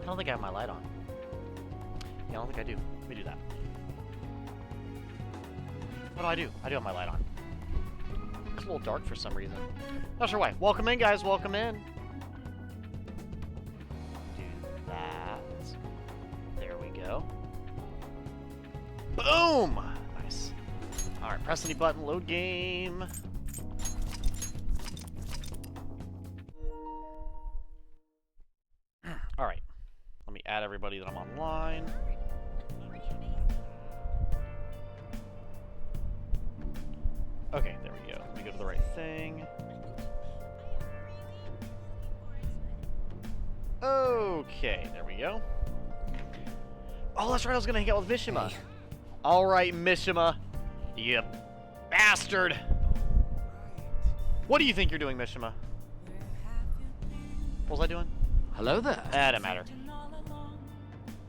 I don't think I have my light on. Yeah, I don't think I do. Let me do that. What do I do? I do have my light on. It's a little dark for some reason. Not sure why. Welcome in, guys. Welcome in. Do that. There we go. Boom! Nice. Alright, press any button. Load game. Alright. Let me add everybody that I'm online. Okay, there we go. Let me go to the right thing. Okay, there we go. Oh, that's right, I was gonna hang out with Mishima. Hey. Alright, Mishima. You bastard! What do you think you're doing, Mishima? What was I doing? Hello there. That doesn't matter.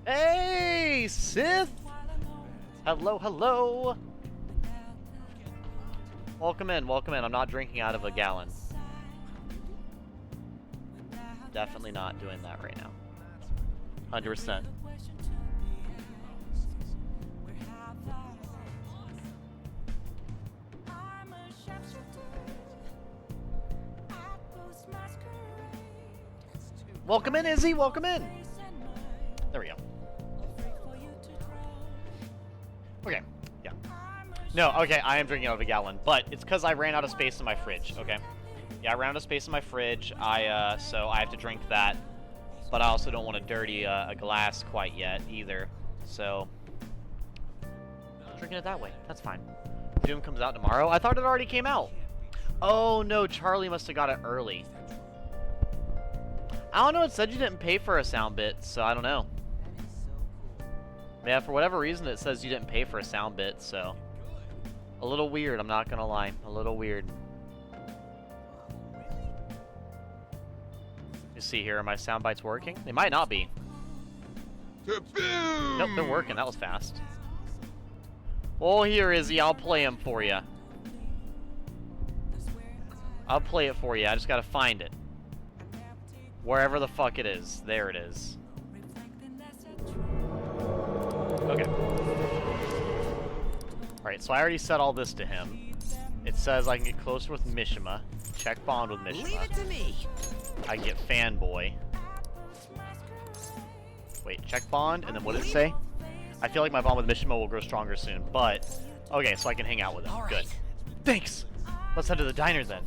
Hey, Sith! Hello, hello! Welcome in, welcome in. I'm not drinking out of a gallon. Definitely not doing that right now. 100%. Welcome in, Izzy! Welcome in! There we go. Okay, yeah. No, okay, I am drinking out of a gallon, but it's because I ran out of space in my fridge, okay? Yeah, I ran out of space in my fridge, so I have to drink that, but I also don't want to dirty a glass quite yet, either, so... I'm drinking it that way, that's fine. Doom comes out tomorrow? I thought it already came out! Oh no, Charlie must have got it early. I don't know, it said you didn't pay for a sound bit, so I don't know. Yeah, for whatever reason it says you didn't pay for a sound bit, so... A little weird, I'm not gonna lie. A little weird. You see here, are my sound bites working? They might not be. Nope, they're working, that was fast. Well, here, Izzy, I'll play him for you. I'll play it for you, I just gotta find it. Wherever the fuck it is. There it is. Okay. Alright, so I already said all this to him. It says I can get closer with Mishima. Check bond with Mishima. Leave it to me. I can get fanboy. Wait, check bond, and then what did it say? I feel like my bond with Mishima will grow stronger soon, but... Okay, so I can hang out with him. All right. Good. Thanks! Let's head to the diner then.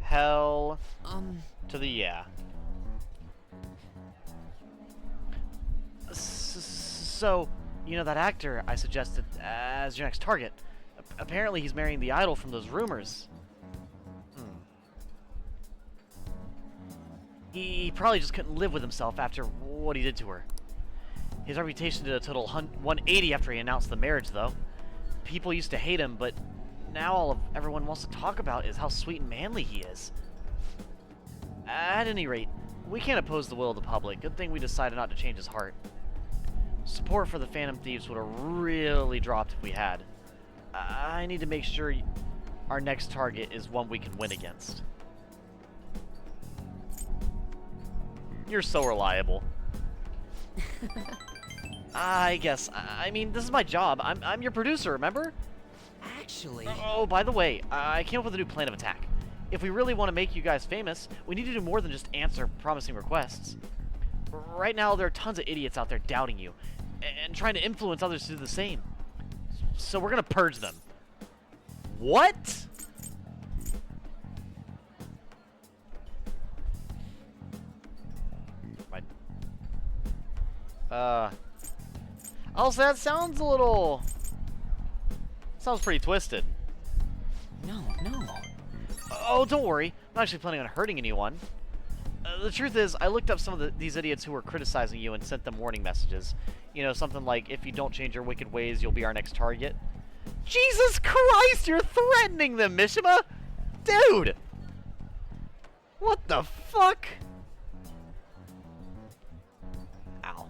Hell to the yeah. So, you know that actor I suggested as your next target? Apparently he's marrying the idol from those rumors. He probably just couldn't live with himself after what he did to her. His reputation did a total 180 after he announced the marriage, though. People used to hate him, but now all everyone wants to talk about is how sweet and manly he is. At any rate, we can't oppose the will of the public. Good thing we decided not to change his heart. Support for the Phantom Thieves would have really dropped if we had. I need to make sure our next target is one we can win against. You're so reliable. I guess. I mean, this is my job. I'm your producer, remember? Actually... Oh, by the way, I came up with a new plan of attack. If we really want to make you guys famous, we need to do more than just answer promising requests. Right now, there are tons of idiots out there doubting you, and trying to influence others to do the same. So we're gonna purge them. What? Also, that sounds a little... Sounds pretty twisted. No. Oh, don't worry. I'm not actually planning on hurting anyone. The truth is, I looked up some of these idiots who were criticizing you and sent them warning messages. You know, something like, if you don't change your wicked ways, you'll be our next target. Jesus Christ, you're threatening them, Mishima! Dude! What the fuck? Ow.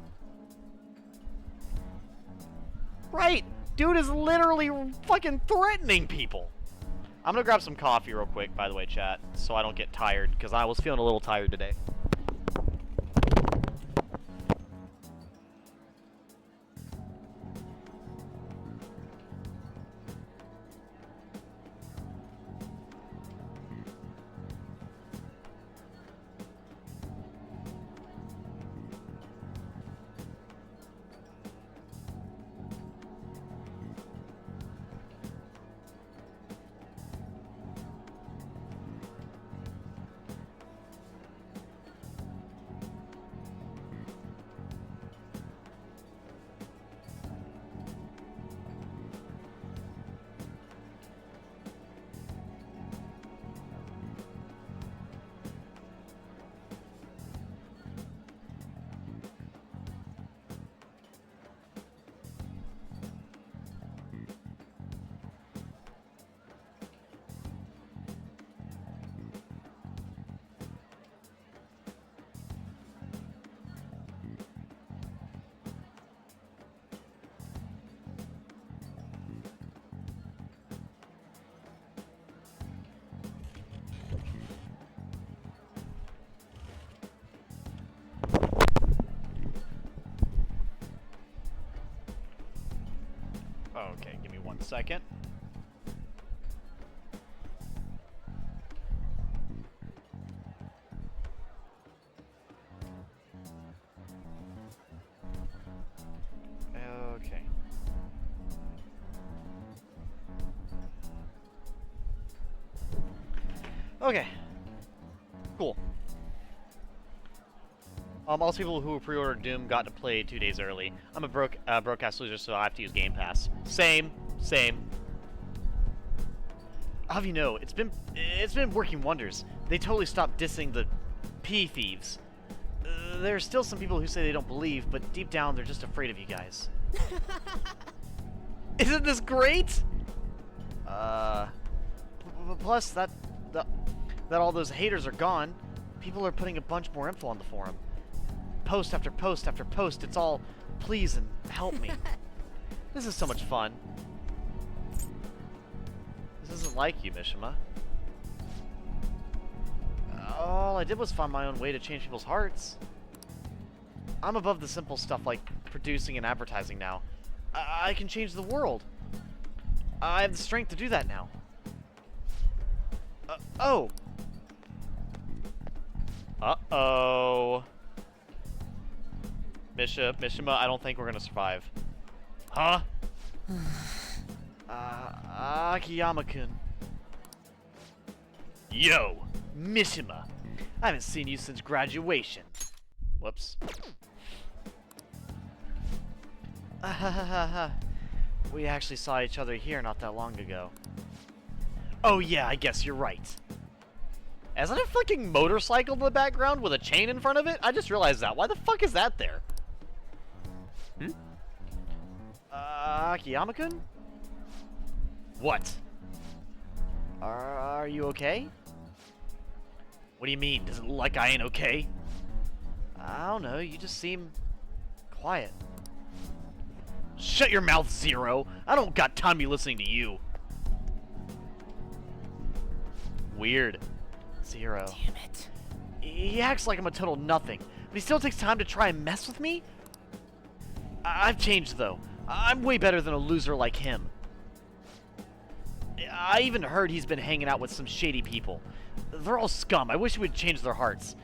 Right! Dude is literally fucking threatening people! I'm gonna grab some coffee real quick, by the way, chat, so I don't get tired, because I was feeling a little tired today. 1 second. Okay. Okay. Cool. Also, people who pre-ordered Doom got to play 2 days early. I'm a broadcast loser, so I have to use Game Pass. Same. I'll have you know, it's been working wonders. They totally stopped dissing the pea thieves. There's still some people who say they don't believe, but deep down they're just afraid of you guys. Isn't this great? Plus that all those haters are gone. People are putting a bunch more info on the forum. Post after post after post, it's all, please and help me. This is so much fun. This isn't like you, Mishima. All I did was find my own way to change people's hearts. I'm above the simple stuff like producing and advertising now. I can change the world. I have the strength to do that now. Oh. Uh-oh. Mishima, I don't think we're gonna survive. Huh? Akiyama-kun. Yo, Mishima. I haven't seen you since graduation. Whoops. We actually saw each other here not that long ago. Oh yeah, I guess you're right. Is that a fucking motorcycle in the background with a chain in front of it? I just realized that. Why the fuck is that there? Akiyama-kun? What? Are you okay? What do you mean? Does it look like I ain't okay? I don't know, you just seem quiet. Shut your mouth, Zero! I don't got time to be listening to you. Weird. Zero. Damn it. He acts like I'm a total nothing, but he still takes time to try and mess with me? I've changed, though. I'm way better than a loser like him. I even heard he's been hanging out with some shady people. They're all scum. I wish he would change their hearts.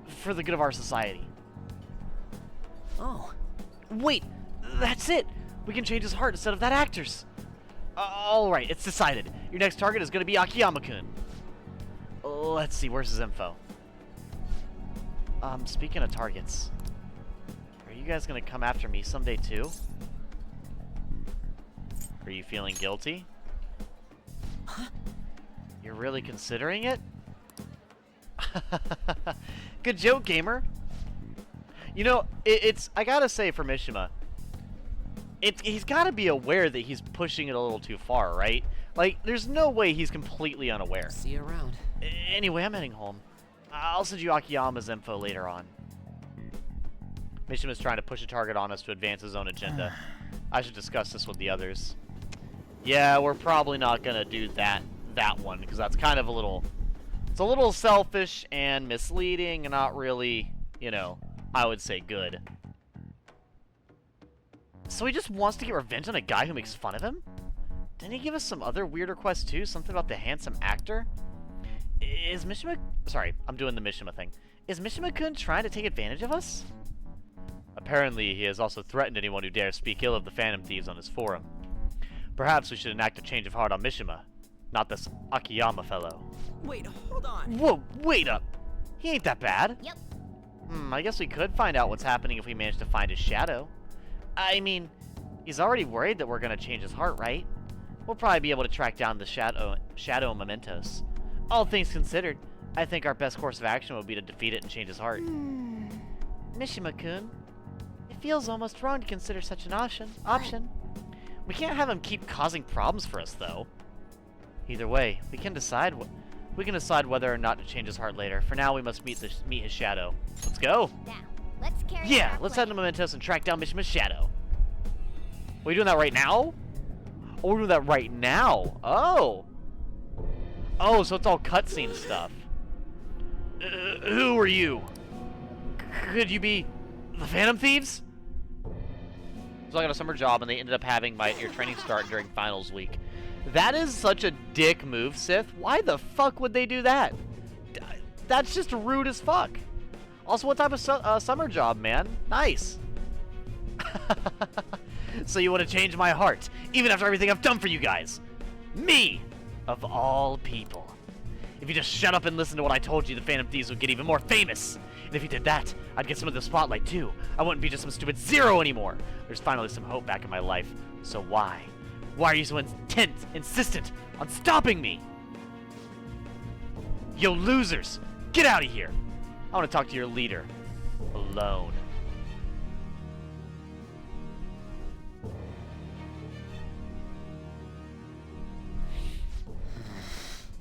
For the good of our society. Oh. Wait! That's it! We can change his heart instead of that actor's. Alright, it's decided. Your next target is going to be Akiyama-kun. Let's see, where's his info? Speaking of targets, are you guys gonna come after me someday too? Are you feeling guilty? Huh? You're really considering it? Good joke, gamer. You know, it's I gotta say for Mishima, he's gotta be aware that he's pushing it a little too far, right? Like, there's no way he's completely unaware. See you around. Anyway, I'm heading home. I'll send you Akiyama's info later on. Mishima's trying to push a target on us to advance his own agenda. I should discuss this with the others. Yeah, we're probably not gonna do that one, because that's kind of a little... It's a little selfish and misleading and not really, you know, I would say good. So he just wants to get revenge on a guy who makes fun of him? Didn't he give us some other weird requests too? Something about the handsome actor? Is Mishima... Sorry, I'm doing the Mishima thing. Is Mishima-kun trying to take advantage of us? Apparently, he has also threatened anyone who dares speak ill of the Phantom Thieves on his forum. Perhaps we should enact a change of heart on Mishima, not this Akiyama fellow. Wait, hold on. Whoa, wait up! He ain't that bad. Yep. I guess we could find out what's happening if we manage to find his shadow. I mean, he's already worried that we're gonna change his heart, right? We'll probably be able to track down the shadow mementos. All things considered, I think our best course of action would be to defeat it and change his heart. Mishima-kun, it feels almost wrong to consider such an option. We can't have him keep causing problems for us, though. Either way, we can decide whether or not to change his heart later. For now, we must meet his shadow. Let's go. Now, let's carry Yeah, out let's plan. head to Mementos and track down Mishima's shadow. Are we doing that right now? Oh, we're doing that right now. Oh. Oh, so it's all cutscene stuff. Who are you? Could you be the Phantom Thieves? until I got a summer job, and they ended up having your training start during finals week. That is such a dick move, Sith. Why the fuck would they do that? That's just rude as fuck. Also, what type of summer job, man? Nice. So you want to change my heart, even after everything I've done for you guys? Me, of all people. If you just shut up and listen to what I told you, the Phantom Thieves would get even more famous. And if you did that, I'd get some of the spotlight too. I wouldn't be just some stupid zero anymore. There's finally some hope back in my life. So why? Why are you so insistent on stopping me? Yo, losers! Get out of here! I want to talk to your leader. Alone.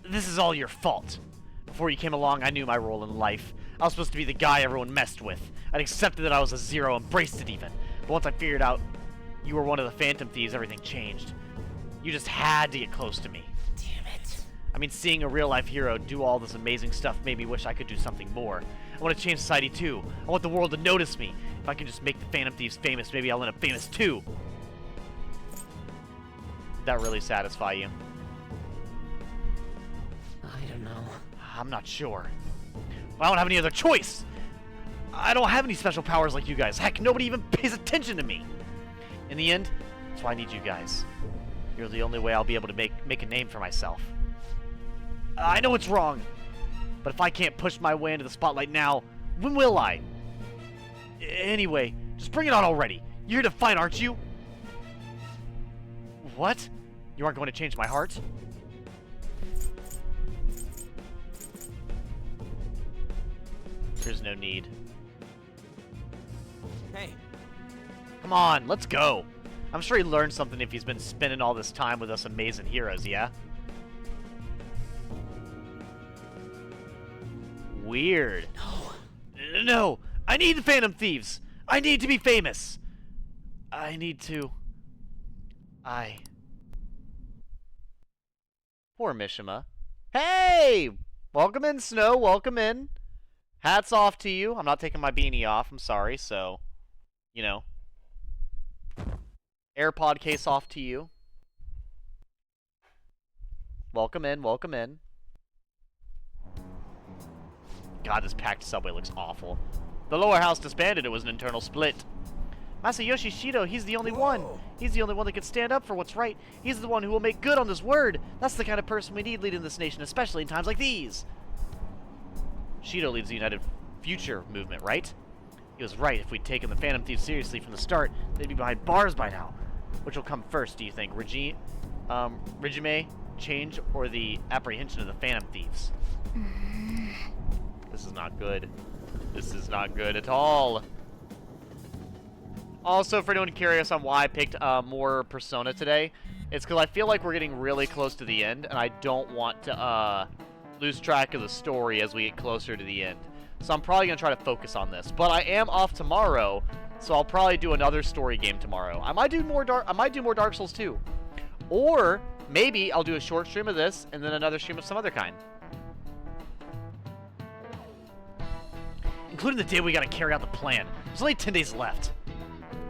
This is all your fault. Before you came along, I knew my role in life. I was supposed to be the guy everyone messed with. I'd accepted that I was a zero, embraced it even. But once I figured out you were one of the Phantom Thieves, everything changed. You just had to get close to me. Damn it. I mean, seeing a real-life hero do all this amazing stuff made me wish I could do something more. I want to change society too. I want the world to notice me. If I can just make the Phantom Thieves famous, maybe I'll end up famous too. Did that really satisfy you? I don't know. I'm not sure. I don't have any other choice. I don't have any special powers like you guys. Heck, nobody even pays attention to me. In the end, that's why I need you guys. You're the only way I'll be able to make a name for myself. I know it's wrong, but if I can't push my way into the spotlight now, when will I? Anyway, just bring it on already. You're here to fight, aren't you? What? You aren't going to change my heart? There's no need. Hey. Come on, let's go. I'm sure he learned something if he's been spending all this time with us amazing heroes, yeah? Weird. No. No! I need the Phantom Thieves! I need to be famous! Poor Mishima. Hey! Welcome in, Snow. Welcome in. Hats off to you. I'm not taking my beanie off. I'm sorry, so... You know. AirPod case off to you. Welcome in. Welcome in. God, this packed subway looks awful. The lower house disbanded. It was an internal split. Masayoshi Shido, he's the only one. He's the only one that can stand up for what's right. He's the one who will make good on his word. That's the kind of person we need leading this nation, especially in times like these. Shido leads the United Future movement, right? He was right. If we'd taken the Phantom Thieves seriously from the start, they'd be behind bars by now. Which will come first, do you think? Regime change or the apprehension of the Phantom Thieves? This is not good. This is not good at all. Also, for anyone curious on why I picked more Persona today, it's because I feel like we're getting really close to the end, and I don't want to lose track of the story as we get closer to the end. So I'm probably going to try to focus on this. But I am off tomorrow, so I'll probably do another story game tomorrow. I might do more Dark Souls 2. Or maybe I'll do a short stream of this and then another stream of some other kind. Including the day we gotta carry out the plan. There's only 10 days left.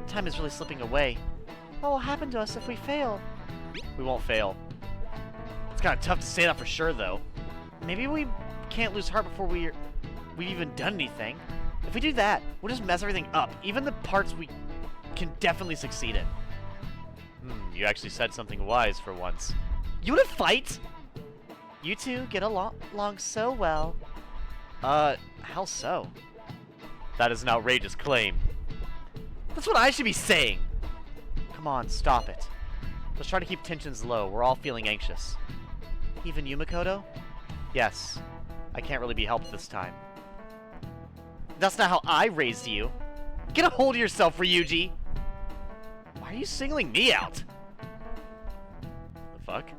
Time is really slipping away. What will happen to us if we fail? We won't fail. It's kind of tough to say that for sure, though. Maybe we can't lose heart before we've even done anything. If we do that, we'll just mess everything up. Even the parts we can definitely succeed in. You actually said something wise for once. You wanna fight? You two get along so well. How so? That is an outrageous claim. That's what I should be saying. Come on, stop it. Let's try to keep tensions low. We're all feeling anxious. Even you, Makoto? Yes. I can't really be helped this time. That's not how I raised you. Get a hold of yourself, Ryuji. Why are you singling me out? The fuck?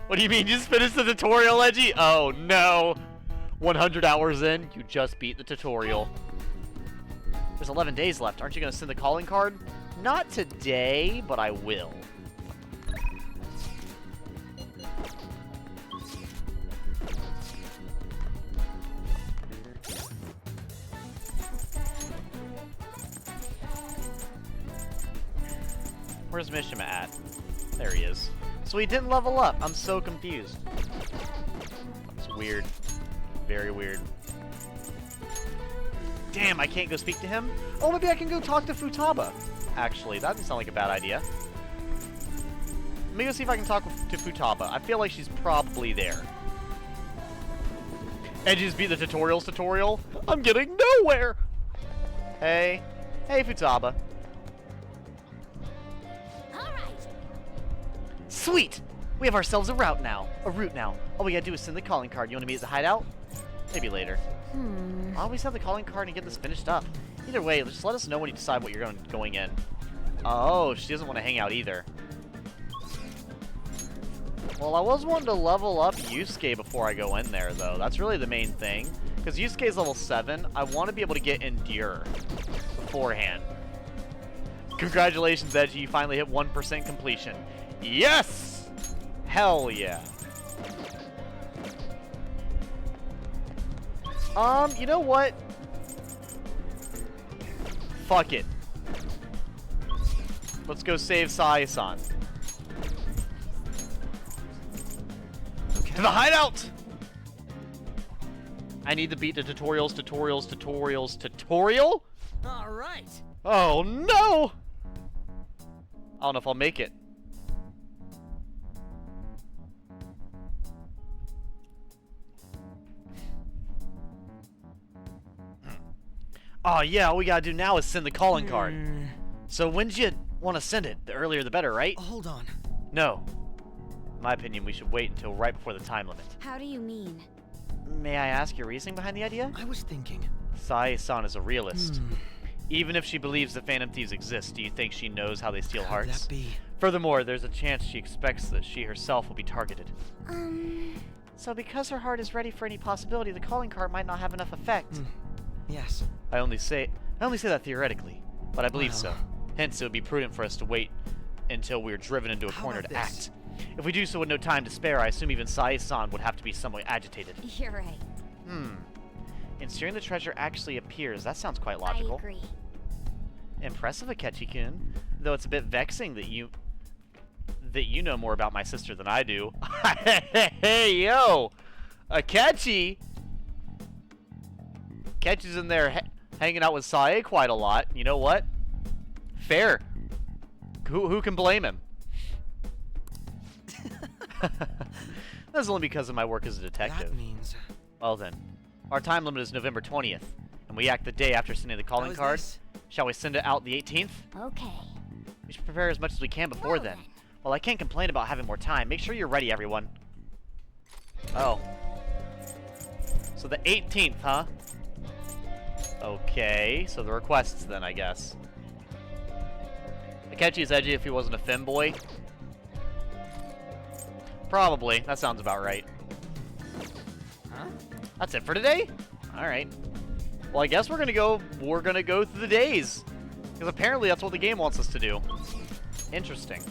What do you mean? You just finished the tutorial, Edgy? Oh, no. 100 hours in, you just beat the tutorial. There's 11 days left. Aren't you going to send the calling card? Not today, but I will. Where's Mishima at? There he is. So he didn't level up. I'm so confused. It's weird. Very weird. Damn, I can't go speak to him? Oh, maybe I can go talk to Futaba. Actually, that doesn't sound like a bad idea. Let me go see if I can talk to Futaba. I feel like she's probably there. Edges beat the tutorial. I'm getting nowhere! Hey. Hey, Futaba. Alright. Sweet! We have ourselves a route now. All we gotta do is send the calling card. You wanna meet at the hideout? Maybe later. I'll always have the calling card and get this finished up. Either way, just let us know when you decide what you're going in. Oh, she doesn't want to hang out either. Well, I was wanting to level up Yusuke before I go in there, though. That's really the main thing. Because Yusuke's level 7, I want to be able to get Endure beforehand. Congratulations, Edgy. You finally hit 1% completion. Yes! Hell yeah. You know what? Fuck it. Let's go save Sai-san. Okay. To the hideout! I need to beat the tutorial? All right. Oh no! I don't know if I'll make it. Oh yeah, all we gotta do now is send the calling card. So when'd you want to send it? The earlier the better, right? Hold on. No. In my opinion, we should wait until right before the time limit. How do you mean? May I ask your reasoning behind the idea? I was thinking. Sai-san is a realist. Even if she believes that Phantom Thieves exist, do you think she knows how they steal Could hearts? that be? Furthermore, there's a chance she expects that she herself will be targeted. So because her heart is ready for any possibility, the calling card might not have enough effect. Yes. I only say that theoretically, but I believe so. Well. Hence, it would be prudent for us to wait until we're driven into a How corner about to this? act. If we do so with no time to spare, I assume even Sai-san would have to be somewhat agitated. You're right. Ensuring the treasure actually appears. That sounds quite I logical. agree. Impressive, Akechi-kun. Though it's a bit vexing that you know more about my sister than I do. Hey, yo! Akechi! Akechi's in there hanging out with Sae quite a lot. You know what? Fair. Who can blame him? That's only because of my work as a detective. That means. Well then, our time limit is November 20th, and we act the day after sending the calling card. This? Shall we send it out the 18th? Okay. We should prepare as much as we can before Well then. then. Well, I can't complain about having more time. Make sure you're ready, everyone. Oh. So the 18th, huh? Okay, so the requests then, I guess. Akechi is edgy if he wasn't a femboy. Probably. That sounds about right. Huh? That's it for today? Alright. Well, I guess we're gonna go through the days. Because apparently that's what the game wants us to do. Interesting.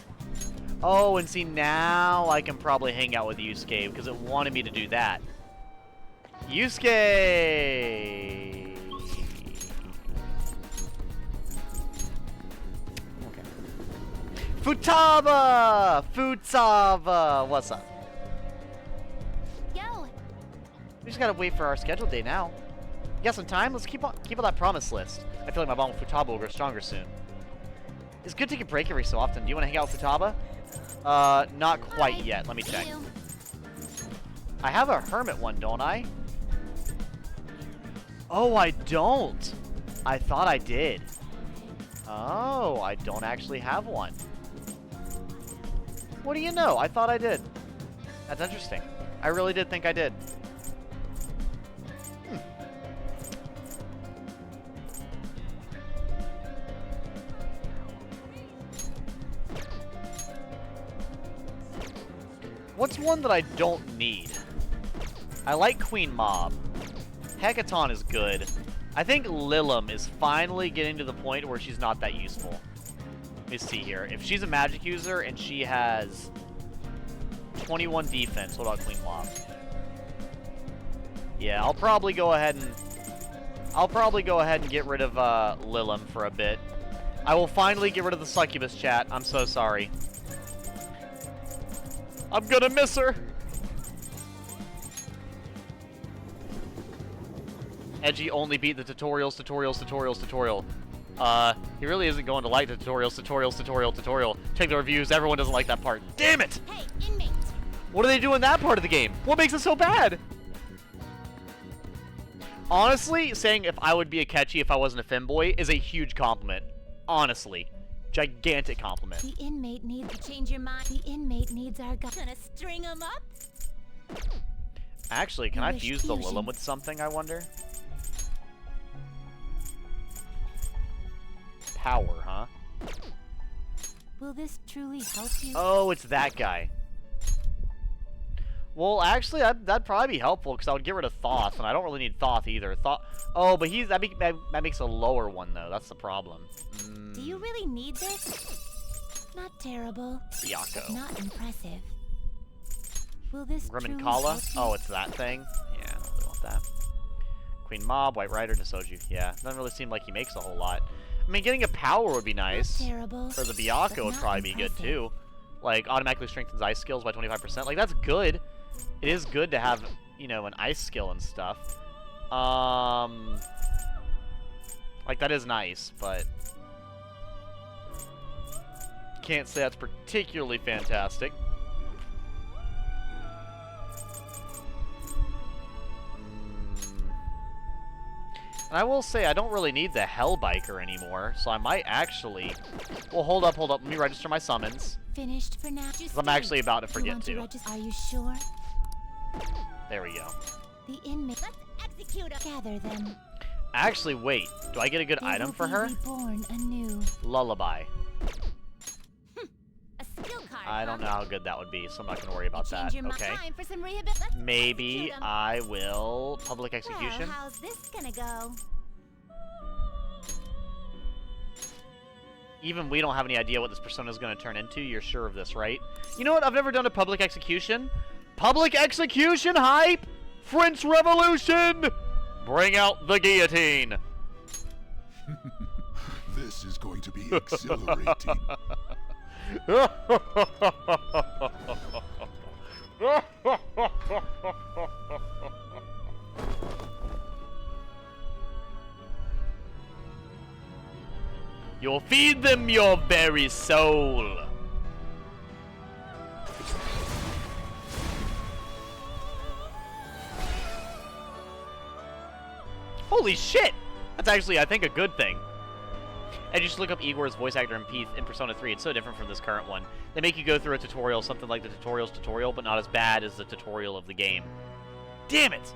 Oh, and see, now I can probably hang out with Yusuke because it wanted me to do that. Yusuke! Okay. Futaba! Futaba! What's up? Yo, We just gotta wait for our scheduled day now. You got some time? Let's keep on that promise list. I feel like my bond with Futaba will grow stronger soon. It's good to take a break every so often. Do you want to hang out with Futaba? Not quite alright, yet. Let me see check. you. I have a hermit one, don't I? Oh, I don't. I thought I did. Oh, I don't actually have one. What do you know? I thought I did. That's interesting. I really did think I did. What's one that I don't need? I like Queen Mob. Hecaton is good. I think Lilim is finally getting to the point where she's not that useful. Let me see here. If she's a magic user and she has 21 defense, what about Queen Mob? Yeah, I'll probably go ahead and get rid of Lilim for a bit. I will finally get rid of the succubus, chat. I'm so sorry. I'm gonna miss her. Edgy only beat the tutorials. He really isn't going to like the tutorial. Check the reviews. Everyone doesn't like that part. Damn it! Hey, inmate. What do they do in that part of the game? What makes it so bad? Honestly, saying if I would be a catchy if I wasn't a femboy is a huge compliment. Honestly. Gigantic compliment. The inmate needs to change your mind. The inmate needs our guy. Gonna string him up? Actually, can I fuse the Lilim with something, I wonder? Power, huh? Will this truly help you? Oh, it's that guy. Well, actually, that'd probably be helpful because I would get rid of Thoth, and I don't really need Thoth either. Oh, but that makes a lower one though. That's the problem. Do you really need this? Not terrible. Byaku. Not impressive. Will this Grim truly and Kala? help you? Oh, it's that thing? Yeah, I don't really want that. Queen Mob, White Rider, Nisoju. Yeah, doesn't really seem like he makes a whole lot. I mean, getting a power would be nice. Not terrible. For the Byaku but would not probably be good impressive. too. Like, automatically strengthens ice skills by 25%. Like, that's good. It is good to have, you know, an ice skill and stuff. Like, that is nice, but can't say that's particularly fantastic. And I will say, I don't really need the Hellbiker anymore, so I might actually... Well, hold up. Let me register my summons. Finished for now. Just I'm actually about to You forget want to. register? Are you sure? There we go. The inmate. Let's execute. Gather them. Actually, wait. Do I get a good They item will for be her? Reborn anew. Lullaby. A skill card. I don't know how good that would be, so I'm not going to worry about that. Change your Okay. mind for some let's Maybe execute 'em. I will... Public execution? Well, how's this gonna go? Even we don't have any idea what this persona is going to turn into. You're sure of this, right? You know what? I've never done a public execution. Public execution hype! French Revolution! Bring out the guillotine! This is going to be exhilarating. You'll feed them your very soul. Holy shit! That's actually, I think, a good thing. And you should look up Igor's voice actor in Persona 3. It's so different from this current one. They make you go through a tutorial, something like the tutorial's tutorial, but not as bad as the tutorial of the game. Damn it!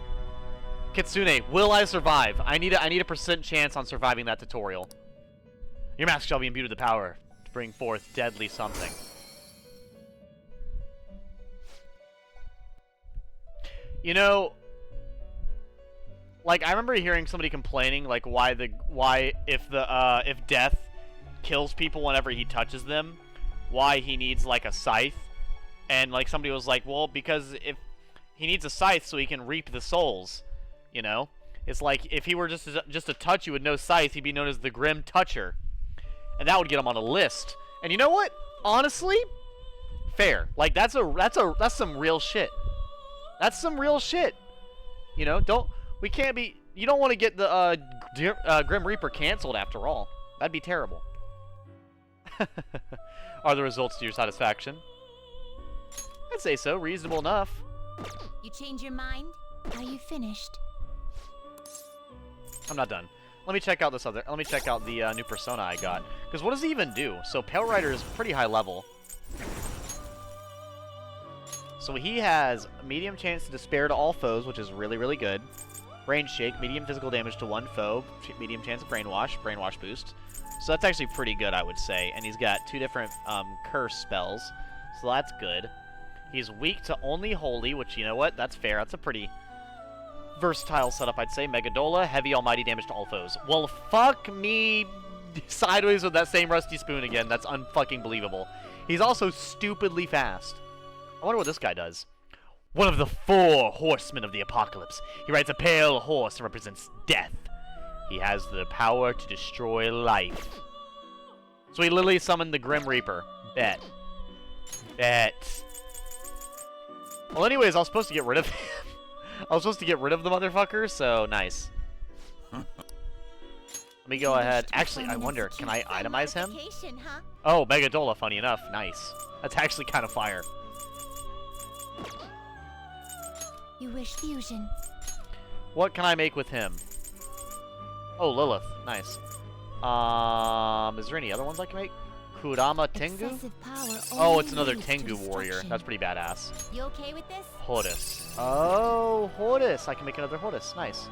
Kitsune, will I survive? I need a percent chance on surviving that tutorial. Your mask shall be imbued with the power to bring forth deadly something. You know, like I remember hearing somebody complaining, like if Death kills people whenever he touches them, why he needs like a scythe, and like somebody was like, well, because if he needs a scythe so he can reap the souls, you know, it's like if he were just to touch you with no scythe, he'd be known as the Grim Toucher. And that would get him on a list. And you know what? Honestly, fair. Like that's some real shit. That's some real shit. You know, you don't want to get the Grim Reaper canceled after all. That'd be terrible. Are the results to your satisfaction? I'd say so. Reasonable enough. You change your mind? Are you finished? I'm not done. Let me check out this other. Let me check out the new persona I got. Because what does he even do? So Pale Rider is pretty high level. So he has medium chance to despair to all foes, which is really, really good. Range Shake, medium physical damage to one foe, medium chance of Brainwash boost. So that's actually pretty good, I would say. And he's got 2 different curse spells, so that's good. He's weak to only Holy, which, you know what? That's fair. That's a pretty versatile setup, I'd say. Megadola, heavy almighty damage to all foes. Well, fuck me sideways with that same Rusty Spoon again. That's unfucking believable. He's also stupidly fast. I wonder what this guy does. One of the 4 horsemen of the apocalypse. He rides a pale horse and represents death. He has the power to destroy life. So he literally summoned the Grim Reaper. Bet. Bet. Well, anyways, I was supposed to get rid of him. I was supposed to get rid of the motherfucker, so nice. Let me go ahead. Actually, I wonder, can I itemize him? Huh? Oh, Megadola, funny enough. Nice. That's actually kind of fire. You wish fusion. What can I make with him? Oh, Lilith. Nice. Is there any other ones I can make? Kurama Tengu? Excessive power Oh, only it's another leads to Tengu warrior. destruction. That's pretty badass. You okay with this? Horus. Oh, Horus. I can make another Horus. Nice.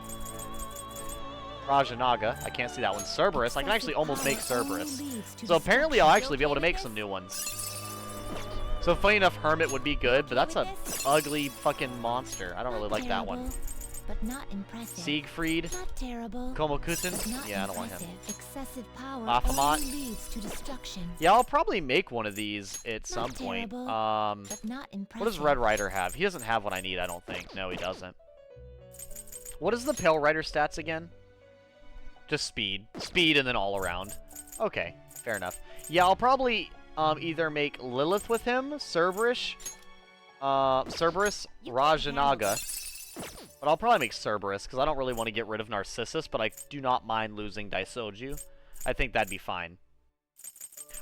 Rajanaga. I can't see that one. Cerberus. I can actually almost make Cerberus. So apparently I'll actually be able to make some new ones. So funny enough, Hermit would be good, but that's a ugly fucking monster. I don't really like that one. But not impressive. Siegfried. Not terrible. Komokuten. But not Yeah, I don't want him. impressive. Excessive power Baphomet. only leads to destruction. Yeah, I'll probably make one of these at some Not point. terrible, but not impressive. What does Red Rider have? He doesn't have what I need, I don't think. No, he doesn't. What is the Pale Rider stats again? Just speed. Speed and then all around. Okay, fair enough. Yeah, I'll probably either make Lilith with him, Cerberus, Rajanaga. But I'll probably make Cerberus, because I don't really want to get rid of Narcissus, but I do not mind losing Daisoju. I think that'd be fine.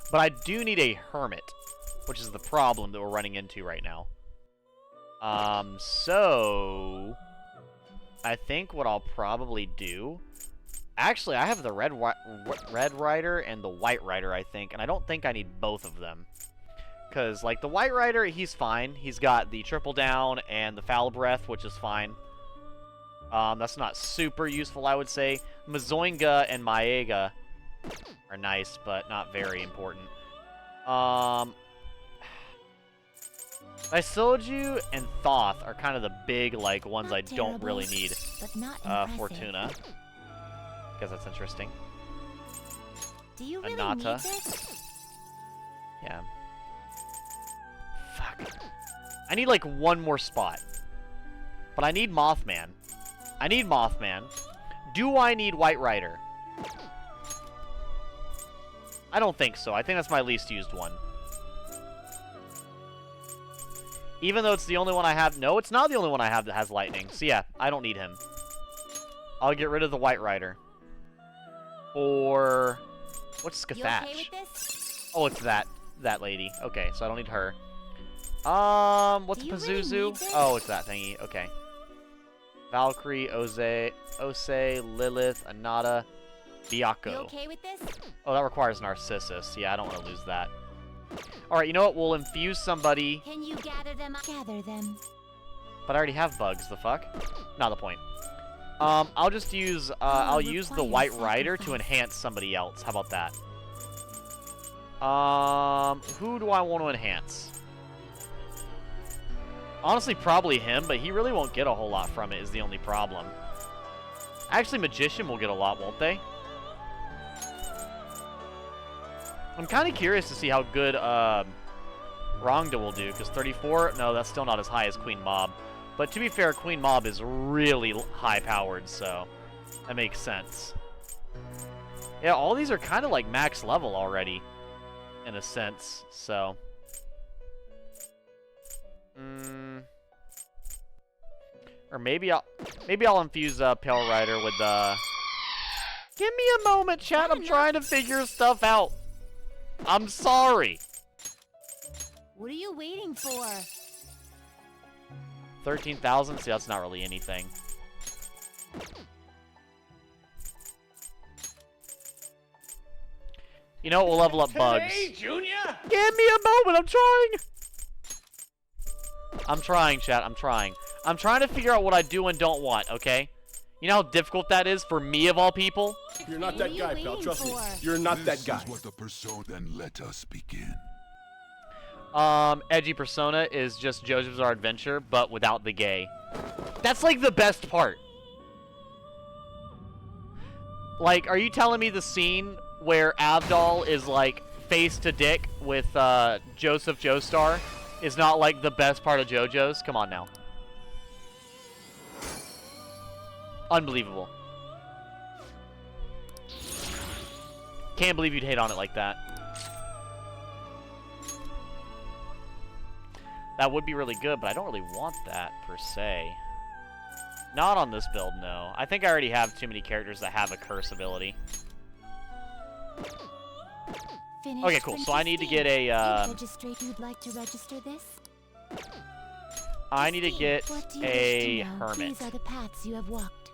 But I do need a Hermit, which is the problem that we're running into right now. So... I think what I'll probably do... Actually, I have the Red Rider and the White Rider, I think, and I don't think I need both of them. Because, like, the White Rider, he's fine. He's got the Triple Down and the Foul Breath, which is fine. That's not super useful, I would say. Mazoinga and Maega are nice, but not very important. Isoju and Thoth are kind of the big, like, ones Not I don't terrible, really need. But not impressive. Fortuna. Because that's interesting. Do you really Anata. need this? Yeah. Fuck. I need, like, one more spot. But I need Mothman. I need Mothman. Do I need White Rider? I don't think so. I think that's my least used one. Even though it's the only one I have... No, it's not the only one I have that has lightning. So yeah, I don't need him. I'll get rid of the White Rider. Or... What's You Scathach? okay with this? Oh, it's that lady. Okay, so I don't need her. What's Do you really Pazuzu? need this? Oh, it's that thingy. Okay. Valkyrie, Ose, Lilith, Anata, Byaku. You okay with this? Oh, that requires Narcissus. Yeah, I don't want to lose that. Alright, you know what? We'll infuse somebody. Can you gather them up? Gather them. But I already have bugs, the fuck? Not the point. I'll just use, I'll use the White Rider to enhance somebody else. How about that? Who do I want to enhance? Honestly, probably him, but he really won't get a whole lot from it is the only problem. Actually, Magician will get a lot, won't they? I'm kind of curious to see how good, Rongda will do, because 34, no, that's still not as high as Queen Mob. But to be fair, Queen Mob is really high-powered, so that makes sense. Yeah, all these are kind of like max level already, in a sense, so... Or maybe I'll infuse Pale Rider with the... Give me a moment, chat. I'm trying to figure stuff out. I'm sorry. What are you waiting for? 13,000? See, that's not really anything. You know what? We'll level up bugs. Hey, Junior! Give me a moment. I'm trying. I'm trying, chat. I'm trying. I'm trying to figure out what I do and don't want, okay? You know how difficult that is for me, of all people? You're not What that are you guy, pal. waiting Trust me. for? You're not This that guy. is what the persona. Then let us begin. Edgy Persona is just JoJo's Bizarre Adventure, but without the gay. That's, like, the best part. Like, are you telling me the scene where Avdol is, like, face to dick with, Joseph Joestar is not, like, the best part of JoJo's? Come on now. Unbelievable. Can't believe you'd hate on it like that. That would be really good, but I don't really want that, per se. Not on this build, no. I think I already have too many characters that have a curse ability. Okay, cool. So I need to get a, You'd like to register this? I need to get a hermit. These are the paths you have walked.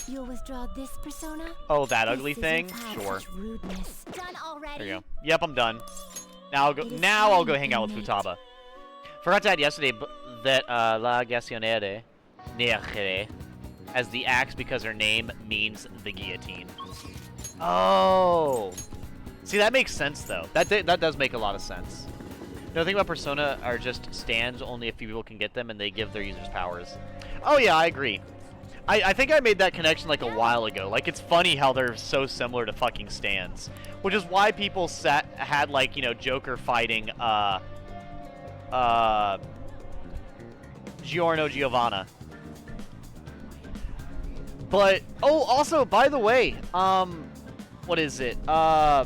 You'll withdraw this persona? Oh, that ugly This is thing? a path Sure. such rudeness. Done already? There you go. Yep, I'm done. Now I'll go hang out with Futaba. Forgot to add yesterday that La Gassionnaire Nere as the axe because her name means the guillotine. Oh. See, that makes sense though. That does make a lot of sense. The thing about Persona are just stands, only a few people can get them, and they give their users powers. Oh yeah, I agree. I think I made that connection like a while ago. Like, it's funny how they're so similar to fucking stands. Which is why people had like, you know, Joker fighting, Giorno Giovanna. But, oh, also, by the way, what is it? I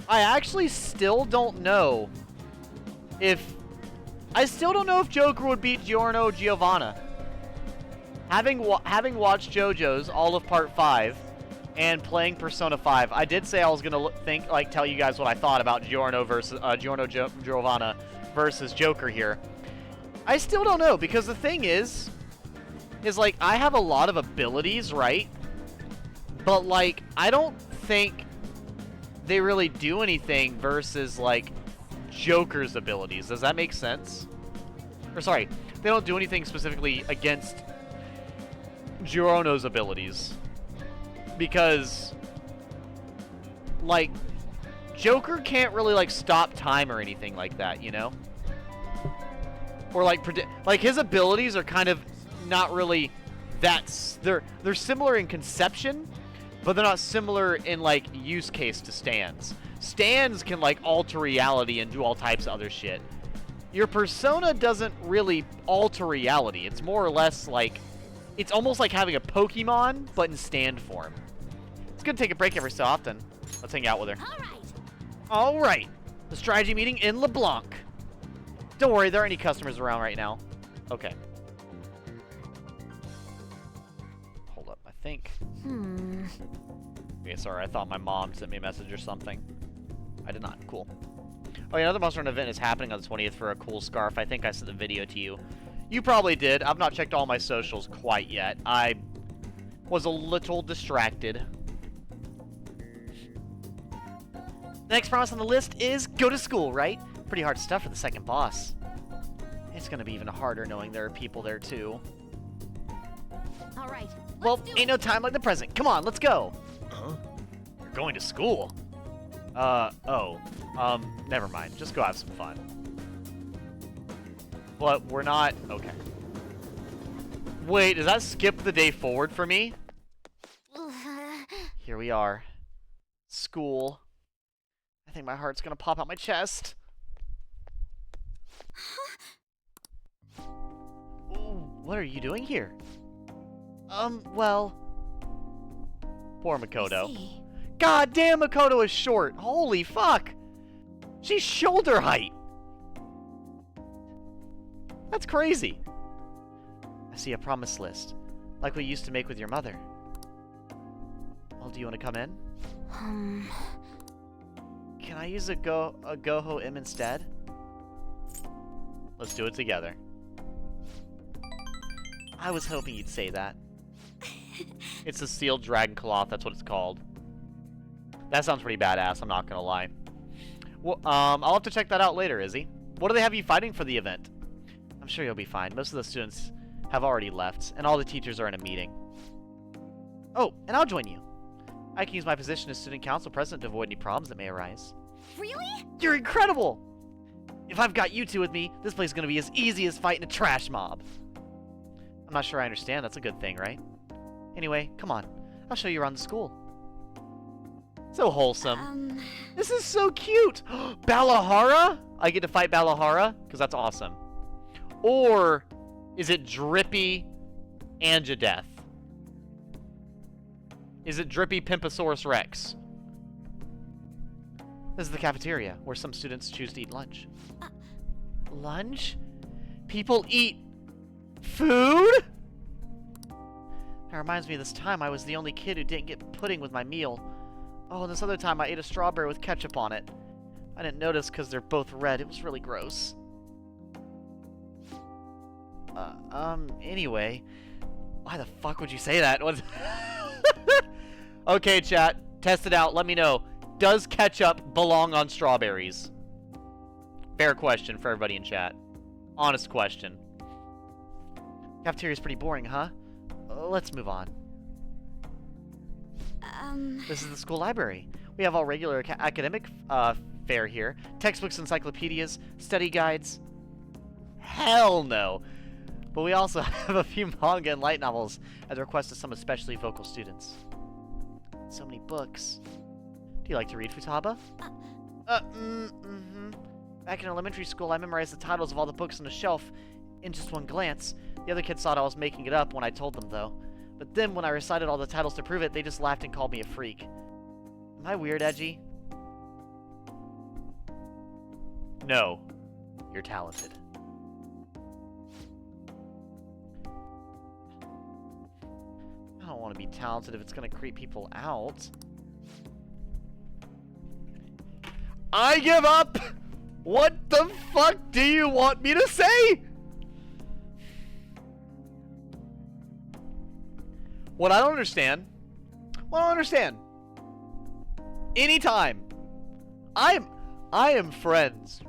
actually still don't know if Joker would beat Giorno Giovanna. Having watched JoJo's all of Part 5 and playing Persona 5, I did say I was gonna tell you guys what I thought about Giorno Giovanna versus Joker here. I still don't know, because the thing is like, I have a lot of abilities, right? But like, I don't think they really do anything versus like Joker's abilities. Does that make sense? Or sorry, they don't do anything specifically against Giorno's abilities, because like Joker can't really like stop time or anything like that, you know, or like predict. Like, his abilities are kind of not really they're similar in conception, but they're not similar in like use case to stands. Stands can like alter reality and do all types of other shit. Your Persona doesn't really alter reality. It's more or less like, it's almost like having a Pokemon, but in stand form. It's gonna take a break every so often. Let's hang out with her. All right. The strategy meeting in LeBlanc. Don't worry, there aren't any customers around right now. Okay. Hold up, I think. Okay, sorry, I thought my mom sent me a message or something. I did not. Cool. Oh yeah, another Monster Hunter event is happening on the 20th for a cool scarf. I think I sent the video to you. You probably did. I've not checked all my socials quite yet. I was a little distracted. The next promise on the list is go to school, right? Pretty hard stuff for the second boss. It's gonna be even harder knowing there are people there too. All right. Well, ain't no time like the present. Come on, let's go. Huh? You're going to school? Never mind. Just go have some fun. But we're not... Okay. Wait, does that skip the day forward for me? Here we are. School. I think my heart's gonna pop out my chest. Ooh, what are you doing here? Well... Poor Makoto. God damn, Makoto is short. Holy fuck. She's shoulder height. That's crazy. I see a promise list, like we used to make with your mother. Well, do you want to come in? Can I use a Goho M instead? Let's do it together. I was hoping you'd say that. It's a sealed dragon cloth, that's what it's called. That sounds pretty badass, I'm not gonna lie. Well, I'll have to check that out later, Izzy. What do they have you fighting for the event? I'm sure you'll be fine. Most of the students have already left, and all the teachers are in a meeting. Oh, and I'll join you. I can use my position as student council president to avoid any problems that may arise. Really? You're incredible! If I've got you two with me, this place is gonna be as easy as fighting a trash mob. I'm not sure I understand. That's a good thing, right? Anyway, come on. I'll show you around the school. So wholesome. This is so cute! Balahara? I get to fight Balahara? Because that's awesome. Or is it Drippy and Jadeth? Is it Drippy Pimposaurus Rex? This is the cafeteria, where some students choose to eat lunch. Lunch? People eat food? That reminds me of this time I was the only kid who didn't get pudding with my meal. Oh, and this other time I ate a strawberry with ketchup on it. I didn't notice because they're both red. It was really gross. Anyway. Why the fuck would you say that? Okay, chat. Test it out. Let me know. Does ketchup belong on strawberries? Fair question for everybody in chat. Honest question. Cafeteria's pretty boring, huh? Let's move on. This is the school library. We have all regular academic fare here. Textbooks, encyclopedias, study guides. Hell no. But we also have a few manga and light novels at the request of some especially vocal students. So many books. Do you like to read, Futaba? Back in elementary school, I memorized the titles of all the books on the shelf in just one glance. The other kids thought I was making it up when I told them, though. But then, when I recited all the titles to prove it, they just laughed and called me a freak. Am I weird, Edgy? No. You're talented. I don't want to be talented if it's going to creep people out. I give up! What the fuck do you want me to say? What I don't understand... Well, I don't understand. Anytime. I am friends.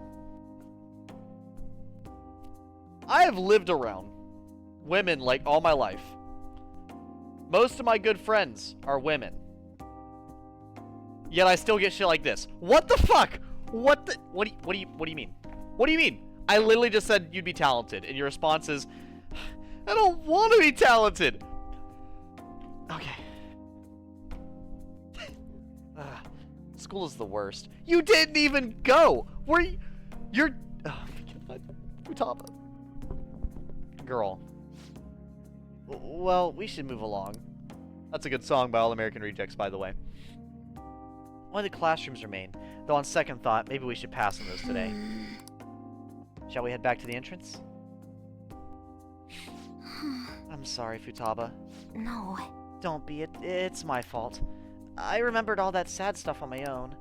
I have lived around women like all my life. Most of my good friends are women. Yet I still get shit like this. What the fuck? What do you mean? What do you mean? I literally just said you'd be talented, and your response is, I don't want to be talented. Okay. School is the worst. You didn't even go. You're. Oh my God. Futaba. Girl. Well, we should move along. That's a good song by All American Rejects, by the way. Only the classrooms remain, though on second thought, maybe we should pass on those today. Shall we head back to the entrance? I'm sorry, Futaba. No. Don't be. It's my fault. I remembered all that sad stuff on my own.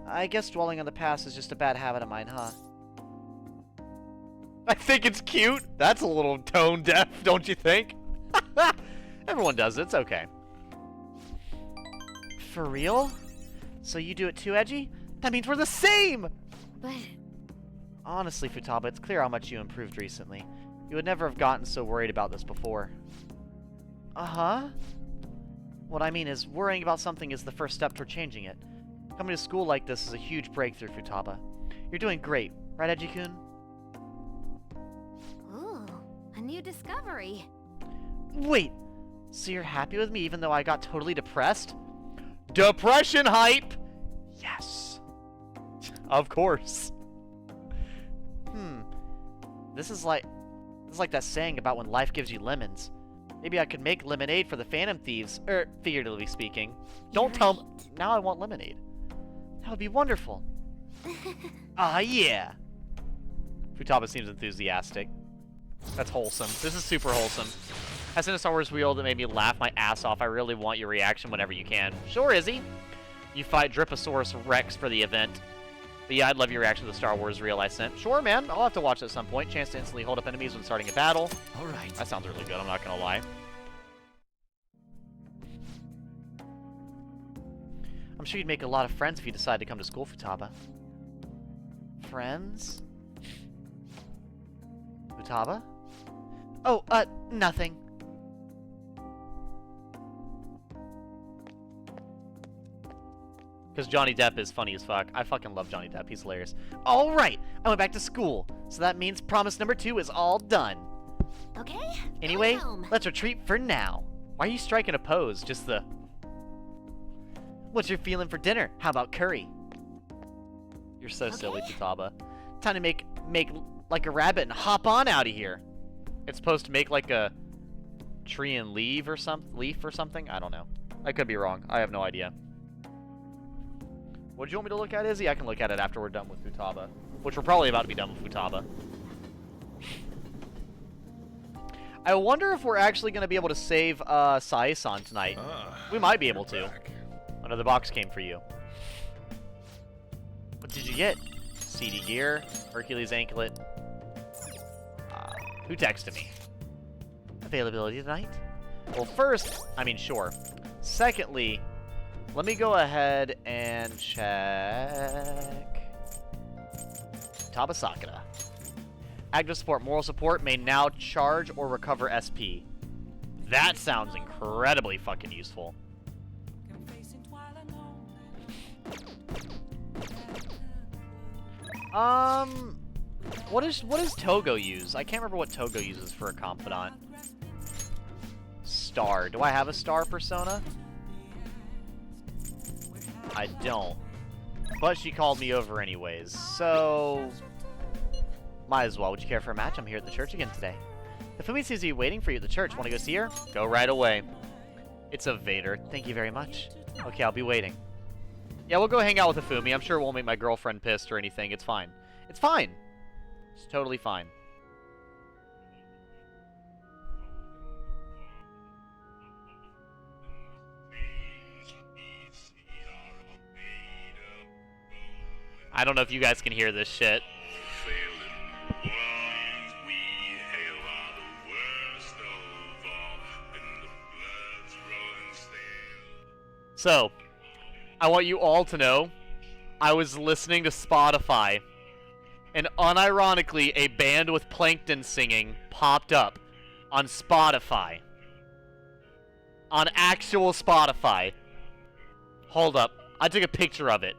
I guess dwelling on the past is just a bad habit of mine, huh? I think it's cute. That's a little tone deaf, don't you think? Everyone does it. It's okay. For real? So you do it too, Edgy? That means we're the same! But... Honestly, Futaba, it's clear how much you improved recently. You would never have gotten so worried about this before. Uh-huh? What I mean is, worrying about something is the first step toward changing it. Coming to school like this is a huge breakthrough, Futaba. You're doing great, right, Edgy-kun? Ooh, a new discovery. Wait! So you're happy with me even though I got totally depressed? Depression hype! Yes. Of course. This is like that saying about when life gives you lemons. Maybe I could make lemonade for the Phantom Thieves, figuratively speaking. Don't tell me. Now I want lemonade. That would be wonderful. Ah, yeah. Futaba seems enthusiastic. That's wholesome. This is super wholesome. As in a Star Wars reel that made me laugh my ass off. I really want your reaction whenever you can. Sure, Izzy. You fight Driposaurus Rex for the event. But yeah, I'd love your reaction to the Star Wars reel I sent. Sure, man. I'll have to watch it at some point. Chance to instantly hold up enemies when starting a battle. All right. That sounds really good, I'm not gonna lie. I'm sure you'd make a lot of friends if you decide to come to school, Futaba. Friends? Futaba? Oh, nothing. Because Johnny Depp is funny as fuck. I fucking love Johnny Depp. He's hilarious. All right, I went back to school. So that means promise number 2 is all done. Okay. Anyway, going home. let's retreat for now. Why are you striking a pose? Just the... What's your feeling for dinner? How about curry? You're so silly, Futaba. Time to make like a rabbit and hop on out of here. It's supposed to make like a tree and leaf or something. I don't know. I could be wrong. I have no idea. What do you want me to look at, Izzy? I can look at it after we're done with Futaba. Which we're probably about to be done with Futaba. I wonder if we're actually going to be able to save Sae-san tonight. We might be able to. Another box came for you. What did you get? CD gear, Hercules anklet. Who texted me? Availability tonight? Well, first, I mean, sure. Secondly, let me go ahead and check. Tabasakura. Active support, moral support may now charge or recover SP. That sounds incredibly fucking useful. What does Togo use? I can't remember what Togo uses for a confidant. Star. Do I have a star persona? I don't. But she called me over anyways, so might as well. Would you care for a match? I'm here at the church again today. If Fumi sees you waiting for you at the church, want to go see her? Go right away. It's a Vader. Thank you very much. Okay, I'll be waiting. Yeah, we'll go hang out with Fumi. I'm sure it won't make my girlfriend pissed or anything. It's fine. It's fine. It's totally fine. I don't know if you guys can hear this shit. So, I want you all to know, I was listening to Spotify, and unironically, a band with Plankton singing popped up on Spotify. On actual Spotify. Hold up. I took a picture of it.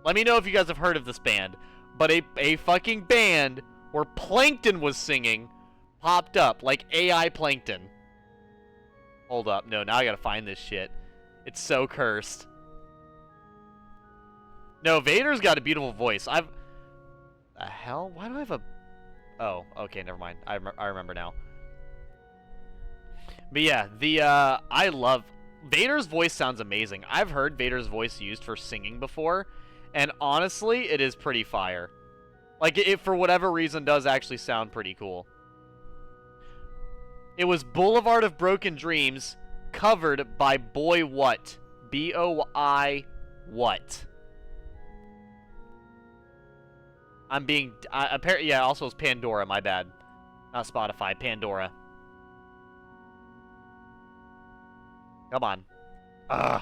Let me know if you guys have heard of this band. But a fucking band where Plankton was singing popped up, like AI Plankton. Hold up. No, now I gotta find this shit. It's so cursed. No, Vader's got a beautiful voice. The hell? Why do I have a... Oh, okay, never mind. I remember now. But yeah, I love... Vader's voice sounds amazing. I've heard Vader's voice used for singing before, and honestly, it is pretty fire. Like, it for whatever reason does actually sound pretty cool. It was Boulevard of Broken Dreams, covered by Boy What. B-O-I what. I'm being... apparently, yeah, also it's Pandora, my bad. Not Spotify, Pandora. Come on. Ugh.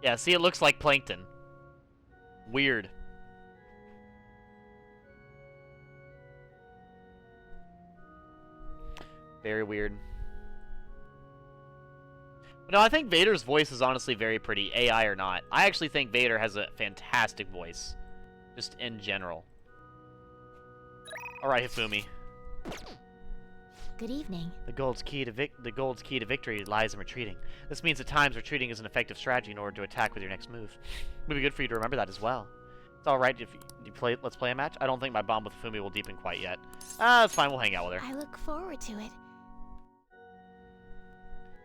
Yeah, see, it looks like Plankton. Weird. Very weird. But no, I think Vader's voice is honestly very pretty, AI or not. I actually think Vader has a fantastic voice. Just in general. Alright, Hifumi. Good evening. The gold's key to victory lies in retreating. This means at times retreating is an effective strategy in order to attack with your next move. It would be good for you to remember that as well. It's alright if you play. Let's play a match. I don't think my bond with Hifumi will deepen quite yet. That's fine, we'll hang out with her. I look forward to it.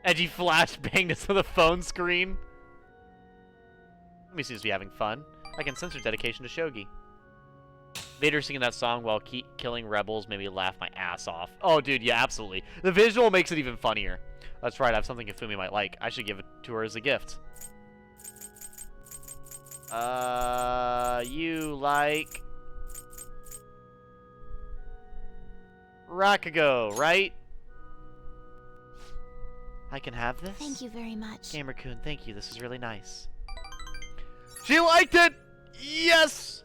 Edgy flashbang to the phone screen. Let me seems to be having fun. I can sense her dedication to Shogi. Vader singing that song while killing rebels made me laugh my ass off. Oh, dude, yeah, absolutely. The visual makes it even funnier. That's right, I have something Hifumi might like. I should give it to her as a gift. You like... Rakugo, right? I can have this? Thank you very much. Gamer-kun, thank you. This is really nice. She liked it! Yes!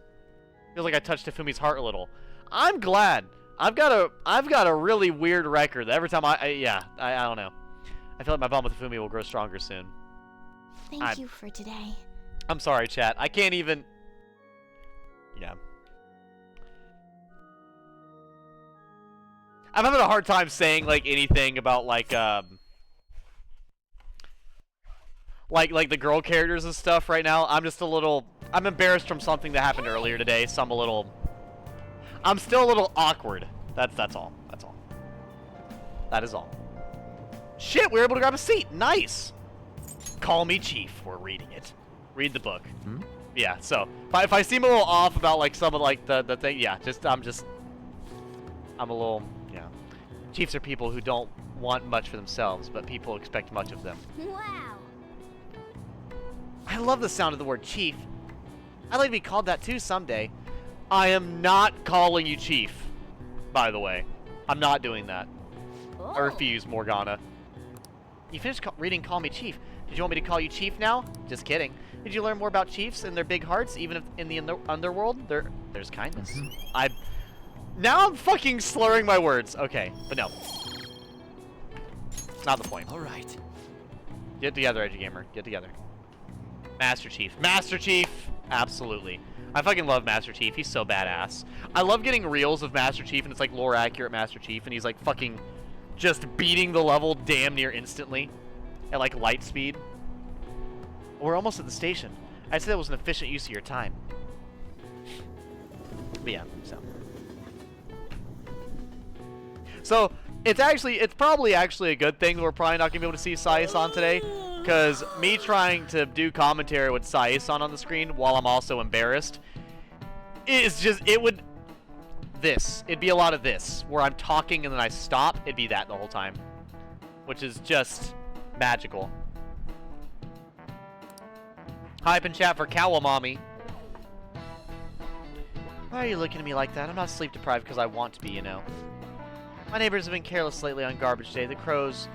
Feels like I touched Hifumi's heart a little. I'm glad. I've got a really weird record. Every time I don't know. I feel like my bond with Hifumi will grow stronger soon. Thank you for today. I'm sorry, chat. I can't even... Yeah. I'm having a hard time saying, like, anything about, like the girl characters and stuff right now. I'm just a little... I'm embarrassed from something that happened earlier today, so I'm I'm still a little awkward. That's all. That's all. That is all. Shit, we were able to grab a seat. Nice. Call me Chief. We're reading it. Read the book. Hmm? Yeah, so if I seem a little off about like some of like the thing, yeah, I'm a little, yeah. Chiefs are people who don't want much for themselves, but people expect much of them. Wow. I love the sound of the word chief. I'd like to be called that too someday. I am not calling you Chief, by the way. I'm not doing that. Oh. I refuse, Morgana. You finished reading Call Me Chief. Did you want me to call you Chief now? Just kidding. Did you learn more about chiefs and their big hearts, even if in the underworld there's kindness? Now I'm fucking slurring my words. Okay, but no. Not the point. All right. Get together, Edgy Gamer. Get together. Master Chief. Master Chief! Absolutely. I fucking love Master Chief. He's so badass. I love getting reels of Master Chief, and it's like lore accurate Master Chief, and he's like fucking just beating the level damn near instantly at like light speed. We're almost at the station. I'd say that was an efficient use of your time. But yeah, so it's probably actually a good thing that we're probably not gonna be able to see Sai-san today, because me trying to do commentary with Sai-san on the screen while I'm also embarrassed is just, it'd be a lot of this, where I'm talking and then I stop. It'd be that the whole time, which is just magical. Hype and chat for Kawamami. Why are you looking at me like that? I'm not sleep deprived because I want to be, you know. My neighbors have been careless lately on garbage day. The crows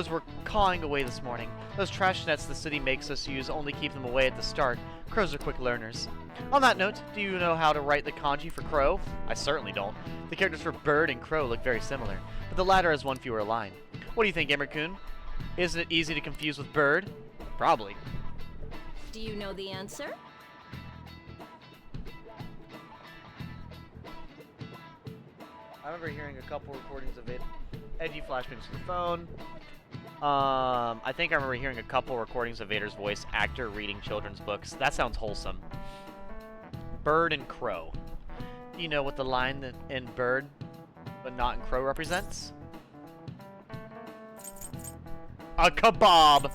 were cawing away this morning. Those trash nets the city makes us use only keep them away at the start. Crows are quick learners. On that note, do you know how to write the kanji for crow? I certainly don't. The characters for bird and crow look very similar, but the latter has one fewer line. What do you think, Gamer-kun? Isn't it easy to confuse with bird? Probably. Do you know the answer? I remember hearing a couple recordings of it. Edgy flashbacks to the phone. I think I remember hearing a couple recordings of Vader's voice actor reading children's books. That sounds wholesome. Bird and crow. Do you know what the line that in bird, but not in crow represents? A kebab!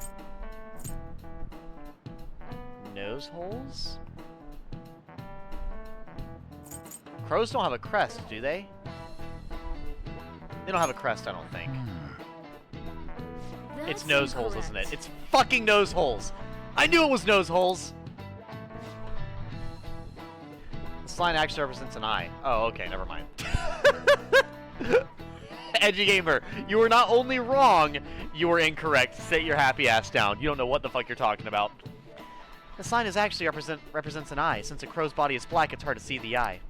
Nose holes? Crows don't have a crest, do they? They don't have a crest, I don't think. It's nose holes, isn't it? It's fucking nose holes! I knew it was nose holes! This line actually represents an eye. Oh, okay, never mind. Edgy Gamer, you were not only wrong, you were incorrect. Sit your happy ass down. You don't know what the fuck you're talking about. The sign is actually represents an eye. Since a crow's body is black, it's hard to see the eye.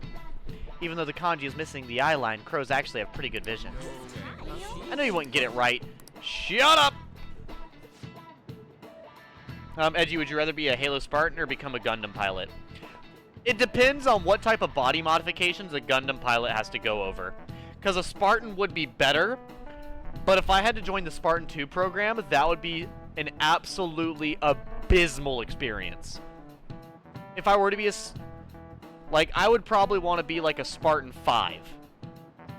Even though the kanji is missing the eye line, crows actually have pretty good vision. I know you wouldn't get it right. Shut up! Edgy, would you rather be a Halo Spartan or become a Gundam pilot? It depends on what type of body modifications a Gundam pilot has to go over. Because a Spartan would be better, but if I had to join the Spartan 2 program, that would be an absolutely abysmal experience. If I were to be I would probably want to be like a Spartan 5.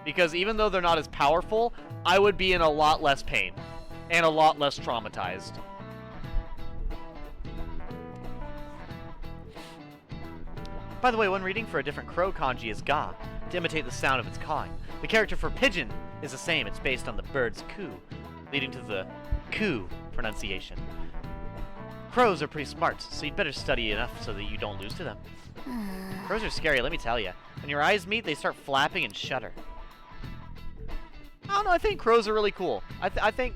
Because even though they're not as powerful, I would be in a lot less pain. And a lot less traumatized. By the way, when reading for a different crow kanji is ga, to imitate the sound of its cawing. The character for pigeon is the same. It's based on the bird's coo, leading to the coo pronunciation. Crows are pretty smart, so you'd better study enough so that you don't lose to them. Crows are scary, let me tell you. When your eyes meet, they start flapping and shudder. I don't know, I think crows are really cool. I think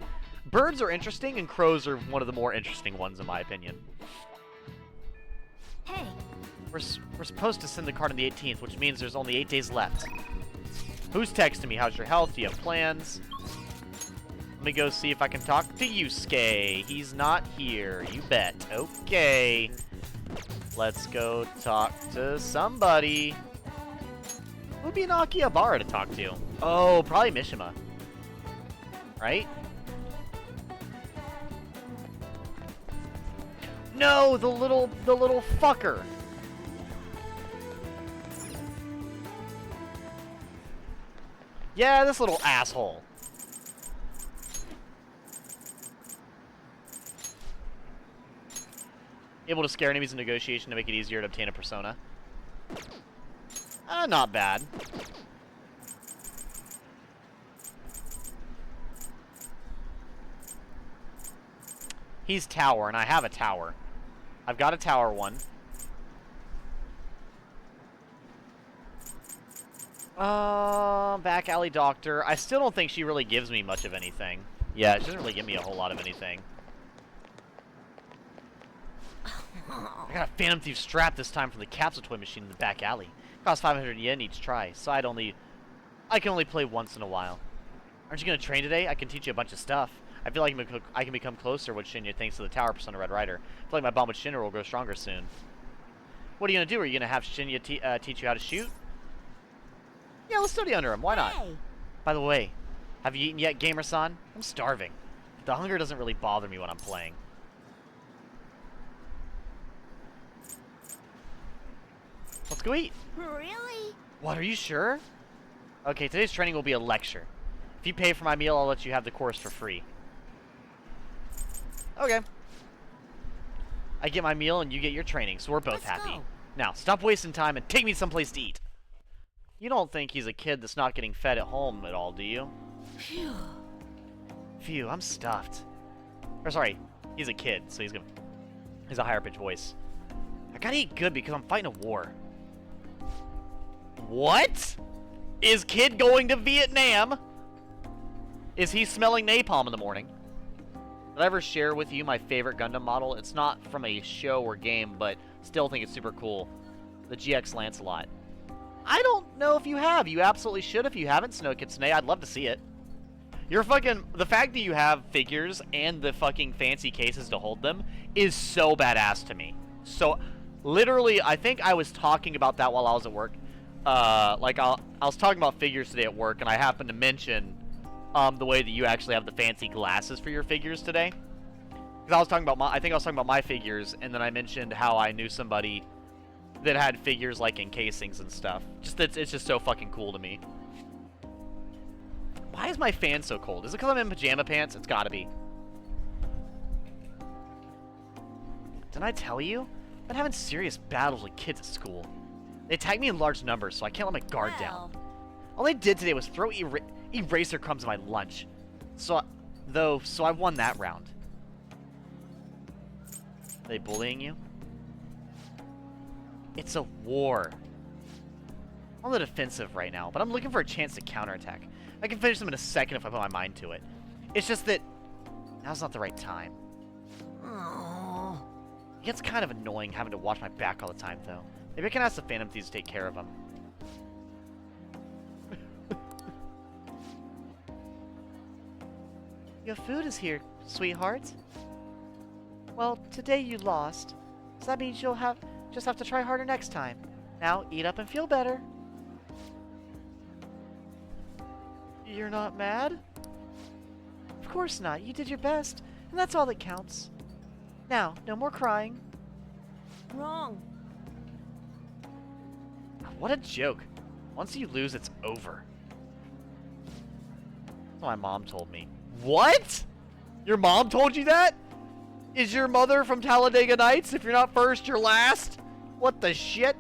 birds are interesting, and crows are one of the more interesting ones, in my opinion. Hey. We're supposed to send the card on the 18th, which means there's only 8 days left. Who's texting me? How's your health? Do you have plans? Let me go see if I can talk to Yusuke. He's not here. You bet. Okay. Let's go talk to somebody. Who would be an Akihabara to talk to? Oh, probably Mishima. Right? No, the little fucker. Yeah, this little asshole. Able to scare enemies in negotiation to make it easier to obtain a persona. Not bad. He's tower, and I have a tower. I've got a tower one. Back alley doctor. I still don't think she really gives me much of anything. Yeah, she doesn't really give me a whole lot of anything. I got a Phantom Thief strap this time from the capsule toy machine in the back alley. Costs 500 yen each try, so I can only play once in a while. Aren't you gonna train today? I can teach you a bunch of stuff. I feel like I can become closer with Shinya thanks to the tower persona Red Rider. I feel like my bond with Shinya will grow stronger soon. What are you gonna do? Are you gonna have Shinya teach you how to shoot? Yeah, let's study under him. Why not? Hey. By the way, have you eaten yet, Gamer-san? I'm starving. The hunger doesn't really bother me when I'm playing. Let's go eat. Really? What, are you sure? Okay, today's training will be a lecture. If you pay for my meal, I'll let you have the course for free. Okay. I get my meal and you get your training, so we're both Let's happy. go. Now, stop wasting time and take me someplace to eat. You don't think he's a kid that's not getting fed at home at all, do you? Phew. Phew, I'm stuffed. Or sorry, he's a kid, so he's a higher pitched voice. I gotta eat good because I'm fighting a war. What? Is kid going to Vietnam? Is he smelling napalm in the morning? Did I ever share with you my favorite Gundam model? It's not from a show or game, but still think it's super cool. The GX Lancelot. I don't know if you have. You absolutely should if you haven't, Snow Kitsune. I'd love to see it. You're fucking... The fact that you have figures and the fucking fancy cases to hold them is so badass to me. So, literally, I think I was talking about that while I was at work. I was talking about figures today at work, and I happened to mention the way that you actually have the fancy glasses for your figures today. Because I was talking about I think I was talking about my figures, and then I mentioned how I knew somebody that had figures like in casings and stuff. It's just so fucking cool to me. Why is my fan so cold? Is it because I'm in pajama pants? It's gotta be. Didn't I tell you? I've been having serious battles with kids at school. They attack me in large numbers, so I can't let my guard down. All they did today was throw eraser crumbs at my lunch. So I won that round. Are they bullying you? It's a war. I'm on the defensive right now, but I'm looking for a chance to counterattack. I can finish them in a second if I put my mind to it. It's just that now's not the right time. Aww. It gets kind of annoying having to watch my back all the time, though. Maybe I can ask the Phantom Thieves to take care of them. Your food is here, sweetheart. Well, today you lost. So that means you'll just have to try harder next time. Now, eat up and feel better. You're not mad? Of course not. You did your best, and that's all that counts. Now, no more crying. Wrong. What a joke. Once you lose, it's over. That's what my mom told me. What? Your mom told you that? Is your mother from Talladega Nights? If you're not first, you're last? What the shit?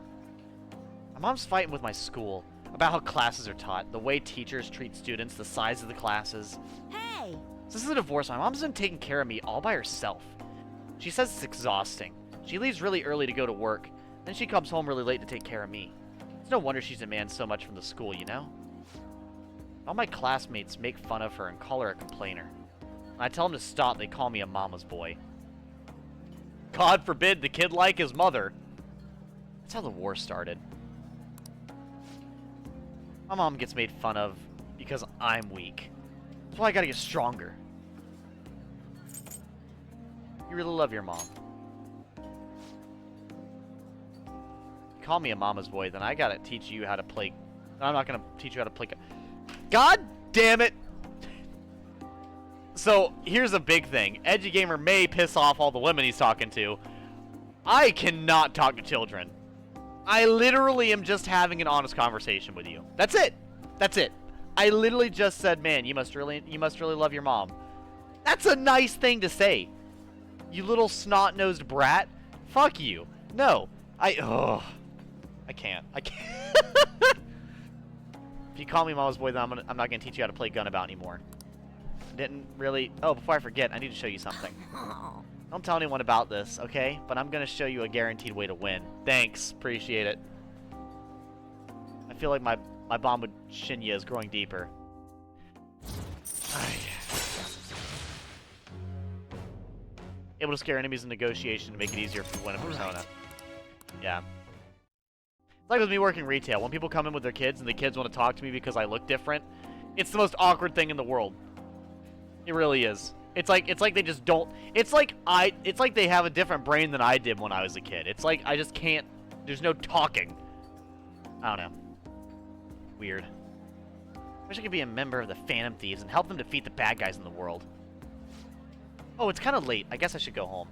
My mom's fighting with my school about how classes are taught, the way teachers treat students, the size of the classes. Hey. Since the divorce, my mom's been taking care of me all by herself. She says it's exhausting. She leaves really early to go to work, then she comes home really late to take care of me. It's no wonder she demands so much from the school, you know? All my classmates make fun of her and call her a complainer. When I tell them to stop, they call me a mama's boy. God forbid the kid like his mother. That's how the war started. My mom gets made fun of because I'm weak. That's why I gotta get stronger. You really love your mom. You call me a mama's boy, then I gotta teach you how to play. I'm not gonna teach you how to play. God damn it! So, here's a big thing. Edgy Gamer may piss off all the women he's talking to. I cannot talk to children. I literally am just having an honest conversation with you. That's it. That's it. I literally just said, man, you must really love your mom. That's a nice thing to say. You little snot-nosed brat. Fuck you. No. I can't. I can't. If you call me mama's boy, then I'm not gonna teach you how to play Gunabout anymore. Didn't really... Oh, before I forget, I need to show you something. Don't tell anyone about this, okay? But I'm gonna show you a guaranteed way to win. Thanks. Appreciate it. I feel like my bond with Shinya is growing deeper. Able to scare enemies in negotiation to make it easier to win a persona. Yeah. It's like with me working retail. When people come in with their kids and the kids want to talk to me because I look different, it's the most awkward thing in the world. It really is. It's like they just don't. It's like they have a different brain than I did when I was a kid. It's like I just can't. There's no talking. I don't know. Weird. I wish I could be a member of the Phantom Thieves and help them defeat the bad guys in the world. Oh, it's kind of late. I guess I should go home.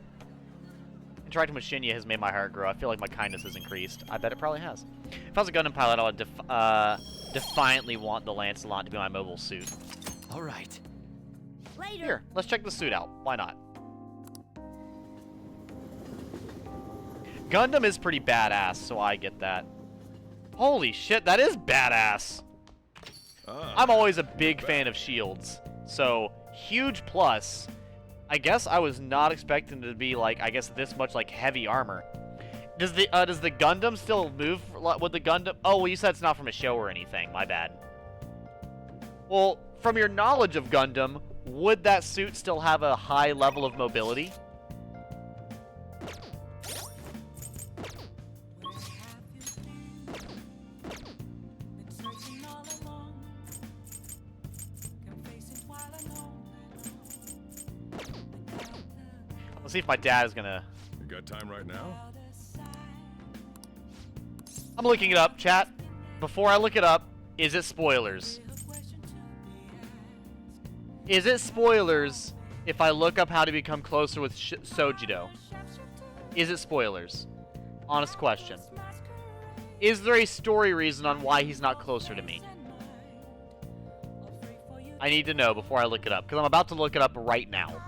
Interacting with Shinya has made my heart grow. I feel like my kindness has increased. I bet it probably has. If I was a Gundam pilot, I would defiantly want the Lancelot to be my mobile suit. All right. Later. Here, let's check the suit out. Why not? Gundam is pretty badass, so I get that. Holy shit, that is badass. I'm always a big fan of shields, so huge plus. I guess I was not expecting to be like, I guess this much like heavy armor. Does the Gundam still move with the Gundam? Oh, well, you said it's not from a show or anything. My bad. Well, from your knowledge of Gundam, would that suit still have a high level of mobility? Let's see if my dad is gonna... You got time right now? I'm looking it up, chat. Before I look it up, is it spoilers? Is it spoilers if I look up how to become closer with Sojido? Is it spoilers? Honest question. Is there a story reason on why he's not closer to me? I need to know before I look it up, because I'm about to look it up right now.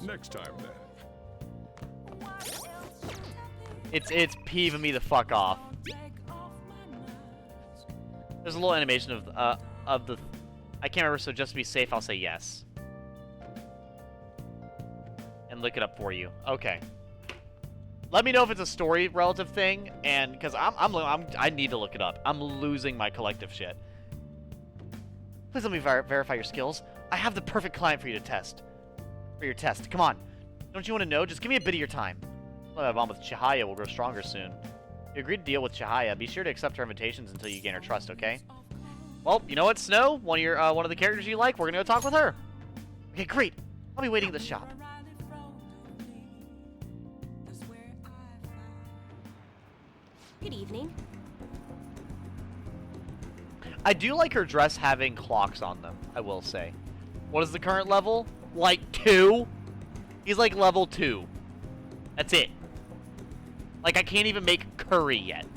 Next time, then. It's peeving me the fuck off. There's a little animation of the... I can't remember, so just to be safe, I'll say yes. And look it up for you. Okay. Let me know if it's a story relative thing, and because I need to look it up. I'm losing my collective shit. Please let me verify your skills. I have the perfect client for you to test. For your test. Come on. Don't you want to know? Just give me a bit of your time. My bond with Chihaya will grow stronger soon. You agreed to deal with Chihaya. Be sure to accept her invitations until you gain her trust, okay? Well, you know what, Snow? One of the characters you like, we're gonna go talk with her. Okay, great. I'll be waiting at the shop. Good evening. I do like her dress having clocks on them, I will say. What is the current level? Like 2? He's like level 2. That's it. Like, I can't even make curry yet.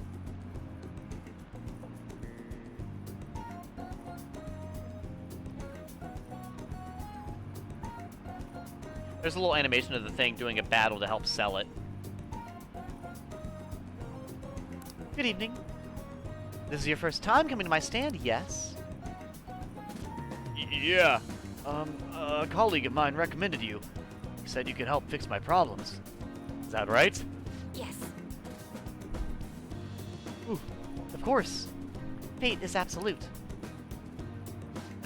There's a little animation of the thing doing a battle to help sell it. Good evening. This is your first time coming to my stand, yes? Yeah. A colleague of mine recommended you. He said you could help fix my problems. Is that right? Yes. Ooh, of course. Fate is absolute.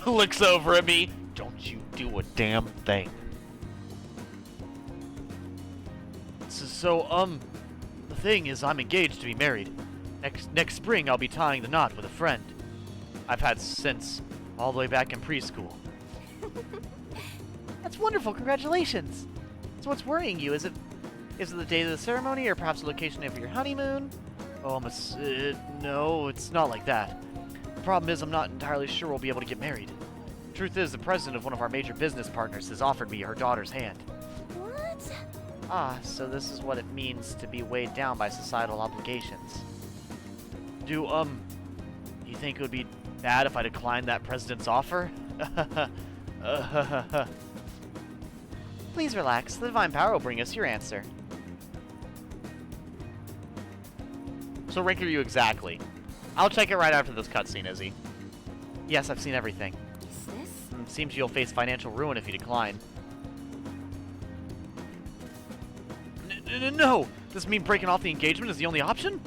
Looks over at me. Don't you do a damn thing. So, the thing is I'm engaged to be married. Next spring I'll be tying the knot with a friend I've had since all the way back in preschool. That's wonderful, congratulations! So what's worrying you? Is it the date of the ceremony, or perhaps the location of your honeymoon? Oh, no, it's not like that. The problem is I'm not entirely sure we'll be able to get married. Truth is, the president of one of our major business partners has offered me her daughter's hand. What? Ah, so this is what it means to be weighed down by societal obligations. Do You think it would be bad if I declined that president's offer? Please relax. The divine power will bring us your answer. So rank are you exactly? I'll check it right after this cutscene, Izzy. Yes, I've seen everything. Is this? Seems you'll face financial ruin if you decline. No! Does this mean breaking off the engagement is the only option?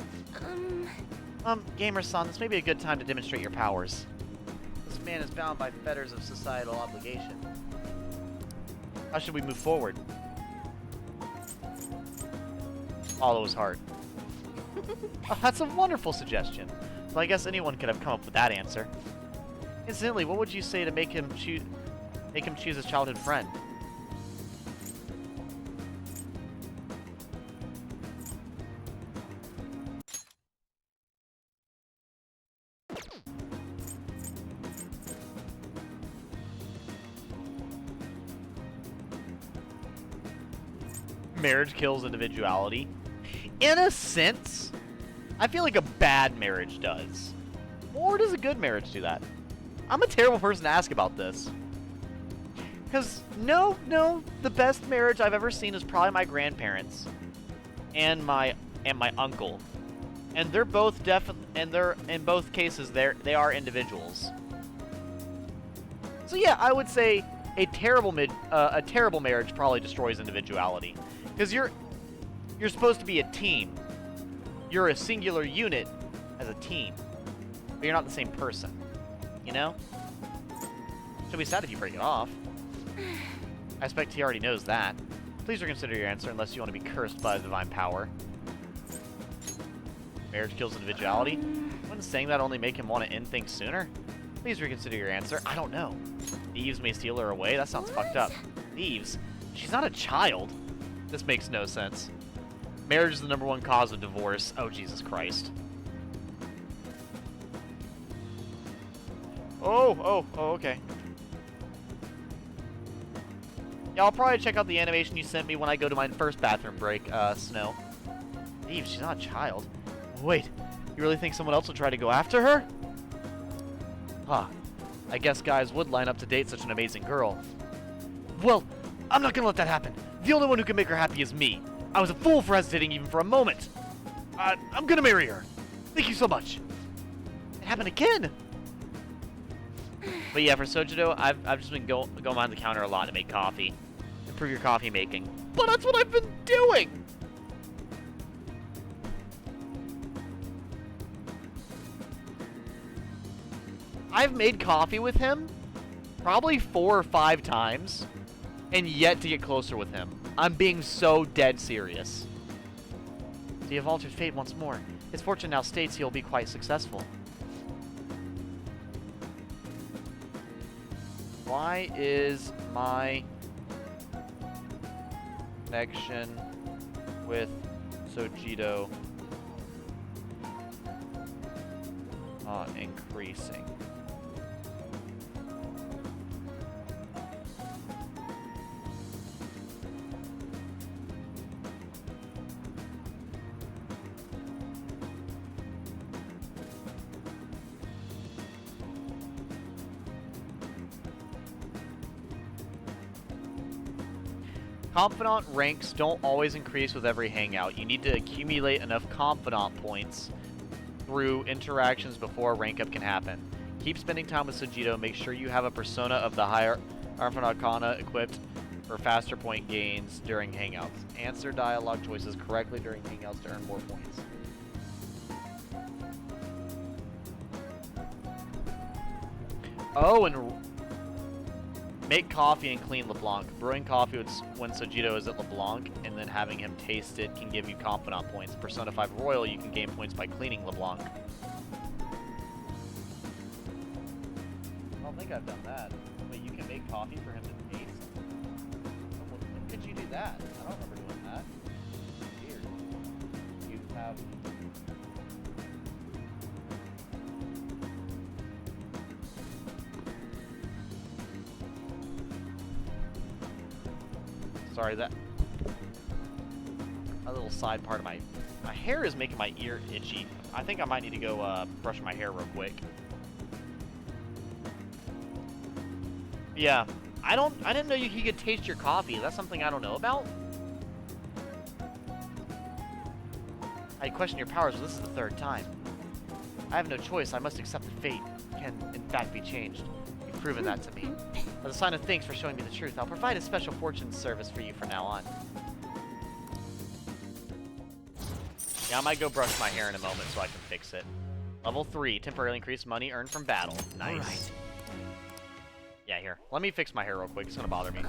Gamer-san, this may be a good time to demonstrate your powers. This man is bound by fetters of societal obligation. How should we move forward? Follow his heart. Oh, that's a wonderful suggestion. Well, I guess anyone could have come up with that answer. Incidentally, what would you say to make him choose his childhood friend? Marriage kills individuality. In a sense, I feel like a bad marriage does. Or does a good marriage do that? I'm a terrible person to ask about this. Because, no, the best marriage I've ever seen is probably my grandparents. And my uncle. And they're both in both cases, they are individuals. So yeah, I would say a terrible marriage probably destroys individuality. Because you're supposed to be a team. You're a singular unit as a team. But you're not the same person. You know? Should be sad if you break it off. I expect he already knows that. Please reconsider your answer unless you want to be cursed by the divine power. Marriage kills individuality? Wouldn't saying that only make him want to end things sooner? Please reconsider your answer. I don't know. Thieves may steal her away? That sounds fucked up. Thieves? She's not a child. This makes no sense. Marriage is the #1 cause of divorce. Oh, Jesus Christ. Oh, okay. Yeah, I'll probably check out the animation you sent me when I go to my first bathroom break, Snow. Eve, she's not a child. Wait, you really think someone else will try to go after her? Huh. I guess guys would line up to date such an amazing girl. Well, I'm not gonna let that happen. The only one who can make her happy is me. I was a fool for hesitating even for a moment. I'm gonna marry her. Thank you so much. It happened again. But yeah, for Sojido, I've just been going behind the counter a lot to make coffee. Improve your coffee making. But that's what I've been doing! I've made coffee with him probably 4 or 5 times and yet to get closer with him. I'm being so dead serious. So you have altered fate once more. His fortune now states he'll be quite successful. Why is my connection with Sojido not increasing? Confidant ranks don't always increase with every hangout. You need to accumulate enough confidant points through interactions before a rank up can happen. Keep spending time with Sojido. Make sure you have a persona of the higher Arcana equipped for faster point gains during hangouts. Answer dialogue choices correctly during hangouts to earn more points. Oh, and make coffee and clean LeBlanc. Brewing coffee when Sojido is at LeBlanc and then having him taste it can give you confidant points. Persona 5 Royal, you can gain points by cleaning LeBlanc. I don't think I've done that. Wait, you can make coffee for him to taste? When could you do that? I don't remember doing that. Weird. You have... Sorry, that a little side part of my hair is making my ear itchy. I think I might need to go brush my hair real quick. Yeah, I didn't know you could taste your coffee. That's something I don't know about. I question your powers, but this is the third time. I have no choice. I must accept that fate can, in fact, be changed. You've proven that to me. As a sign of thanks for showing me the truth, I'll provide a special fortune service for you from now on. Yeah, I might go brush my hair in a moment so I can fix it. Level 3, temporarily increased money earned from battle. Nice. Alright. Yeah, here. Let me fix my hair real quick. It's gonna bother me.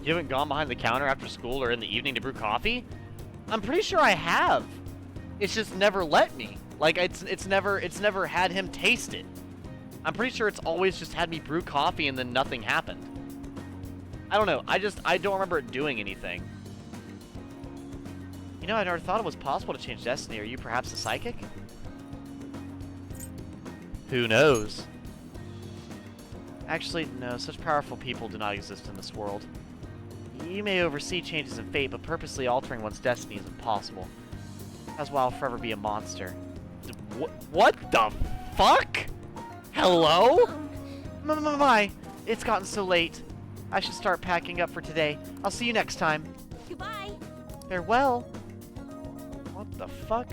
You haven't gone behind the counter after school or in the evening to brew coffee? I'm pretty sure I have. It's just never let me. Like it's never had him taste it. I'm pretty sure it's always just had me brew coffee and then nothing happened. I don't know. I don't remember it doing anything. You know, I never thought it was possible to change destiny. Are you perhaps a psychic? Who knows? Actually, no. Such powerful people do not exist in this world. You may oversee changes in fate, but purposely altering one's destiny is impossible. That's why I'll forever be a monster. What the fuck? Hello? My, it's gotten so late. I should start packing up for today. I'll see you next time. Goodbye. Farewell. What the fuck?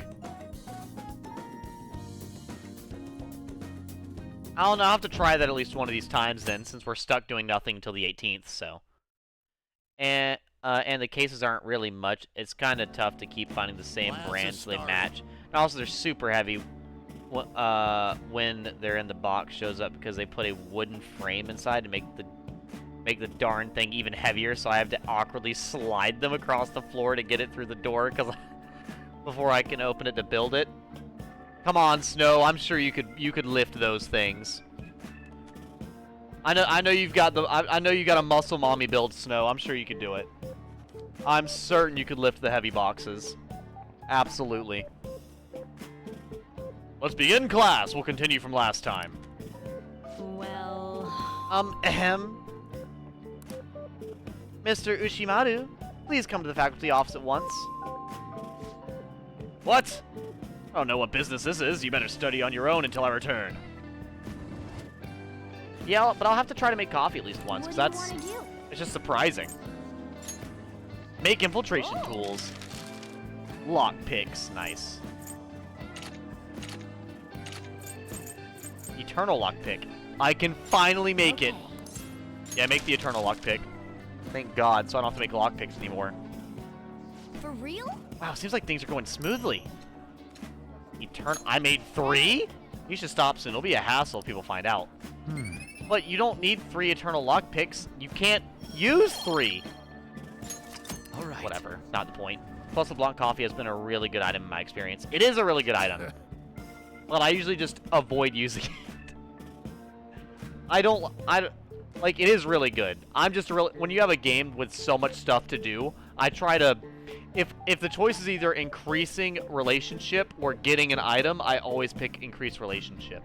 I don't know, I'll have to try that at least one of these times then, since we're stuck doing nothing until the 18th, so. And the cases aren't really much. It's kind of tough to keep finding the same brands so they match. And also, they're super heavy when they're in the box shows up because they put a wooden frame inside to make the darn thing even heavier, so I have to awkwardly slide them across the floor to get it through the door before I can open it to build it. Come on, Snow. I'm sure you could lift those things. I know you've got I know you got a muscle mommy build, Snow. I'm sure you could do it. I'm certain you could lift the heavy boxes. Absolutely. Let's begin class. We'll continue from last time. Well... Mr. Ushimaru, please come to the faculty office at once. What? I don't know what business this is. You better study on your own until I return. Yeah, but I'll have to try to make coffee at least once, because it's just surprising. Make infiltration tools. Lock picks, nice. Eternal lockpick. I can finally make it. Yeah, make the eternal lockpick. Thank God, so I don't have to make lockpicks anymore. For real? Wow, seems like things are going smoothly. I made 3? You should stop soon. It'll be a hassle if people find out. But you don't need 3 eternal lockpicks. You can't use 3. Alright. Whatever, not the point. Plus, the Blanc coffee has been a really good item in my experience. It is a really good item. But I usually just avoid using it. Like, it is really good. I'm just when you have a game with so much stuff to do, I try to, if the choice is either increasing relationship or getting an item, I always pick increased relationship.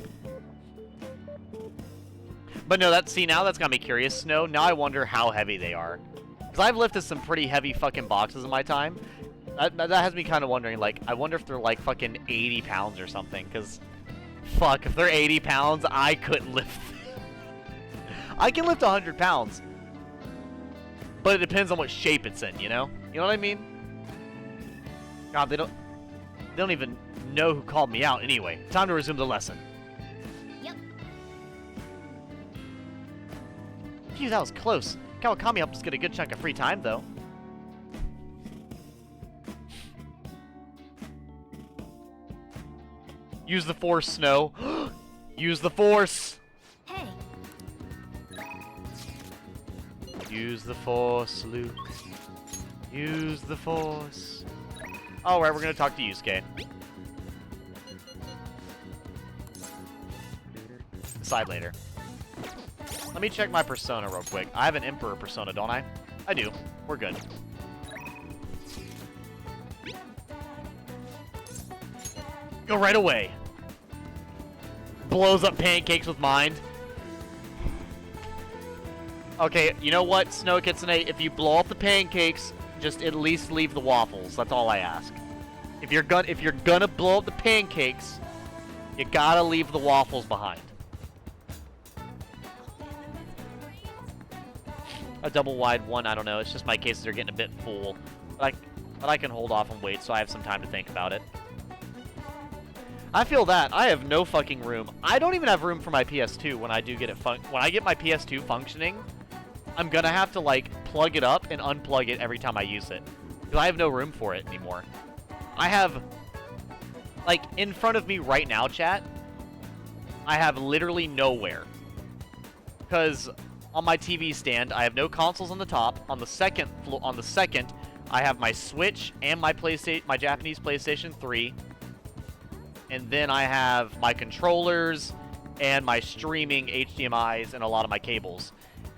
But no, now that's got me curious, Snow. Now I wonder how heavy they are. Because I've lifted some pretty heavy fucking boxes in my time. That has me kind of wondering, like, I wonder if they're like fucking 80 pounds or something. Because, fuck, if they're 80 pounds, I couldn't lift. I can lift 100 pounds. But it depends on what shape it's in, you know? You know what I mean? God, they don't even know who called me out anyway. Time to resume the lesson. Yep. Phew, that was close. Kawakami helped us get a good chunk of free time, though. Use the Force, Snow. Use the Force! Hey, Use the Force, Luke. Use the Force. Alright, we're gonna talk to Yusuke. Decide later. Let me check my persona real quick. I have an Emperor persona, don't I? I do. We're good. Go right away. Blows up pancakes with mind. Okay, you know what, Snow Kitsune? If you blow up the pancakes, just at least leave the waffles. That's all I ask. If you're gonna blow up the pancakes, you gotta leave the waffles behind. A double wide one, I don't know. It's just my cases are getting a bit full. But I can hold off and wait, so I have some time to think about it. I feel that. I have no fucking room. I don't even have room for my PS2 when I do get it when I get my PS2 functioning. I'm gonna have to, like, plug it up and unplug it every time I use it. Because I have no room for it anymore. I have, like, in front of me right now, chat, I have literally nowhere. Because on my TV stand, I have no consoles on the top. On the second, I have my Switch and my Japanese PlayStation 3. And then I have my controllers and my streaming HDMIs and a lot of my cables.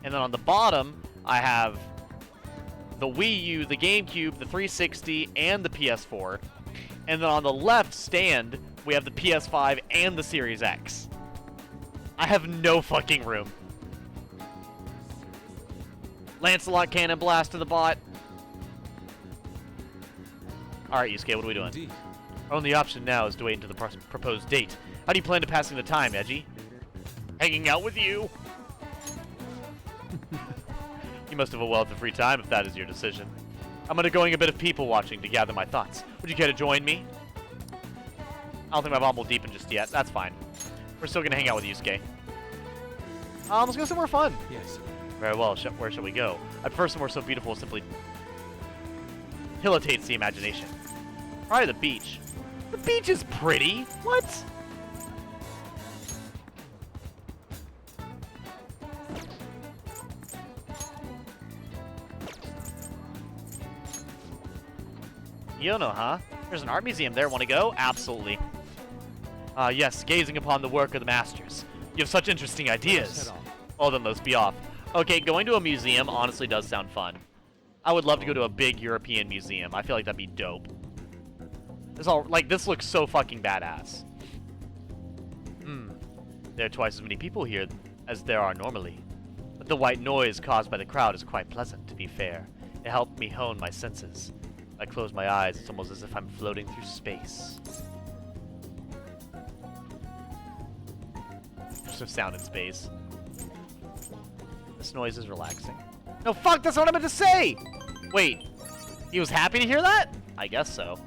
And then on the bottom, I have the Wii U, the GameCube, the 360, and the PS4. And then on the left stand, we have the PS5 and the Series X. I have no fucking room. Lancelot Cannon Blast to the bot. Alright, Yusuke, what are we doing? Indeed. Our only option now is to wait until the proposed date. How do you plan to passing the time, Edgy? Hanging out with you. You must have a wealth of free time if that is your decision. I'm undergoing a bit of people watching to gather my thoughts. Would you care to join me? I don't think my bomb will deepen just yet. That's fine. We're still gonna hang out with Yusuke. Let's go somewhere fun. Yes. Very well. Where shall we go? I prefer somewhere so beautiful it simply dilates the imagination. Probably the beach. The beach is pretty. What? Yono, huh? There's an art museum there. Want to go? Absolutely. Yes, gazing upon the work of the masters. You have such interesting ideas. Oh, then let's be off. Okay, going to a museum honestly does sound fun. I would love to go to a big European museum. I feel like that'd be dope. This looks so fucking badass. There are twice as many people here as there are normally. But the white noise caused by the crowd is quite pleasant, to be fair. It helped me hone my senses. I close my eyes, it's almost as if I'm floating through space. There's no sound in space. This noise is relaxing. No, fuck, that's what I meant to say! Wait, he was happy to hear that? I guess so.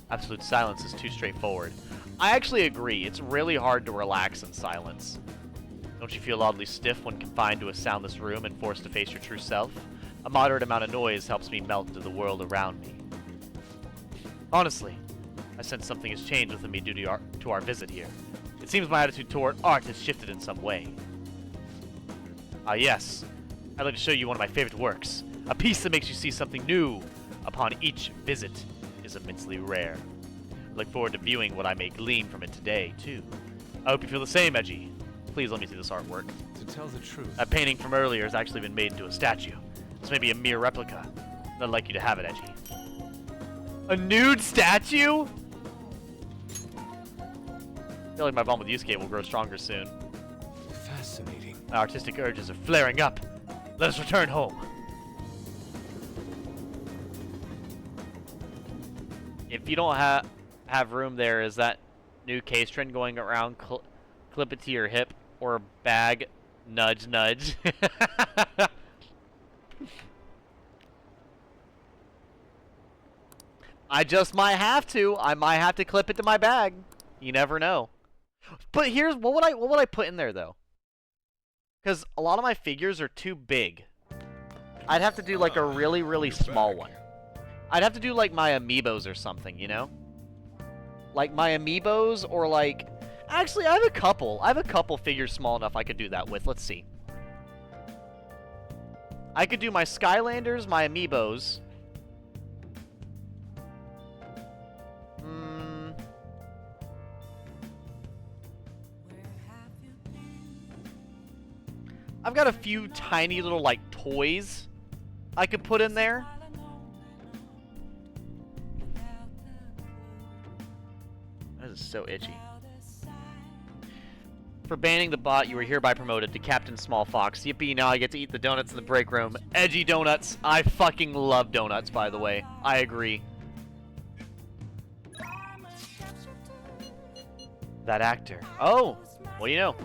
Absolute silence is too straightforward. I actually agree, it's really hard to relax in silence. Don't you feel oddly stiff when confined to a soundless room and forced to face your true self? A moderate amount of noise helps me melt into the world around me. Honestly, I sense something has changed within me due to our visit here. It seems my attitude toward art has shifted in some way. Ah yes, I'd like to show you one of my favorite works. A piece that makes you see something new upon each visit is immensely rare. I look forward to viewing what I may glean from it today, too. I hope you feel the same, Edgy. Please let me see this artwork. To tell the truth. That painting from earlier has actually been made into a statue. This may be a mere replica. I'd like you to have it, Edgy. A nude statue? I feel like my bond with Yusuke will grow stronger soon. Fascinating. My artistic urges are flaring up. Let us return home. If you don't have room there, is that new case trend going around? Clip it to your hip or bag? Nudge, nudge. I just might have to. I might have to clip it to my bag. You never know. But here's what would I put in there though? Because a lot of my figures are too big. I'd have to do like a really, really small one. I'd have to do like my amiibos or something, you know? Like my amiibos or like... Actually, I have a couple. I have a couple figures small enough I could do that with. Let's see. I could do my Skylanders, my amiibos. I've got a few tiny little, like, toys I could put in there. That is so itchy. For banning the bot, you were hereby promoted to Captain Small Fox. Yippee, now I get to eat the donuts in the break room. Edgy donuts. I fucking love donuts, by the way. I agree. That actor. Oh! Well, you know.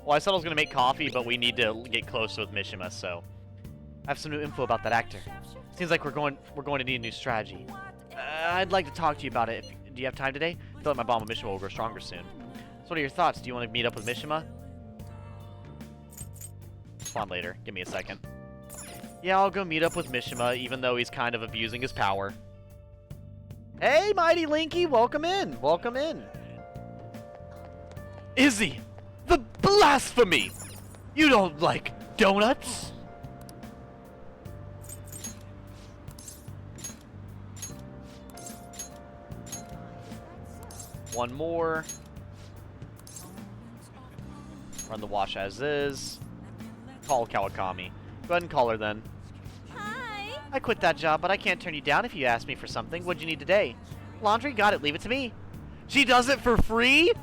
Well, I said I was going to make coffee, but we need to get closer with Mishima, so... I have some new info about that actor. Seems like we're going to need a new strategy. I'd like to talk to you about it. Do you have time today? I feel like my bond with Mishima will grow stronger soon. So what are your thoughts? Do you want to meet up with Mishima? Respond later. Give me a second. Yeah, I'll go meet up with Mishima, even though he's kind of abusing his power. Hey, Mighty Linky! Welcome in! Welcome in! Izzy! The blasphemy! You don't like donuts? One more. Run the wash as is. Call Kawakami. Go ahead and call her then. Hi. I quit that job, but I can't turn you down if you ask me for something. What'd you need today? Laundry? Got it. Leave it to me. She does it for free?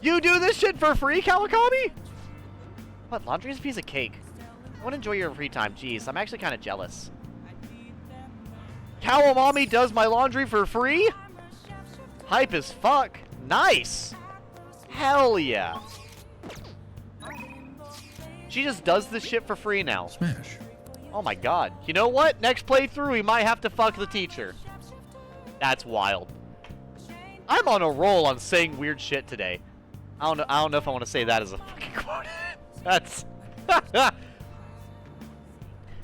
You do this shit for free, Kawakami? What? Laundry is a piece of cake. I want to enjoy your free time. Jeez, I'm actually kind of jealous. Kawamami does my laundry for free? Hype as fuck. Nice. Hell yeah. She just does this shit for free now. Smash. Oh my god. You know what? Next playthrough, we might have to fuck the teacher. That's wild. I'm on a roll on saying weird shit today. I don't know if I want to say that as a fucking quote. That's...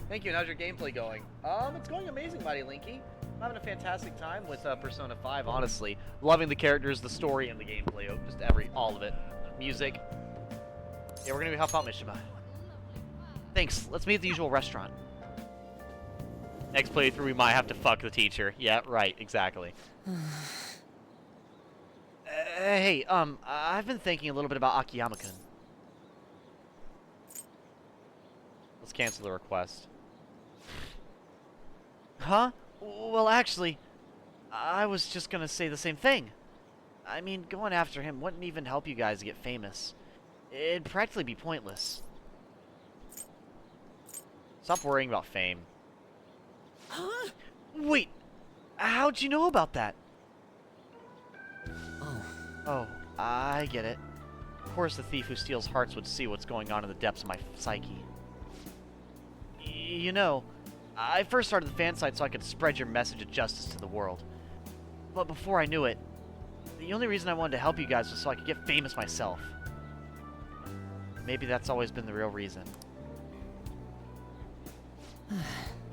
Thank you. And how's your gameplay going? It's going amazing, Mighty Linky. I'm having a fantastic time with Persona 5, honestly. Loving the characters, the story, and the gameplay. Just all of it. Music. Yeah, we're gonna help out Mishima. Thanks. Let's meet at the usual restaurant. Next playthrough, we might have to fuck the teacher. Yeah, right. Exactly. Hey, I've been thinking a little bit about Akiyama-kun. Let's cancel the request. Huh? Well, actually, I was just gonna say the same thing. I mean, going after him wouldn't even help you guys get famous. It'd practically be pointless. Stop worrying about fame. Huh? Wait, how'd you know about that? Oh, I get it. Of course the thief who steals hearts would see what's going on in the depths of my psyche. You know, I first started the fan site so I could spread your message of justice to the world. But before I knew it, the only reason I wanted to help you guys was so I could get famous myself. Maybe that's always been the real reason.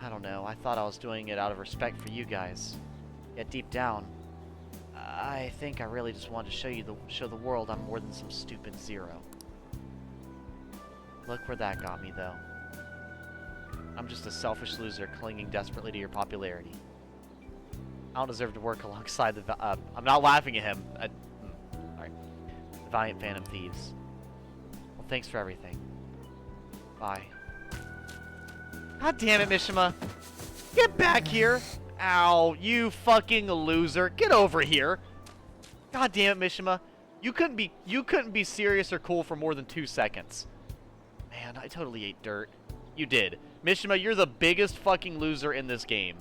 I don't know, I thought I was doing it out of respect for you guys. Yet deep down, I think I really just wanted to show the world I'm more than some stupid zero. Look where that got me, though. I'm just a selfish loser clinging desperately to your popularity. I don't deserve to work alongside the... I'm not laughing at him. Alright. The Valiant Phantom Thieves. Well, thanks for everything. Bye. God damn it, Mishima. Get back here. Ow, you fucking loser. Get over here. God damn it, Mishima. You couldn't be serious or cool for more than 2 seconds. Man, I totally ate dirt. You did. Mishima, you're the biggest fucking loser in this game.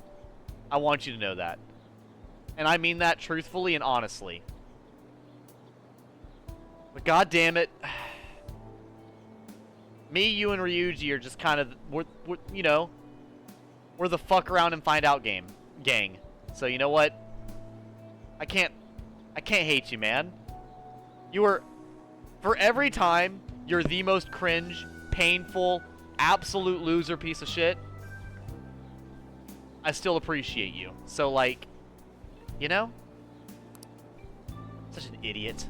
I want you to know that. And I mean that truthfully and honestly. But god damn it. Me, you, and Ryuji are just kind of, you know, we're the fuck around and find out gang. So you know what? I can't hate you, man. You are, for every time you're the most cringe, painful, absolute loser piece of shit, I still appreciate you. So, like, you know? Such an idiot.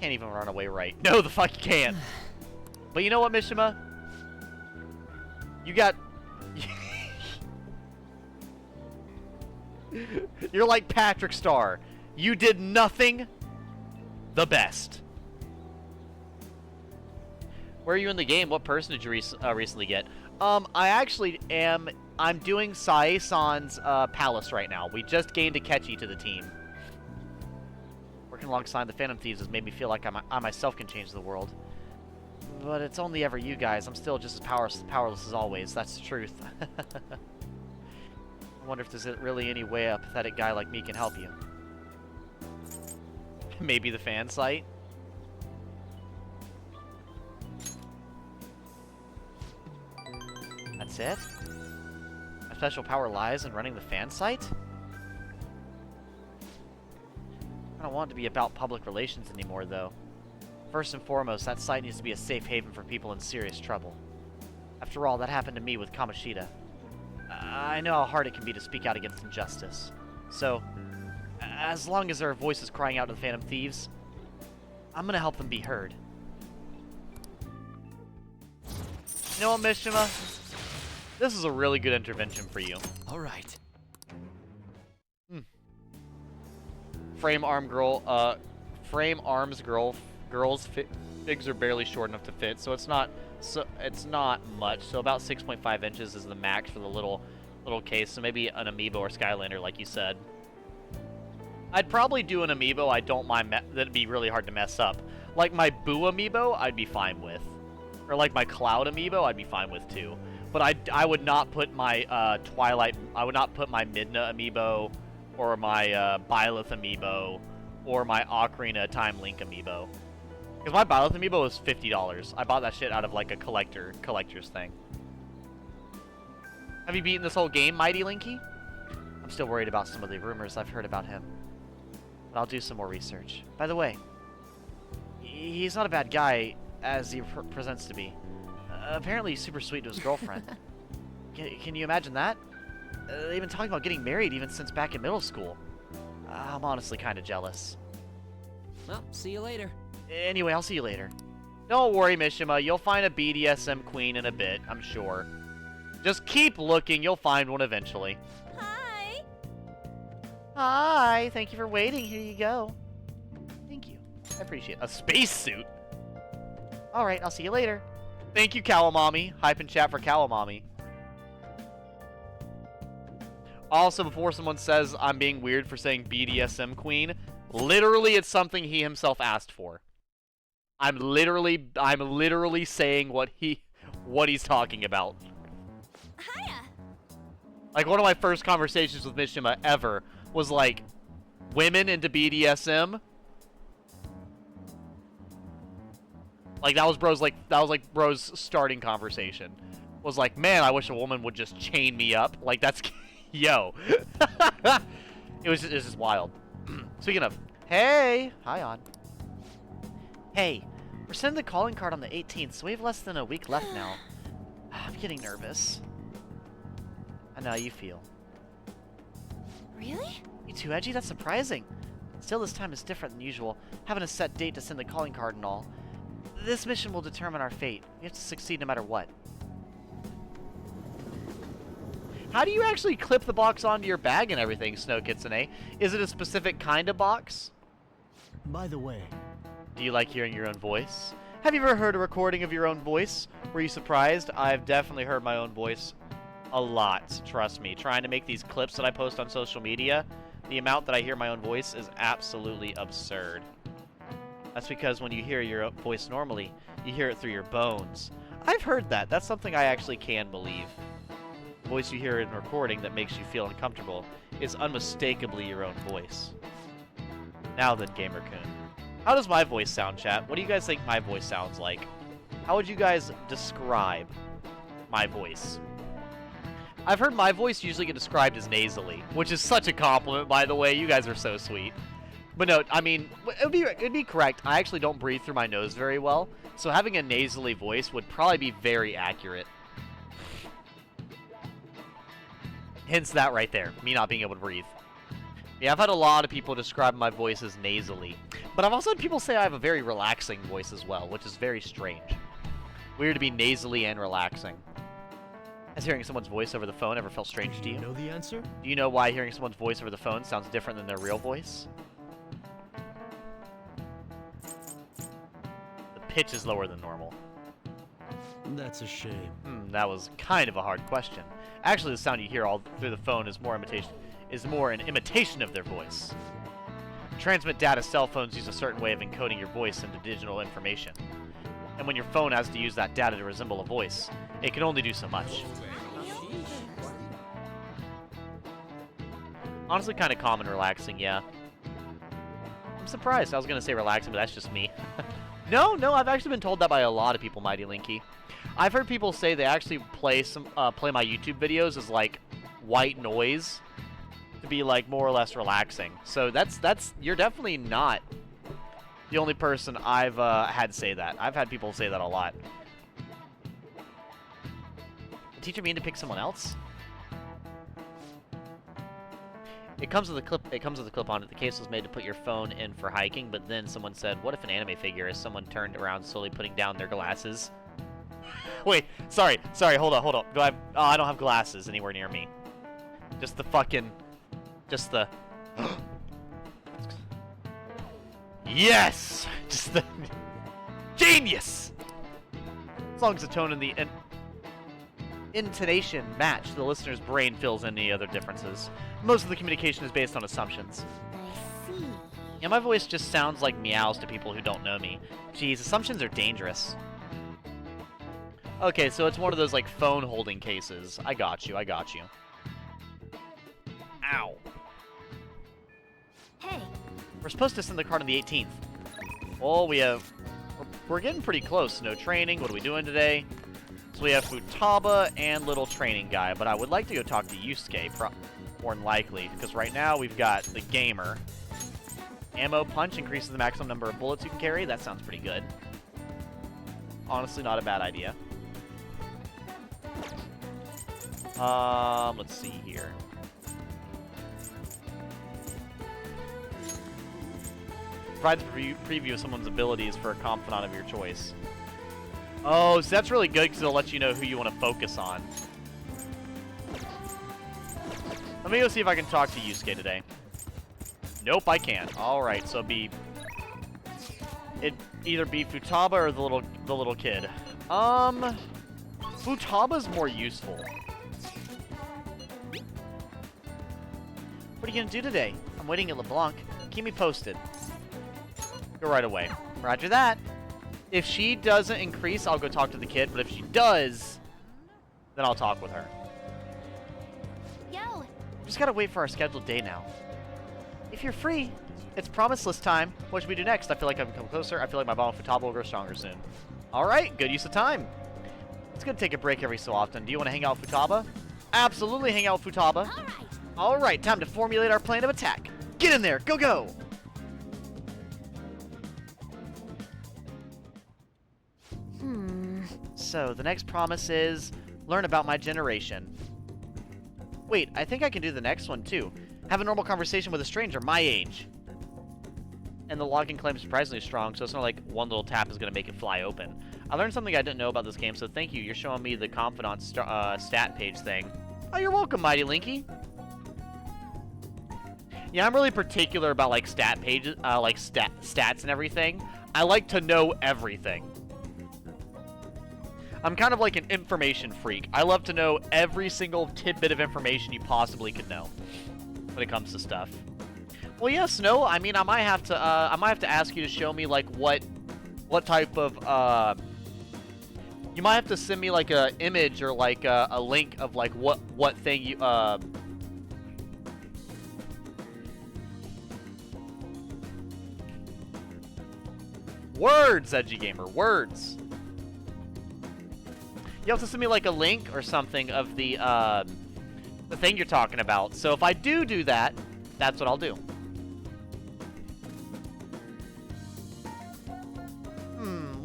Can't even run away right. No, the fuck you can't. But you know what, Mishima? You got... You're like Patrick Star. You did nothing the best. Where are you in the game? What person did you recently get? I actually am... I'm doing Sae-san's palace right now. We just gained Akechi to the team. Working alongside the Phantom Thieves has made me feel like I myself can change the world. But it's only ever you guys. I'm still just as powerless as always. That's the truth. I wonder if there's really any way a pathetic guy like me can help you. Maybe the fan site? That's it? My special power lies in running the fan site? I don't want it to be about public relations anymore, though. First and foremost, that site needs to be a safe haven for people in serious trouble. After all, that happened to me with Kamoshida. I know how hard it can be to speak out against injustice. So, as long as there are voices crying out to the Phantom Thieves, I'm gonna help them be heard. You know what, Mishima? This is a really good intervention for you. All right. Frame arms girls figs are barely short enough to fit, so it's not much. So about 6.5 inches is the max for the little case. So maybe an amiibo or Skylander, like you said. I'd probably do an amiibo. I don't mind that'd be really hard to mess up. Like my Boo amiibo, I'd be fine with, or like my Cloud amiibo, I'd be fine with too. But I would not put my Twilight. I would not put my Midna amiibo, or my Byleth amiibo, or my Ocarina Time Link amiibo. Because my Byleth amiibo was $50. I bought that shit out of like a collector's thing. Have you beaten this whole game, Mighty Linky? I'm still worried about some of the rumors I've heard about him. But I'll do some more research. By the way, he's not a bad guy as he presents to be. Apparently he's super sweet to his girlfriend. Can you imagine that? They've been talking about getting married even since back in middle school. I'm honestly kind of jealous. Well, see you later. Anyway, I'll see you later. Don't worry, Mishima. You'll find a BDSM queen in a bit, I'm sure. Just keep looking. You'll find one eventually. Hi. Hi. Thank you for waiting. Here you go. Thank you. I appreciate it. A spacesuit? Alright, I'll see you later. Thank you, Kawamami. Hype in chat for Kawamami. Also, before someone says I'm being weird for saying BDSM queen, literally it's something he himself asked for. I'm literally saying what he's talking about. Hiya. Like, one of my first conversations with Mishima ever was like, women into BDSM? Like, that was bro's starting conversation. Was like, man, I wish a woman would just chain me up. Like, that's, yo. It was just wild. Speaking of, hey, hi on. Hey, we're sending the calling card on the 18th, so we have less than a week left now. I'm getting nervous. I know how you feel. Really? You too, Edgy? That's surprising. Still, this time is different than usual. Having a set date to send the calling card and all. This mission will determine our fate. We have to succeed no matter what. How do you actually clip the box onto your bag and everything, Snow Kitsune? Is it a specific kind of box? By the way, Do you like hearing your own voice? Have you ever heard a recording of your own voice? Were you surprised? I've definitely heard my own voice a lot, trust me. Trying to make these clips that I post on social media, the amount that I hear my own voice is absolutely absurd. That's because when you hear your voice normally, you hear it through your bones. I've heard that. That's something I actually can believe. The voice you hear in recording that makes you feel uncomfortable is unmistakably your own voice. Now then, Gamer-kun. How does my voice sound, chat? What do you guys think my voice sounds like? How would you guys describe my voice? I've heard my voice usually get described as nasally, which is such a compliment, by the way. You guys are so sweet. But no, I mean, it'd be correct. I actually don't breathe through my nose very well, so having a nasally voice would probably be very accurate. Hence that right there, me not being able to breathe. Yeah, I've had a lot of people describe my voice as nasally, but I've also had people say I have a very relaxing voice as well, which is very strange. Weird to be nasally and relaxing. Has hearing someone's voice over the phone ever felt strange to you? Know the answer? Do you know why hearing someone's voice over the phone sounds different than their real voice? The pitch is lower than normal. That's a shame. That was kind of a hard question. Actually, the sound you hear all through the phone is more an imitation of their voice. To transmit data, cell phones use a certain way of encoding your voice into digital information. And when your phone has to use that data to resemble a voice, it can only do so much. Honestly, kind of calm and relaxing, yeah. I'm surprised. I was going to say relaxing, but that's just me. No, I've actually been told that by a lot of people, Mighty Linky. I've heard people say they actually play my YouTube videos as, like, white noise to be, like, more or less relaxing. So you're definitely not the only person I've had say that. I've had people say that a lot. The teacher mean to pick someone else? It comes with a clip. It comes with a clip on it. The case was made to put your phone in for hiking, but then someone said, "What if an anime figure?" As someone turned around, slowly putting down their glasses. Wait, sorry, hold up. I don't have glasses anywhere near me. Just the. Yes! Just the genius! As long as the tone and the intonation match, the listener's brain fills in any other differences. Most of the communication is based on assumptions. I see. Yeah, my voice just sounds like meows to people who don't know me. Jeez, assumptions are dangerous. Okay, so it's one of those, like, phone holding cases. I got you. Ow. Hey. We're supposed to send the card on the 18th. Oh, we're getting pretty close. No training. What are we doing today? So we have Futaba and Little Training Guy, but I would like to go talk to Yusuke, more than likely, because right now we've got the Gamer. Ammo Punch increases the maximum number of bullets you can carry. That sounds pretty good. Honestly, not a bad idea. Let's see here. Provides a preview of someone's abilities for a confidant of your choice. Oh, so that's really good because it'll let you know who you want to focus on. Let me go see if I can talk to Yusuke today. Nope, I can't. Alright, so it'd either be Futaba or the little kid. Futaba's more useful. What are you gonna do today? I'm waiting at LeBlanc. Keep me posted. Go right away. Roger that. If she doesn't increase, I'll go talk to the kid, but if she does, then I'll talk with her. Yo. We just gotta wait for our scheduled day now. If you're free, it's promise list time. What should we do next? I feel like I've come closer. I feel like my bond with Futaba will grow stronger soon. Alright, good use of time. It's good to take a break every so often. Do you want to hang out with Futaba? Absolutely hang out with Futaba. Alright. Alright, time to formulate our plan of attack. Get in there, go! So, the next promise is, learn about my generation. Wait, I think I can do the next one, too. Have a normal conversation with a stranger my age. And the login claim is surprisingly strong, so it's not like one little tap is going to make it fly open. I learned something I didn't know about this game, so thank you. You're showing me the confidant stat page thing. Oh, you're welcome, Mighty Linky. Yeah, I'm really particular about, like, stat pages, stats and everything. I like to know everything. I'm kind of like an information freak. I love to know every single tidbit of information you possibly could know when it comes to stuff. Well, yes, no. I mean, I might have to ask you to show me like what type of you might have to send me like a image or like a link of like what thing you words, Edgy Gamer, words. You have to send me like a link or something of the thing you're talking about. So if I do that, that's what I'll do.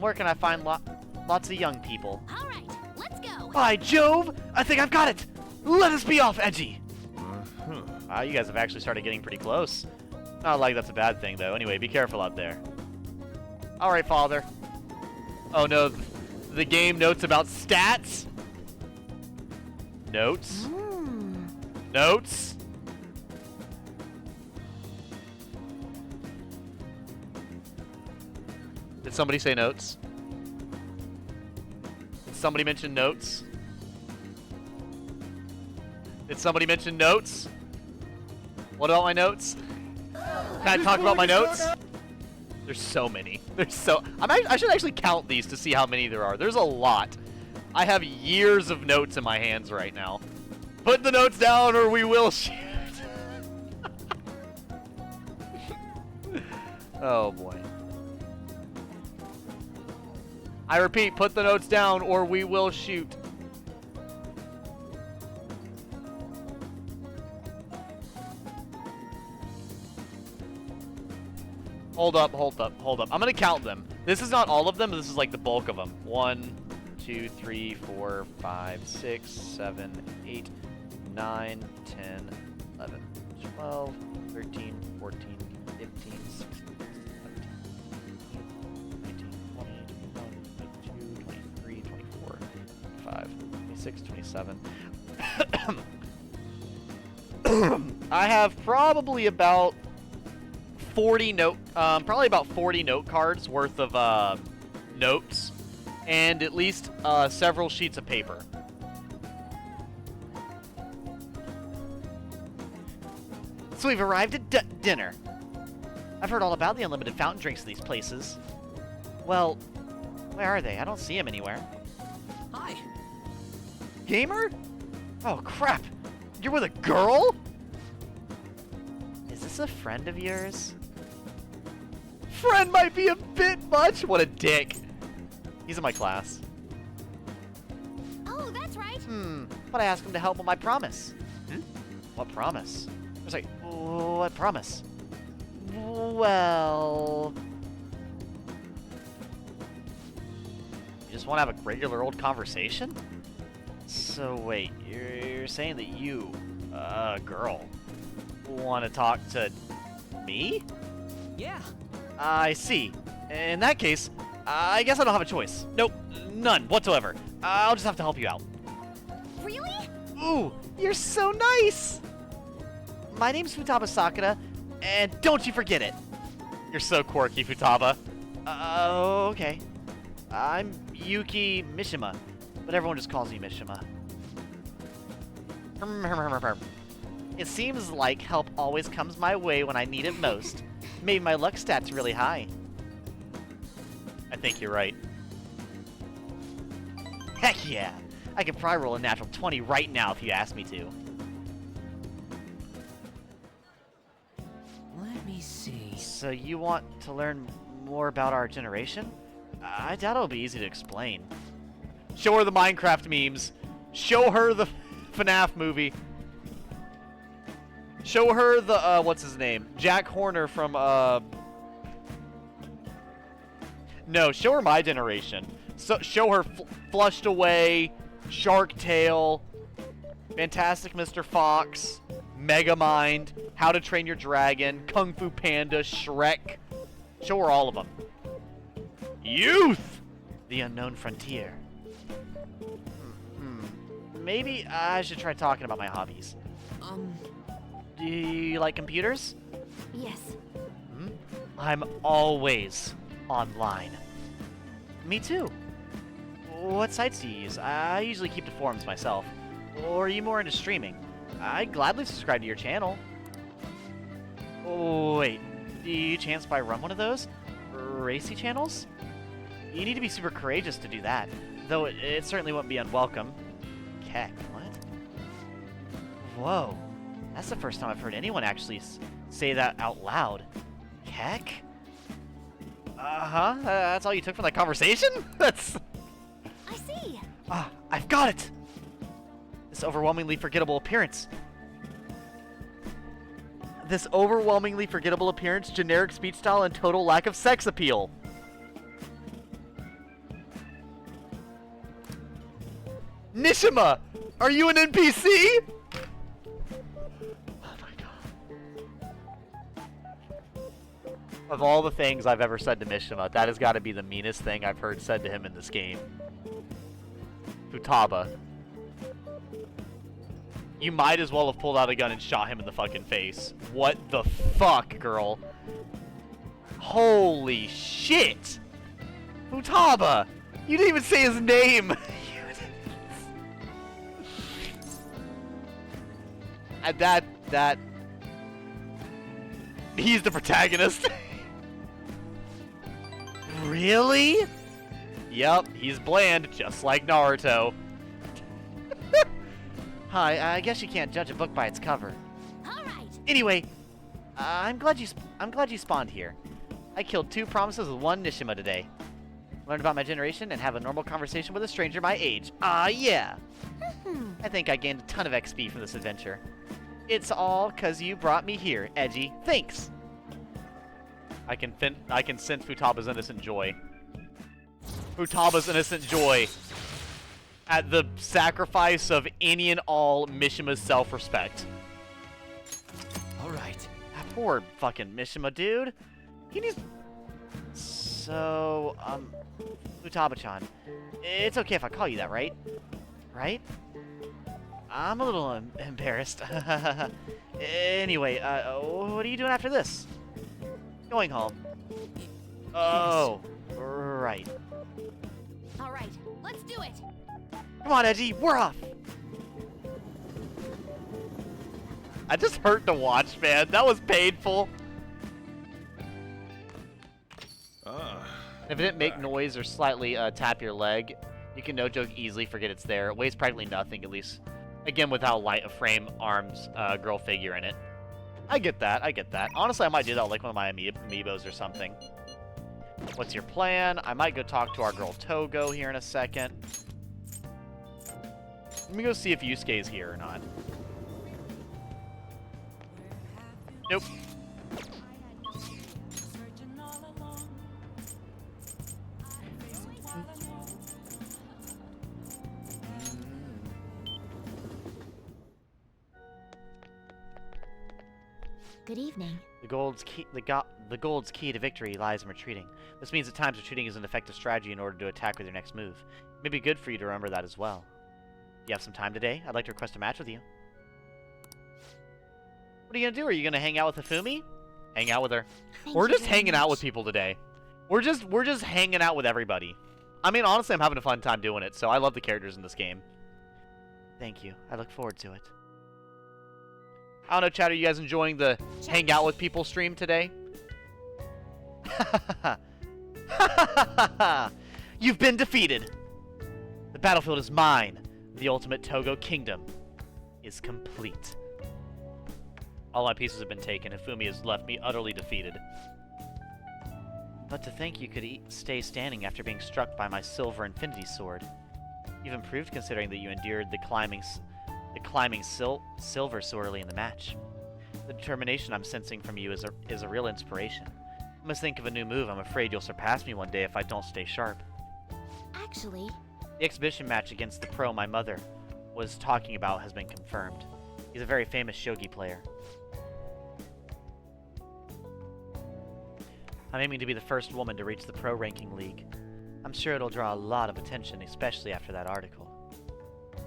where can I find lots of young people? All right, let's go. By Jove! I think I've got it! Let us be off, Edgy! Uh-huh. Wow, you guys have actually started getting pretty close. Not like that's a bad thing, though. Anyway, be careful out there. Alright, father. Oh no, the game notes about stats? Notes? Notes? Did somebody say notes? Did somebody mention notes? Did somebody mention notes? What about my notes? Can I talk about my notes? There's so many. There's so... I should actually count these to see how many there are. There's a lot. I have years of notes in my hands right now. Put the notes down or we will shoot. Oh boy. I repeat, put the notes down or we will shoot. Hold up, hold up, hold up. I'm gonna count them. This is not all of them, but this is like the bulk of them. 1, 2, 3, 4, 5, 6, 7, 8, 9, 10, 11, 12, 13, 14, 15, 16, 17, 18, 19, 20, 21, 22, 23, 24, 25, 26, 27. I have probably about 40 note cards worth of notes and at least several sheets of paper. So we've arrived at dinner. I've heard all about the unlimited fountain drinks at these places. Well, where are they? I don't see them anywhere. Hi. Gamer? Oh crap! You're with a girl? Is this a friend of yours? Friend might be a bit much. What a dick. He's in my class. Oh, that's right. But I asked him to help with my promise. What promise? I was like, what promise? Well... You just want to have a regular old conversation? So wait, you're saying that you, girl, want to talk to me? Yeah. I see. In that case, I guess I don't have a choice. Nope, none whatsoever. I'll just have to help you out. Really? Ooh, you're so nice! My name's Futaba Sakura, and don't you forget it. You're so quirky, Futaba. Okay. I'm Yuki Mishima, but everyone just calls me Mishima. It seems like help always comes my way when I need it most. Maybe my luck stat's really high. I think you're right. Heck yeah! I could probably roll a natural 20 right now if you asked me to. Let me see. So you want to learn more about our generation? I doubt it'll be easy to explain. Show her the Minecraft memes. Show her the FNAF movie. Show her the, what's his name? Jack Horner from, No, show her my generation. So, show her Flushed Away, Shark Tale, Fantastic Mr. Fox, Megamind, How to Train Your Dragon, Kung Fu Panda, Shrek. Show her all of them. Youth! The Unknown Frontier. Maybe I should try talking about my hobbies. Do you like computers? Yes. I'm always online. Me too. What sites do you use? I usually keep the forums myself. Or are you more into streaming? I'd gladly subscribe to your channel. Oh, wait. Do you chance by run one of those? Racy channels? You need to be super courageous to do that. Though it certainly wouldn't be unwelcome. Keck, what? Whoa. That's the first time I've heard anyone actually say that out loud. Keck? Uh-huh. That's all you took from that conversation? That's... I see. Ah, I've got it! This overwhelmingly forgettable appearance. This overwhelmingly forgettable appearance, generic speech style, and total lack of sex appeal. Nishima! Are you an NPC? Oh my god. Of all the things I've ever said to Mishima, that has got to be the meanest thing I've heard said to him in this game. Futaba. You might as well have pulled out a gun and shot him in the fucking face. What the fuck, girl? Holy shit! Futaba! You didn't even say his name! And that... He's the protagonist. Really? Yep, he's bland, just like Naruto. Hi, I guess you can't judge a book by its cover. All right. Anyway, I'm glad you spawned here. I killed 2 promises with 1 Nishima today. Learned about my generation and have a normal conversation with a stranger my age. Ah, yeah. I think I gained a ton of XP from this adventure. It's all 'cause you brought me here, Edgy. Thanks. I can sense Futaba's innocent joy. Futaba's innocent joy at the sacrifice of any and all Mishima's self-respect. All right. That poor fucking Mishima, dude. He needs... So, Futaba-chan, it's okay if I call you that, right? Right? I'm a little embarrassed. Anyway, what are you doing after this? Going home. Oh, right. All right. Let's do it. Come on, Edgy, we're off. I just hurt to watch, man. That was painful. If it didn't make noise or slightly tap your leg, you can no joke easily forget it's there. It weighs practically nothing, at least. Again, with how light a frame arms girl figure in it. I get that, I get that. Honestly, I might do that with like one of my amiibos or something. What's your plan? I might go talk to our girl Togo here in a second. Let me go see if Yusuke is here or not. Nope. Good evening. The gold's key to victory lies in retreating. This means at times retreating is an effective strategy in order to attack with your next move. It may be good for you to remember that as well. Do you have some time today? I'd like to request a match with you. What are you gonna do? Are you gonna hang out with Hifumi? Hang out with her. We're just hanging out with people today. We're just hanging out with everybody. I mean, honestly, I'm having a fun time doing it, so I love the characters in this game. Thank you. I look forward to it. I don't know, chat, are you guys enjoying the hang out with people stream today? You've been defeated. The battlefield is mine. The ultimate Togo kingdom is complete. All my pieces have been taken. Hifumi has left me utterly defeated. But to think you could stay standing after being struck by my silver infinity sword. You've improved considering that you endured the climbing silver so early in the match. The determination I'm sensing from you is a real inspiration. I must think of a new move. I'm afraid you'll surpass me one day if I don't stay sharp. Actually, The exhibition match against the pro my mother was talking about has been confirmed. He's a very famous shogi player. I'm aiming to be the first woman to reach the pro ranking league. I'm sure it'll draw a lot of attention, especially after that article.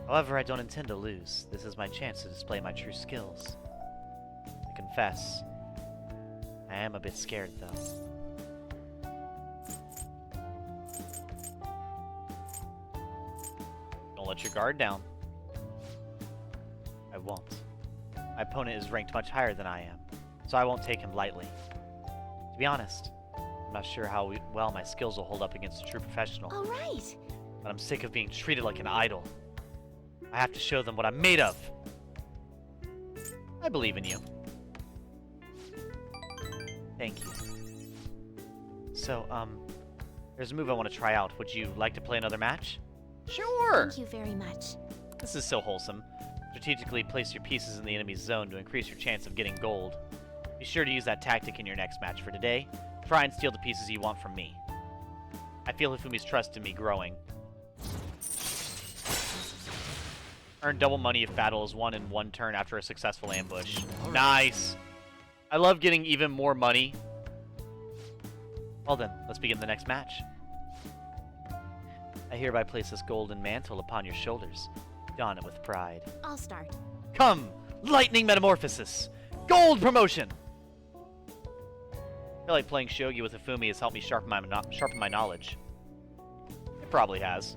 However, I don't intend to lose. This is my chance to display my true skills. I confess, I am a bit scared, though. Don't let your guard down. I won't. My opponent is ranked much higher than I am, so I won't take him lightly. To be honest, I'm not sure how well my skills will hold up against a true professional. all right. But I'm sick of being treated like an idol. I have to show them what I'm made of. I believe in you. Thank you. So, there's a move I want to try out. Would you like to play another match? Sure! Thank you very much. This is so wholesome. Strategically place your pieces in the enemy's zone to increase your chance of getting gold. Be sure to use that tactic in your next match. For today, try and steal the pieces you want from me. I feel Hifumi's trust in me growing. Earn double money if battle is won in 1 turn after a successful ambush. Nice! I love getting even more money. Well then, let's begin the next match. I hereby place this golden mantle upon your shoulders. Don it with pride. I'll start. Come! Lightning Metamorphosis! Gold promotion! I feel like playing shogi with Hifumi has helped me sharpen my knowledge. It probably has.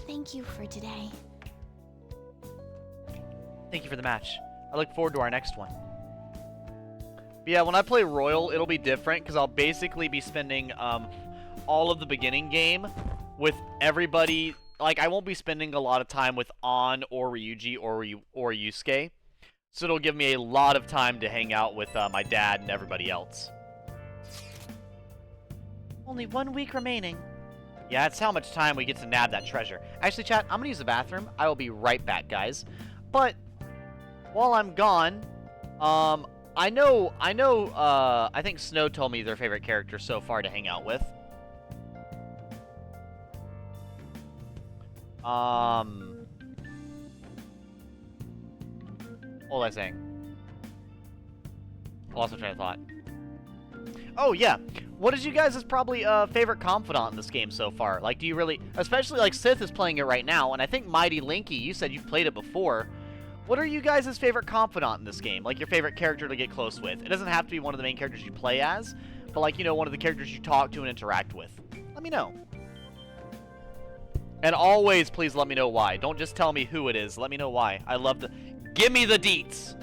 Thank you for today. Thank you for the match. I look forward to our next one. But yeah, when I play Royal, it'll be different, because I'll basically be spending all of the beginning game with everybody. Like, I won't be spending a lot of time with An or Ryuji or Yusuke. So it'll give me a lot of time to hang out with my dad and everybody else. Only 1 week remaining. Yeah, that's how much time we get to nab that treasure. Actually, chat, I'm going to use the bathroom. I will be right back, guys. But while I'm gone, I think Snow told me their favorite character so far to hang out with. What was I saying? Lost my train of thought. Oh, yeah. What is you guys' probably favorite confidant in this game so far? Like, do you really... Especially, like, Sith is playing it right now, and I think Mighty Linky, you said you've played it before. What are you guys' favorite confidant in this game? Like, your favorite character to get close with? It doesn't have to be one of the main characters you play as, but, like, you know, one of the characters you talk to and interact with. Let me know. And always, please let me know why. Don't just tell me who it is. Let me know why. I love to... Give me the deets!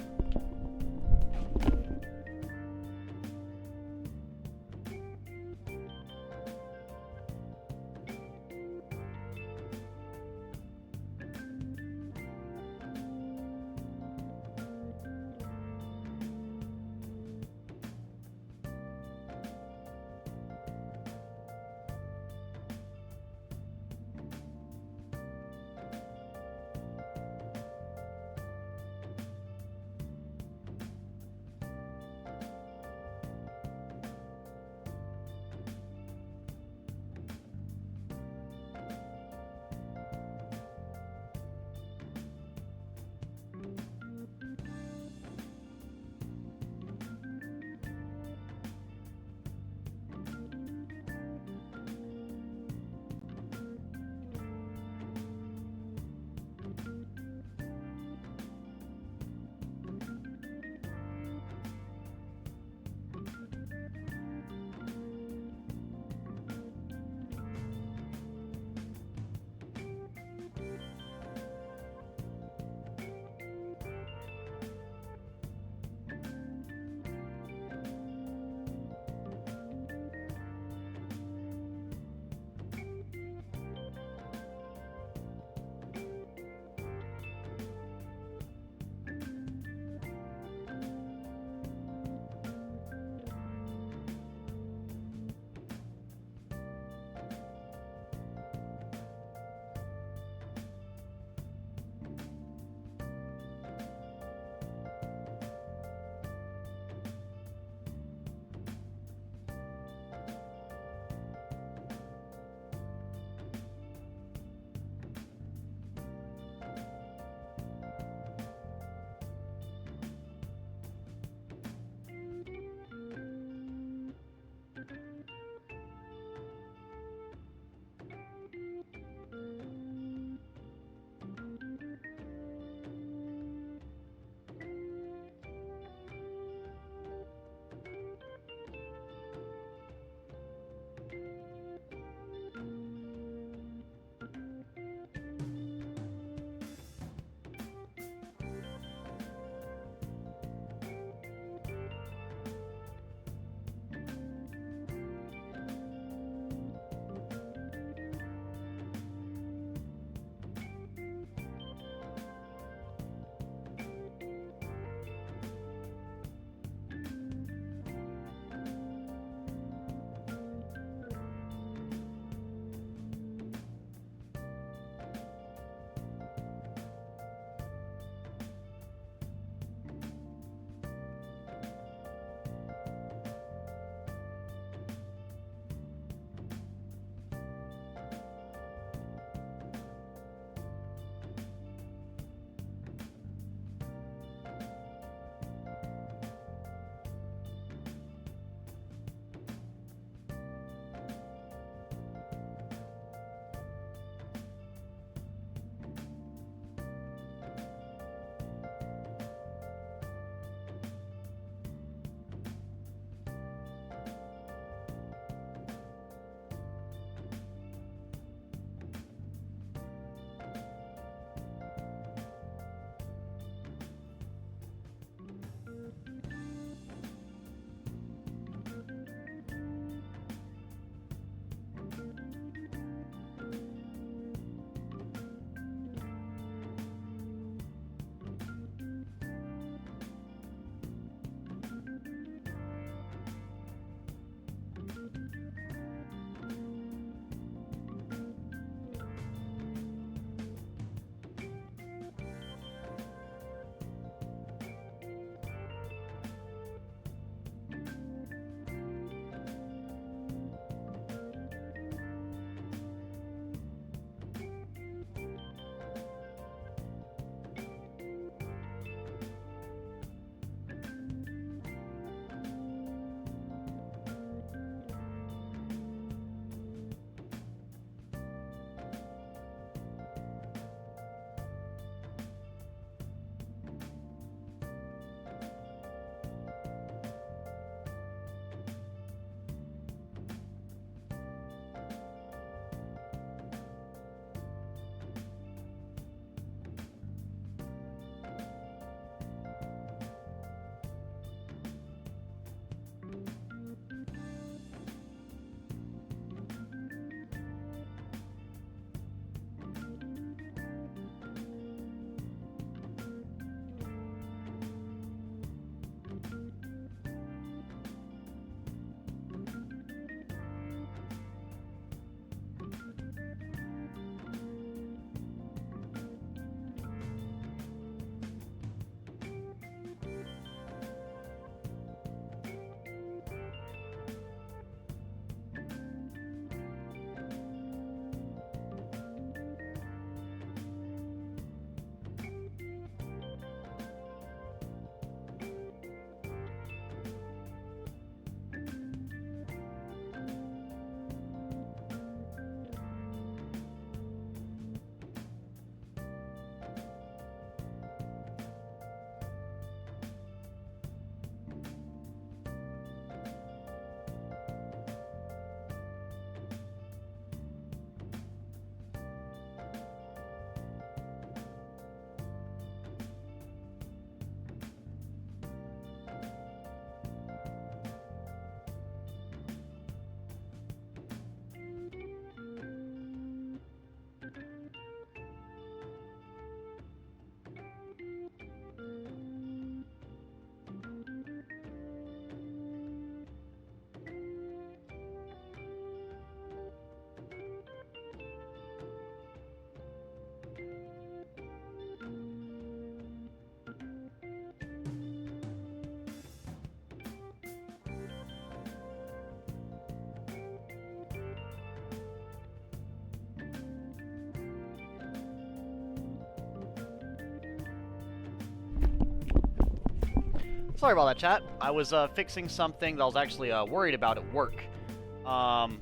Sorry about that, chat. I was fixing something that I was actually worried about at work.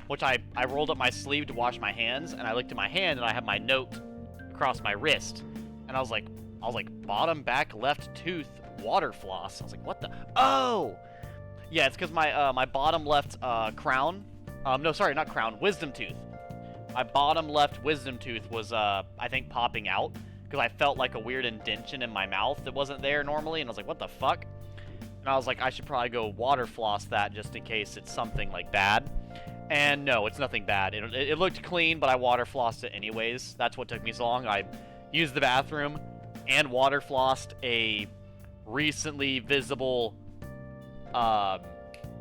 Which I rolled up my sleeve to wash my hands, and I looked at my hand, and I had my note across my wrist. And I was like, bottom, back, left tooth, water floss. I was like, what the? Oh! Yeah, it's because my bottom left crown. No, sorry, not crown. Wisdom tooth. My bottom left wisdom tooth was, I think, popping out because I felt like a weird indentation in my mouth that wasn't there normally, and I was like, what the fuck? And I was like, I should probably go water floss that just in case it's something like bad. And no, it's nothing bad. It looked clean, but I water flossed it anyways. That's what took me so long. I used the bathroom and water flossed a recently visible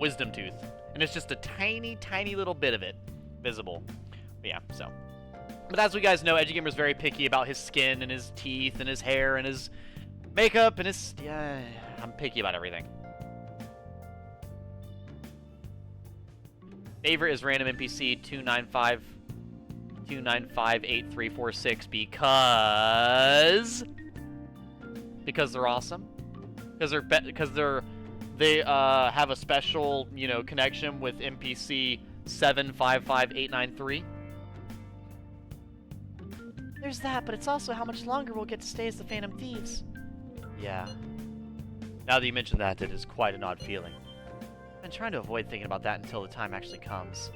wisdom tooth. And it's just a tiny, tiny little bit of it visible. But yeah, so. But as you guys know, Edgy Gamer's very picky about his skin and his teeth and his hair and his makeup and his... Yeah, I'm picky about everything. Favorite is random NPC 2958346 because they're awesome. Because they have a special, you know, connection with NPC 755893. There's that, but it's also how much longer we'll get to stay as the Phantom Thieves. Yeah. Now that you mention that, it is quite an odd feeling. I've been trying to avoid thinking about that until the time actually comes.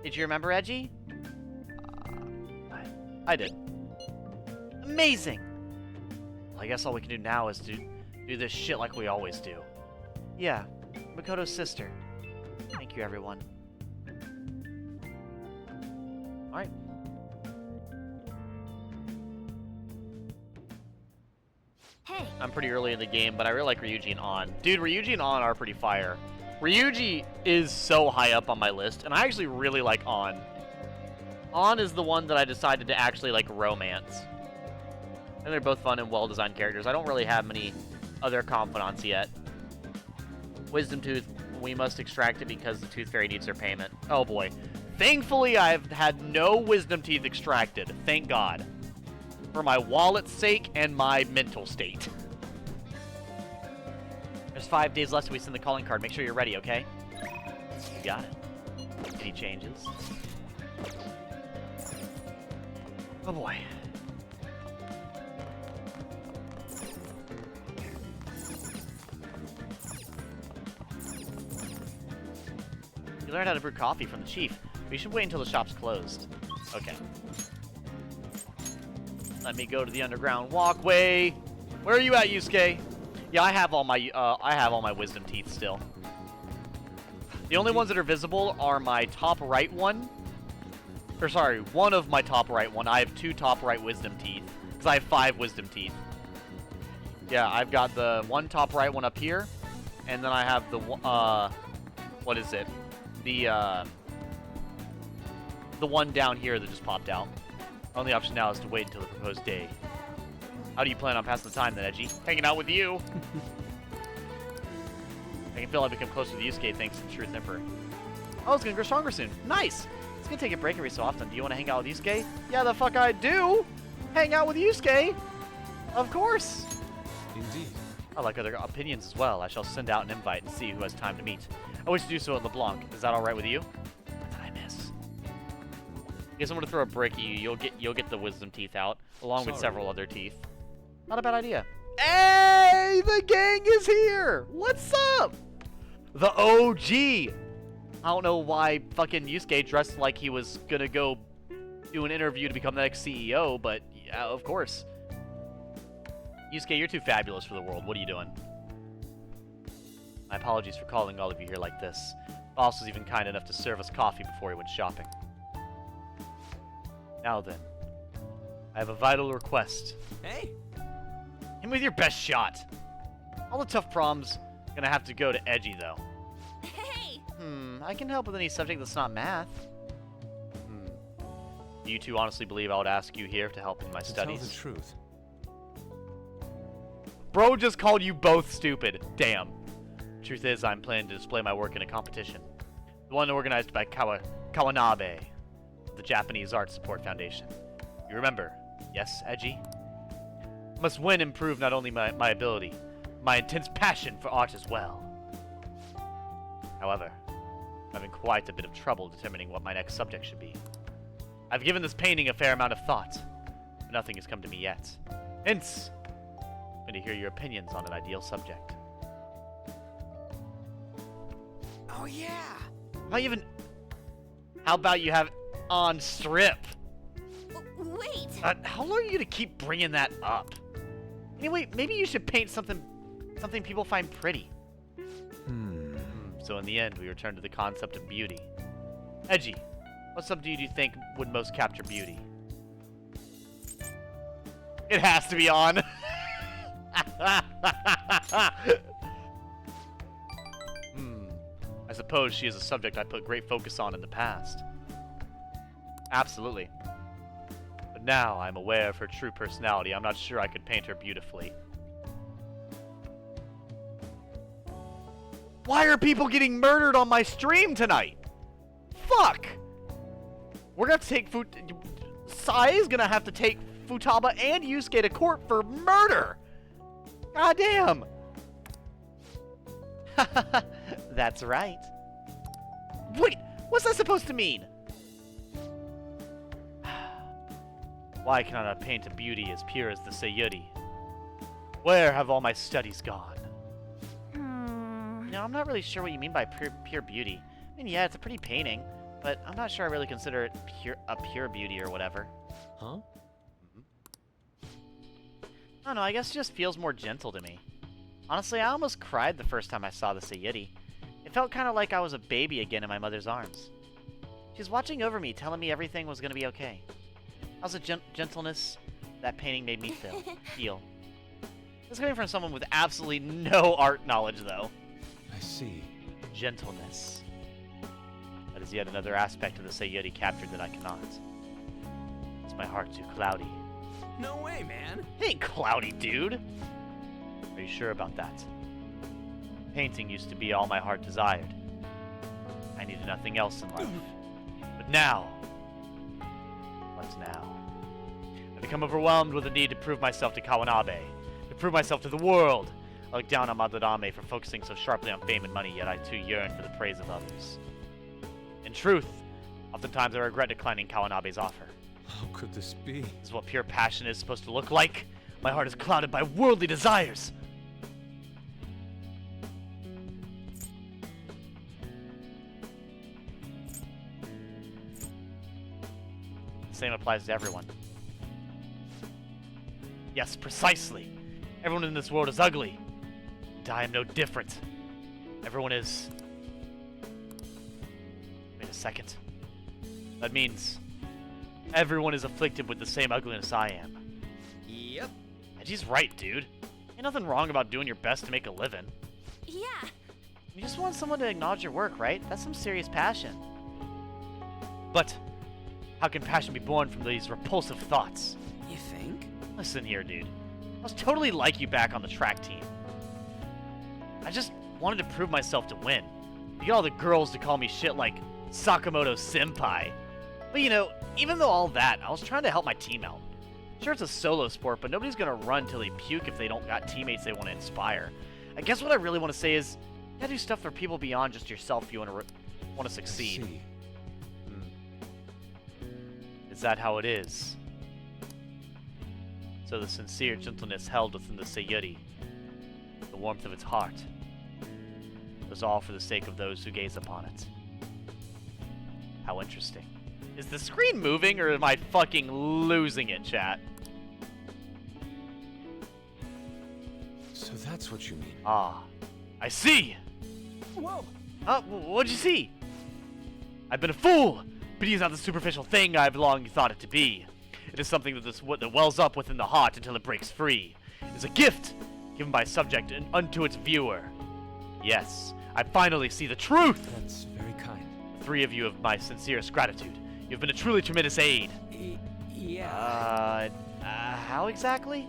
Did you remember, Edgy? I did. Amazing! Well, I guess all we can do now is to do this shit like we always do. Yeah, Makoto's sister. Thank you, everyone. Alright. Hey. I'm pretty early in the game, but I really like Ryuji and An. Dude, Ryuji and An are pretty fire. Ryuji is so high up on my list, and I actually really like An. An is the one that I decided to actually like romance. And they're both fun and well-designed characters. I don't really have many other confidants yet. Wisdom Tooth, we must extract it because the Tooth Fairy needs their payment. Oh boy. Thankfully, I've had no Wisdom Teeth extracted. Thank God. For my wallet's sake and my mental state. There's 5 days left till we send the calling card. Make sure you're ready, okay? You got it. Any changes? Oh boy. You learned how to brew coffee from the chief. We should wait until the shop's closed. Okay. Let me go to the underground walkway. Where are you at, Yusuke? Yeah, I have all my wisdom teeth still. The only ones that are visible are my top right one. Or sorry, one of my top right one. I have 2 top right wisdom teeth. Because I have 5 wisdom teeth. Yeah, I've got the one top right one up here. And then I have the, what is it? The one down here that just popped out. Only option now is to wait until the proposed day. How do you plan on passing the time then, Edgy? Hanging out with you! I can feel I become closer to Yusuke thanks to Truth Emperor. Oh, it's gonna grow stronger soon. Nice! It's gonna take a break every so often. Do you want to hang out with Yusuke? Yeah, the fuck I do! Hang out with Yusuke! Of course! Indeed. I like other opinions as well. I shall send out an invite and see who has time to meet. I wish to do so at LeBlanc. Is that alright with you? What did I miss? I guess I'm gonna throw a brick at you. You'll get the wisdom teeth out, along with several other teeth. Not a bad idea. Hey, the gang is here! What's up? The OG! I don't know why fucking Yusuke dressed like he was gonna go do an interview to become the next CEO, but yeah, of course. Yusuke, you're too fabulous for the world. What are you doing? My apologies for calling all of you here like this. Boss was even kind enough to serve us coffee before he went shopping. Now then, I have a vital request. Hey. Hit me with your best shot. All the tough problems gonna have to go to Edgy though. Hey! I can help with any subject that's not math. Do you two honestly believe I would ask you here to help in my studies? To tell the truth. Bro just called you both stupid. Damn. Truth is, I'm planning to display my work in a competition. The one organized by Kawanabe, the Japanese Art Support Foundation. You remember? Yes, Edgy? I must win and prove not only my ability, my intense passion for art as well. However, I'm having quite a bit of trouble determining what my next subject should be. I've given this painting a fair amount of thought, but nothing has come to me yet. Hence, I'm going to hear your opinions on an ideal subject. Oh, yeah. How about you have on strip? Wait! How long are you going to keep bringing that up? Anyway, maybe you should paint something people find pretty. So in the end, we return to the concept of beauty. Edgy, what subject do you think would most capture beauty? It has to be on. I suppose she is a subject I put great focus on in the past. Absolutely. But now I'm aware of her true personality. I'm not sure I could paint her beautifully. Why are people getting murdered on my stream tonight? Fuck! We're gonna take Sai's gonna have to take Futaba and Yusuke to court for murder! God damn! That's right. Wait, what's that supposed to mean? Why cannot I paint a beauty as pure as the Sayuri? Where have all my studies gone? No, I'm not really sure what you mean by pure beauty. I mean, yeah, it's a pretty painting, but I'm not sure I really consider it pure beauty or whatever. Huh? I don't know, I guess it just feels more gentle to me. Honestly, I almost cried the first time I saw the Sayuri. It felt kind of like I was a baby again in my mother's arms. She was watching over me, telling me everything was going to be okay. How's the gentleness that painting made me feel? This is coming from someone with absolutely no art knowledge, though. I see. Gentleness. That is yet another aspect of the Sayuri captured that I cannot. Is my heart too cloudy? No way, man. It ain't cloudy, dude! Are you sure about that? Painting used to be all my heart desired. I needed nothing else in life. But now... What's now? I've become overwhelmed with the need to prove myself to Kawanabe. To prove myself to the world! I look down on Madadame for focusing so sharply on fame and money, yet I too yearn for the praise of others. In truth, oftentimes I regret declining Kawanabe's offer. How could this be? This is what pure passion is supposed to look like. My heart is clouded by worldly desires. The same applies to everyone. Yes, precisely. Everyone in this world is ugly. And I am no different. Everyone is... Wait a second. That means... everyone is afflicted with the same ugliness I am. Yep. And he's right, dude. Ain't nothing wrong about doing your best to make a living. Yeah. You just want someone to acknowledge your work, right? That's some serious passion. But, how can passion be born from these repulsive thoughts? You think? Listen here, dude. I was totally like you back on the track team. I just wanted to prove myself to win. You get all the girls to call me shit like Sakamoto Senpai. But you know, even though all that, I was trying to help my team out. Sure, it's a solo sport, but nobody's gonna run till they puke if they don't got teammates they want to inspire. I guess what I really want to say is, you gotta do stuff for people beyond just yourself if you want to succeed. See. Is that how it is? So the sincere gentleness held within the Sayuri, the warmth of its heart, was all for the sake of those who gaze upon it. How interesting. Is the screen moving, or am I fucking losing it, chat? So that's what you mean. Ah, I see! Whoa. What'd you see? I've been a fool! Beauty is not the superficial thing I've long thought it to be. It is something that wells up within the heart until it breaks free. It is a gift given by subject and unto its viewer. Yes, I finally see the truth! That's very kind. The three of you have my sincerest gratitude. You've been a truly tremendous aid. Yeah. How exactly?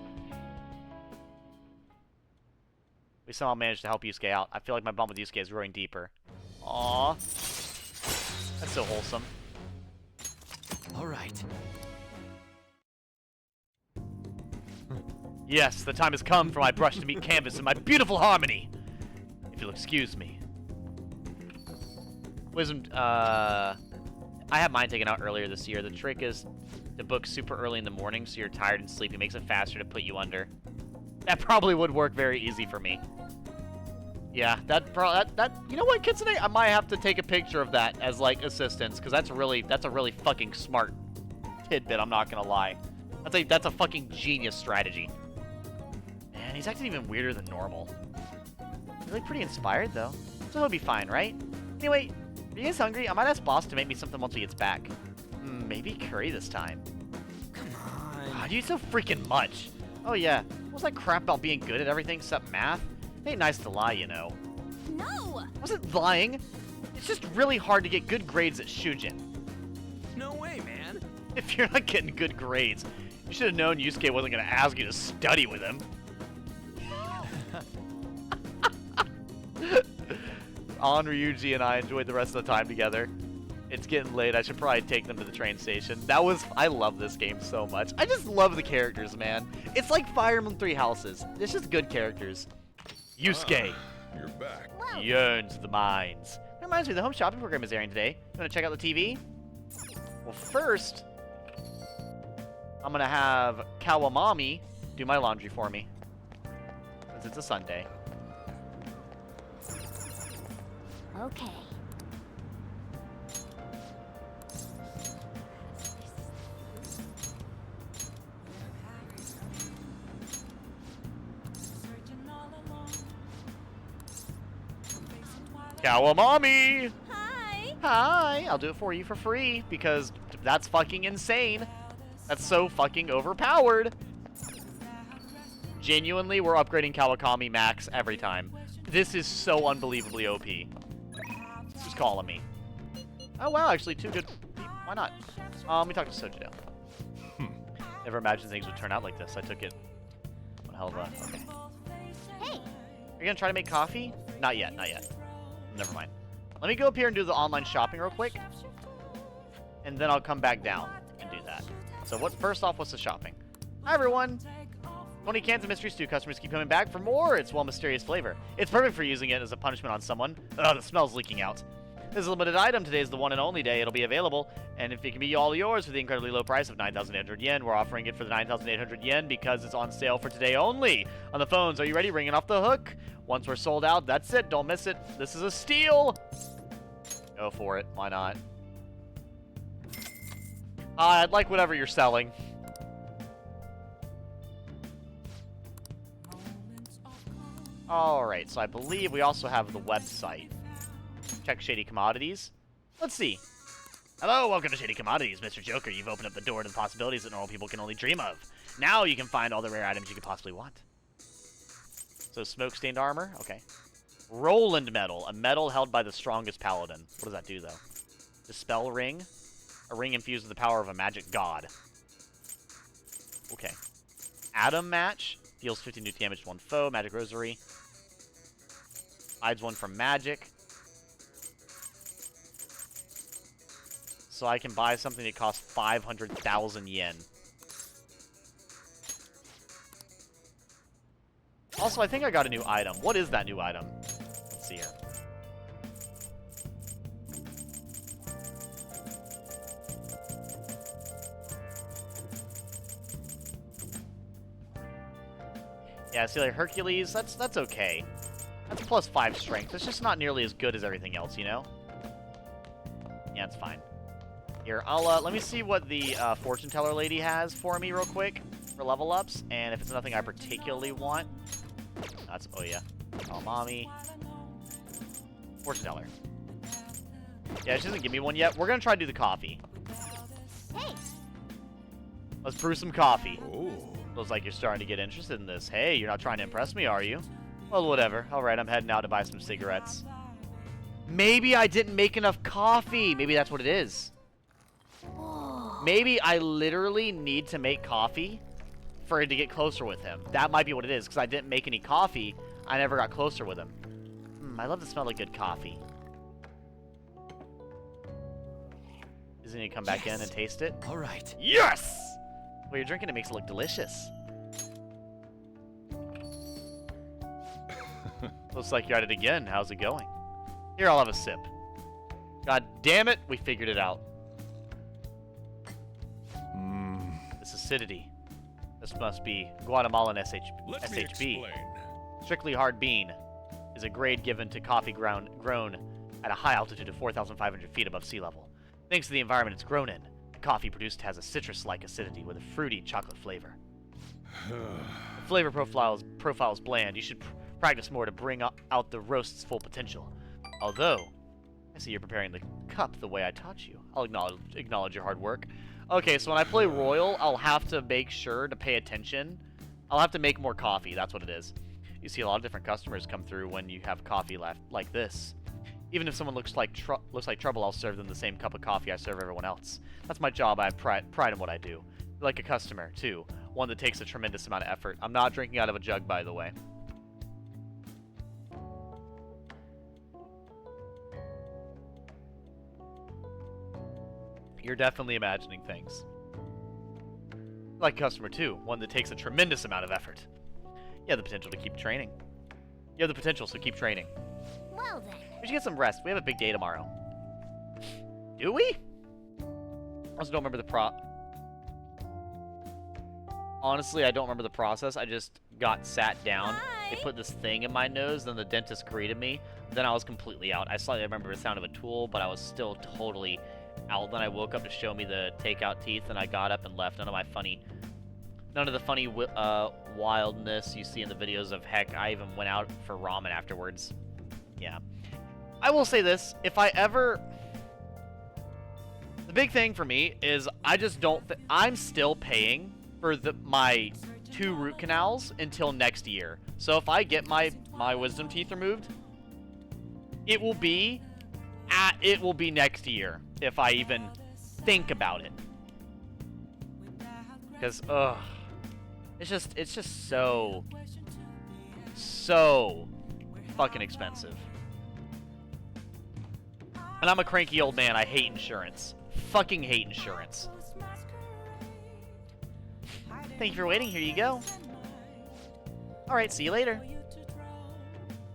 We somehow managed to help Yusuke out. I feel like my bond with Yusuke is growing deeper. Aww. That's so wholesome. All right. Yes, the time has come for my brush to meet canvas in my beautiful harmony. If you'll excuse me. Wisdom, I had mine taken out earlier this year. The trick is to book super early in the morning so you're tired and sleepy. It makes it faster to put you under. That probably would work very easy for me. Yeah, you know what, Kitsune? I might have to take a picture of that as, like, assistance, because that's a really fucking smart tidbit, I'm not gonna lie. That's a fucking genius strategy. Man, he's acting even weirder than normal. You look pretty inspired, though. So he'll be fine, right? Anyway, are you guys hungry? I might ask Boss to make me something once he gets back. Maybe curry this time. Come on. God, you eat so freaking much. Oh yeah, what was that crap about being good at everything except math? It ain't nice to lie, you know. No! I wasn't lying. It's just really hard to get good grades at Shujin. No way, man. If you're not getting good grades, you should have known Yusuke wasn't going to ask you to study with him. On Ryuji and I enjoyed the rest of the time together. It's getting late. I should probably take them to the train station. I love this game so much. I just love the characters, man. It's like Fire Emblem Three Houses. It's just good characters. Yusuke You're back. yearns the mines. That reminds me, the home shopping program is airing today. You want to check out the TV? Well, first, I'm going to have Kawamami do my laundry for me. Since it's a Sunday. Okay. Kawamami! Hi! Hi! I'll do it for you for free, because that's fucking insane. That's so fucking overpowered. Genuinely, we're upgrading Kawakami max every time. This is so unbelievably OP. Who's calling me? Oh wow, actually 2 good people. Why not? Let me talk to Sojido. Never imagined things would turn out like this. I took it one hell of a... Okay. Hey! Are you gonna try to make coffee? Not yet, not yet. Never mind. Let me go up here and do the online shopping real quick. And then I'll come back down and do that. So first off, what's the shopping? Hi everyone! 20 cans of mystery stew. Customers keep coming back for more. It's well mysterious flavor. It's perfect for using it as a punishment on someone. Ugh, the smell's leaking out. This is a limited item. Today is the one and only day it'll be available. And if it can be all yours for the incredibly low price of 9,800 yen, we're offering it for the 9,800 yen because it's on sale for today only. On the phones, are you ready? Ringing off the hook. Once we're sold out, that's it. Don't miss it. This is a steal. Go for it. Why not? I'd like whatever you're selling. Alright, so I believe we also have the website. Check Shady Commodities. Let's see. Hello, welcome to Shady Commodities, Mr. Joker. You've opened up the door to the possibilities that normal people can only dream of. Now you can find all the rare items you could possibly want. So smoke-stained armor? Okay. Roland Medal, a medal held by the strongest paladin. What does that do, though? Dispel ring. A ring infused with the power of a magic god. Okay. Atom match. Deals 15 new damage to one foe. Magic rosary. Hides one from magic. So I can buy something that costs 500,000 yen. Also, I think I got a new item. What is that new item? Let's see here. Yeah, see, like Hercules, that's okay. That's plus 5 strength. It's just not nearly as good as everything else, you know? Yeah, it's fine. Here, let me see what the fortune teller lady has for me real quick for level ups, and if it's nothing I particularly want, that's, oh yeah. Oh, mommy. Fortune teller. Yeah, she doesn't give me one yet. We're gonna try to do the coffee. Hey! Let's brew some coffee. Oh. Looks like you're starting to get interested in this. Hey, you're not trying to impress me, are you? Well, whatever. Alright, I'm heading out to buy some cigarettes. Maybe I didn't make enough coffee. Maybe that's what it is. Maybe I literally need to make coffee for it to get closer with him. That might be what it is, because I didn't make any coffee. I never got closer with him. I love the smell of good coffee. Isn't he come back in and taste it? All right. Yes! Well, you're drinking it makes it look delicious. Looks like you're at it again. How's it going? Here, I'll have a sip. God damn it, we figured it out. This acidity. This must be Guatemalan Let me SHB. explain. Strictly hard bean is a grade given to coffee grown at a high altitude of 4,500 feet above sea level. Thanks to the environment it's grown in, the coffee produced has a citrus-like acidity with a fruity chocolate flavor. The flavor profile is bland. You should practice more to bring out the roast's full potential. Although, I see you're preparing the cup the way I taught you. I'll acknowledge your hard work. Okay, so when I play Royal, I'll have to make sure to pay attention. I'll have to make more coffee. That's what it is. You see a lot of different customers come through when you have coffee left like this. Even if someone looks like trouble, I'll serve them the same cup of coffee I serve everyone else. That's my job. I have pride in what I do. Like a customer, too. One that takes a tremendous amount of effort. I'm not drinking out of a jug, by the way. You're definitely imagining things. Like a customer, too. One that takes a tremendous amount of effort. You have the potential to keep training. You have the potential, so keep training. Well then. We should get some rest. We have a big day tomorrow. Do we? I also don't remember the Honestly, I don't remember the process. I just got sat down. They put this thing in my nose, then the dentist greeted me. Then I was completely out. I slightly remember the sound of a tool, but I was still totally out. Then I woke up to show me the takeout teeth, and I got up and left. None of the funny wildness you see in the videos of heck. I even went out for ramen afterwards. Yeah. I will say this, if I ever... The big thing for me is I just don't... I'm still paying for my 2 root canals until next year. So if I get my wisdom teeth removed, it will be next year if I even think about it. Because, ugh. It's just so fucking expensive. And I'm a cranky old man. I hate insurance. Fucking hate insurance. Thank you for waiting. Here you go. Alright, see you later.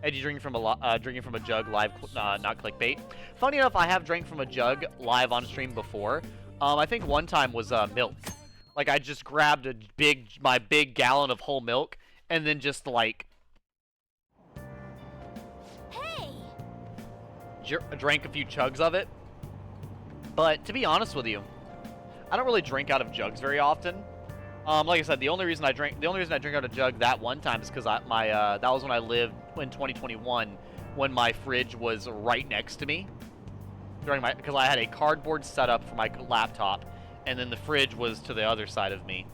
Eddie drinking from a jug live, not clickbait. Funny enough, I have drank from a jug live on stream before. I think one time was milk. Like, I just grabbed my big gallon of whole milk, and then just, like... Hey! Drank a few chugs of it. But, to be honest with you, I don't really drink out of jugs very often. Like I said, the only reason I drink out of a jug that one time is because that was when I lived in 2021, when my fridge was right next to me. Because I had a cardboard setup for my laptop, and then the fridge was to the other side of me.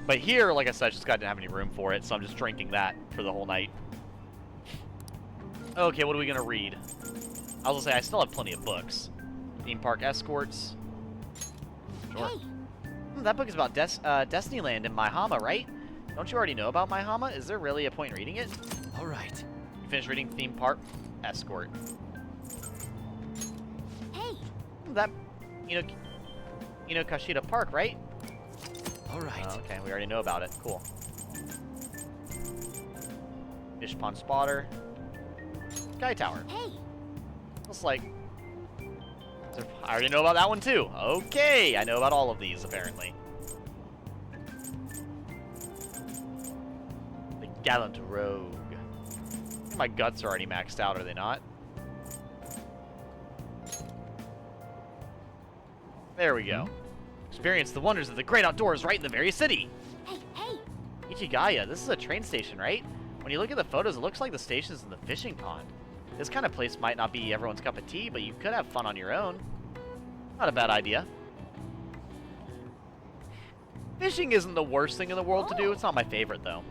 But here, like I said, I just didn't have any room for it, so I'm just drinking that for the whole night. Okay, what are we gonna read? I was gonna say, I still have plenty of books. Theme Park Escorts. Sure. Hey. That book is about Destinyland and Maihama, right? Don't you already know about Maihama? Is there really a point in reading it? All right. You finished reading Theme Park Escort. Hey. That, Kashida Park, right? All right. Oh, okay, we already know about it. Cool. Fish Pond Spotter. Sky Tower. Hey. Looks like... I already know about that one, too. Okay, I know about all of these, apparently. The Gallant Rogue. My guts are already maxed out, are they not? There we go. Experience the wonders of the great outdoors right in the very city. Hey, hey. Ichigaya, this is a train station, right? When you look at the photos, it looks like the station's in the fishing pond. This kind of place might not be everyone's cup of tea, but you could have fun on your own. Not a bad idea. Fishing isn't the worst thing in the world to do. It's not my favorite, though.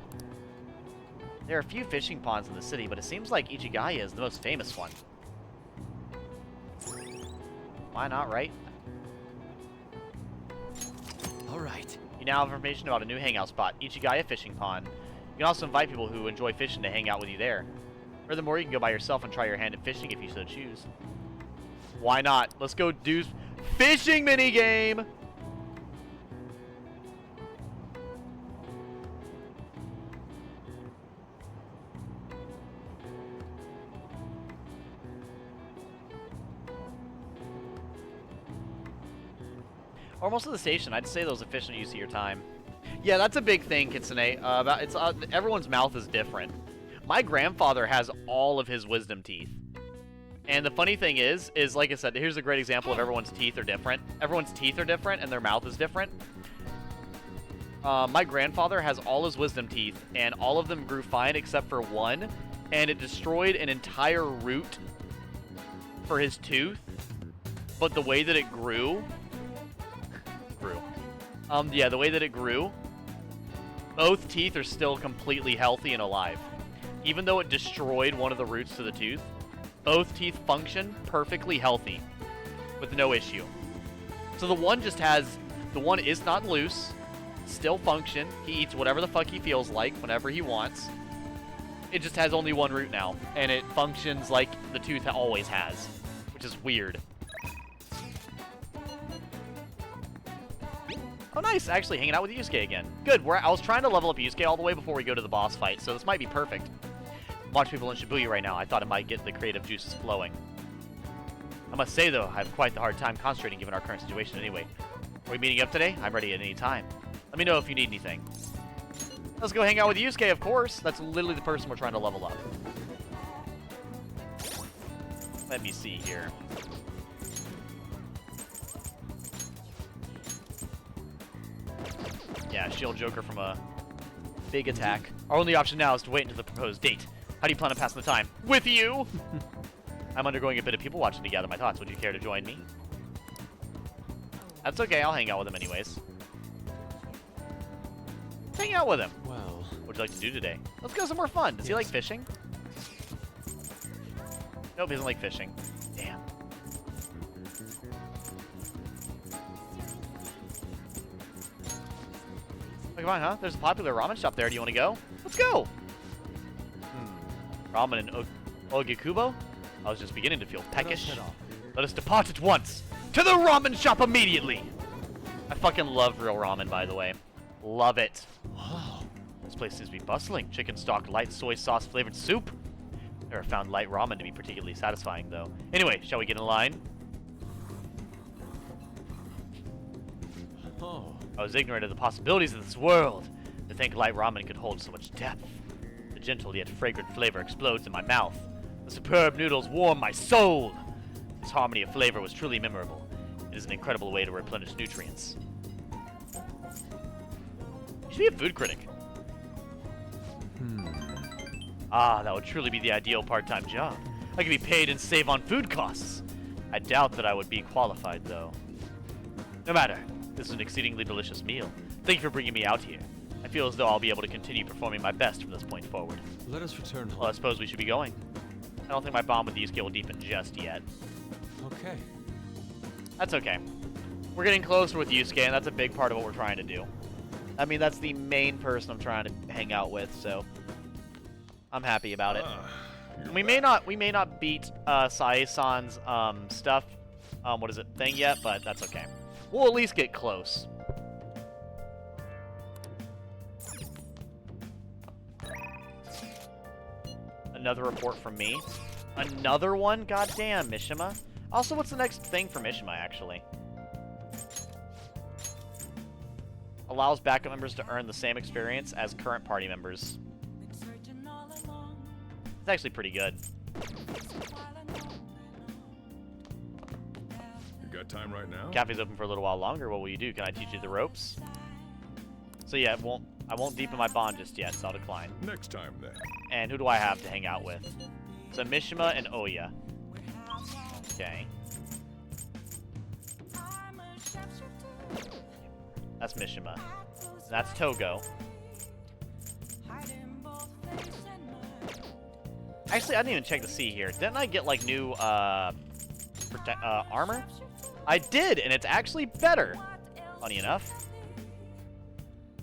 There are a few fishing ponds in the city, but it seems like Ichigaya is the most famous one. Why not, right? All right. You now have information about a new hangout spot, Ichigaya Fishing Pond. You can also invite people who enjoy fishing to hang out with you there. Furthermore, you can go by yourself and try your hand at fishing if you so choose. Why not? Let's go do fishing minigame! Or most of the station. I'd say those efficient use of your time. Yeah, that's a big thing, Kitsune. Everyone's mouth is different. My grandfather has all of his wisdom teeth. And the funny thing is like I said, here's a great example of everyone's teeth are different. Everyone's teeth are different and their mouth is different. My grandfather has all his wisdom teeth, and all of them grew fine except for one, and it destroyed an entire root for his tooth. But the way that it grew, the way that it grew, both teeth are still completely healthy and alive. Even though it destroyed one of the roots to the tooth, both teeth function perfectly healthy with no issue. So the one is not loose, still function. He eats whatever the fuck he feels like whenever he wants. It just has only one root now, and it functions like the tooth always has, which is weird. Oh, nice. Actually, hanging out with Yusuke again. Good. I was trying to level up Yusuke all the way before we go to the boss fight, so this might be perfect. Watch people in Shibuya right now. I thought it might get the creative juices flowing. I must say, though, I have quite the hard time concentrating given our current situation anyway. Are we meeting up today? I'm ready at any time. Let me know if you need anything. Let's go hang out with Yusuke, of course. That's literally the person we're trying to level up. Let me see here. Yeah, shield Joker from a big attack. Our only option now is to wait until the proposed date. How do you plan on passing the time? With you! I'm undergoing a bit of people watching to gather my thoughts. Would you care to join me? That's okay, I'll hang out with him anyways. Let's hang out with him. Well, What would you like to do today? Let's go somewhere fun. Does he like fishing? Nope, he doesn't like fishing. Damn. Oh, come on, huh? There's a popular ramen shop there. Do you want to go? Let's go! Ramen in Ogikubo? I was just beginning to feel peckish. Let us depart at once! To the ramen shop immediately! I fucking love real ramen, by the way. Love it. Wow. This place seems to be bustling. Chicken stock, light soy sauce flavored soup. Never found light ramen to be particularly satisfying, though. Anyway, shall we get in line? oh, I was ignorant of the possibilities of this world. To think light ramen could hold so much depth. The gentle yet fragrant flavor explodes in my mouth. The superb noodles warm my soul. This harmony of flavor was truly memorable. It is an incredible way to replenish nutrients. You should be a food critic. Ah, that would truly be the ideal part-time job. I could be paid and save on food costs. I doubt that I would be qualified, though. No matter. This is an exceedingly delicious meal. Thank you for bringing me out here. I feel as though I'll be able to continue performing my best from this point forward. let us return home. Well, I suppose we should be going. I don't think my bond with Yusuke will deepen just yet. Okay. That's okay. We're getting closer with Yusuke, and that's a big part of what we're trying to do. I mean, that's the main person I'm trying to hang out with, so I'm happy about it. We may not beat Sae-san's stuff, thing yet, but that's okay. We'll at least get close. Another report from me. Another one? Goddamn, Mishima. Also, what's the next thing for Mishima, actually? Allows backup members to earn the same experience as current party members. It's actually pretty good. You got time right now? Cafe's open for a little while longer. What will you do? Can I teach you the ropes? So yeah, I won't deepen my bond just yet, so I'll decline. Next time, then. And who do I have to hang out with? So Mishima and Oya. Okay. That's Mishima. That's Togo. Actually, I didn't even check to see here. Didn't I get, like, new, armor? I did, and it's actually better. Funny enough.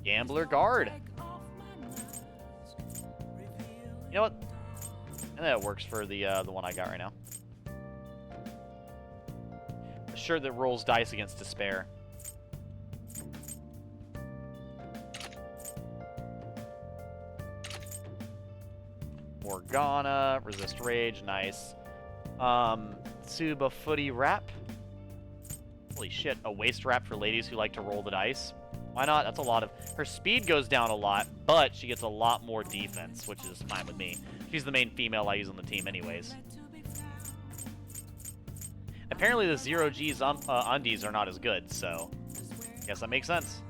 Gambler Guard. You know what? And that works for the one I got right now. A shirt that rolls dice against despair. Morgana, resist rage, nice. Tsuba footy wrap. Holy shit, a waist wrap for ladies who like to roll the dice. Why not? That's a lot of... Her speed goes down a lot, but she gets a lot more defense, which is fine with me. She's the main female I use on the team anyways. Apparently the 0G undies are not as good, so... I guess that makes sense.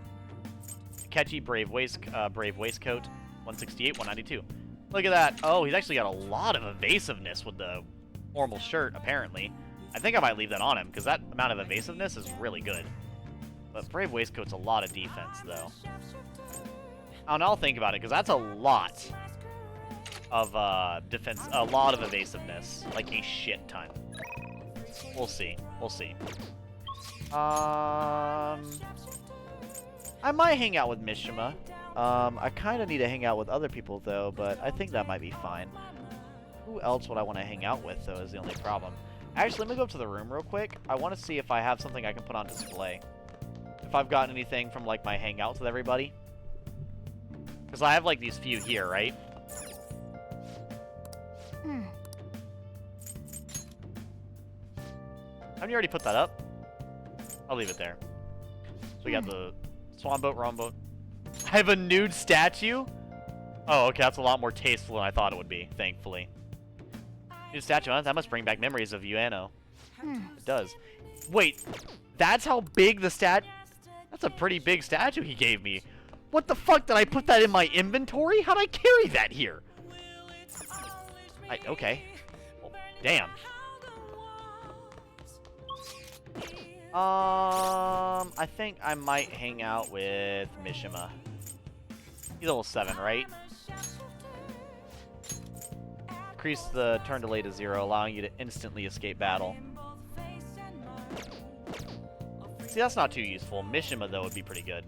Catchy, brave waistcoat, 168, 192. Look at that. Oh, he's actually got a lot of evasiveness with the normal shirt, apparently. I think I might leave that on him, because that amount of evasiveness is really good. But brave waistcoat's a lot of defense, though. I'll think about it, because that's a lot of defense, a lot of evasiveness. Like a shit ton. We'll see. We'll see. I might hang out with Mishima. I kind of need to hang out with other people, though, but I think that might be fine. Who else would I want to hang out with, though, is the only problem. Actually, let me go up to the room real quick. I want to see if I have something I can put on display. If I've gotten anything from, like, my hangouts with everybody. Because I have, like, these few here, right? Haven't you already put that up? I'll leave it there. So we got the swan boat, rom boat. I have a nude statue? Oh, okay, that's a lot more tasteful than I thought it would be, thankfully. Nude statue, huh? That must bring back memories of Ueno. It does. Wait, that's how big the That's a pretty big statue he gave me. What the fuck? Did I put that in my inventory? How'd I carry that here? Okay. Well, damn. I think I might hang out with Mishima. He's level 7, right? Increase the turn delay to 0, allowing you to instantly escape battle. See, that's not too useful. Mishima, though, would be pretty good.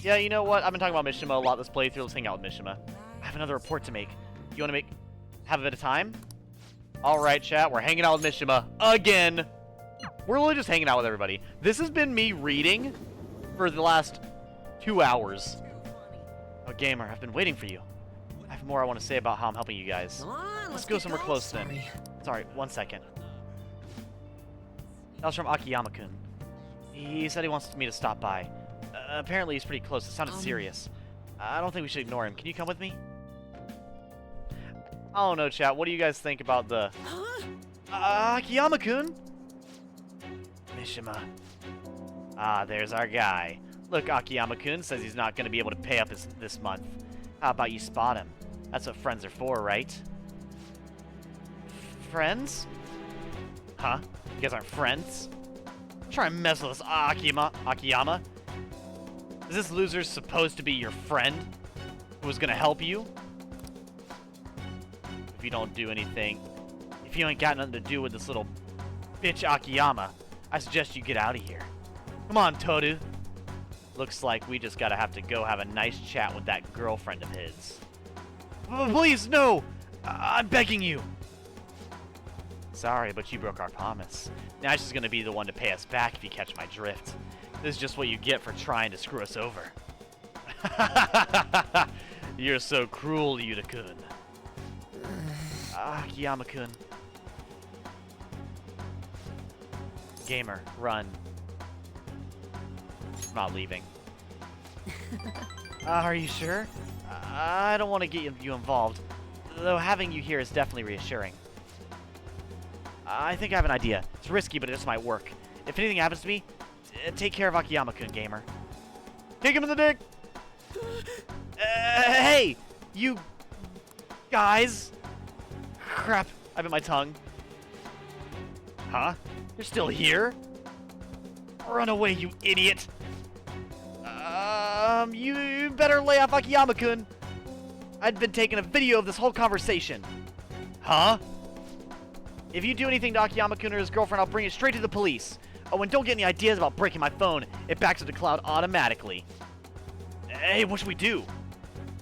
Yeah, you know what? I've been talking about Mishima a lot this playthrough. Let's hang out with Mishima. I have another report to make. You want to have a bit of time? Alright, chat. We're hanging out with Mishima again. We're really just hanging out with everybody. This has been me reading for the last 2 hours. Oh, gamer, I've been waiting for you. I have more I want to say about how I'm helping you guys. Come on, Let's go somewhere close then. Sorry, 1 second. That was from Akiyama-kun. He said he wants me to stop by. Apparently he's pretty close. It sounded serious. I don't think we should ignore him. Can you come with me? I don't know, chat. What do you guys think about the... Akiyama-kun? Mishima. Ah, there's our guy. Look, Akiyama-kun says he's not going to be able to pay up this month. How about you spot him? That's what friends are for, right? Friends? Huh? You guys aren't friends? Try and mess with us, Akiyama. Is this loser supposed to be your friend who was gonna help you? If you don't do anything, if you ain't got nothing to do with this little bitch Akiyama, I suggest you get out of here. Come on, Toru. Looks like we just gotta have to go have a nice chat with that girlfriend of his. Please, no! I'm begging you! Sorry, but you broke our promise. Now she's gonna be the one to pay us back if you catch my drift. This is just what you get for trying to screw us over. You're so cruel, Yuta-kun. Akiyama-kun. Gamer, run. I'm not leaving. Are you sure? I don't want to get you involved, though having you here is definitely reassuring. I think I have an idea. It's risky, but it just might work. If anything happens to me, take care of Akiyama-kun, gamer. Kick him in the dick! Hey! You... guys! Crap, I bit my tongue. Huh? You're still here? Run away, you idiot! You better lay off Akiyama-kun. I'd been taking a video of this whole conversation. Huh? If you do anything to Akiyama-kun or his girlfriend, I'll bring it straight to the police. Oh, and don't get any ideas about breaking my phone. It backs up to cloud automatically. Hey, what should we do?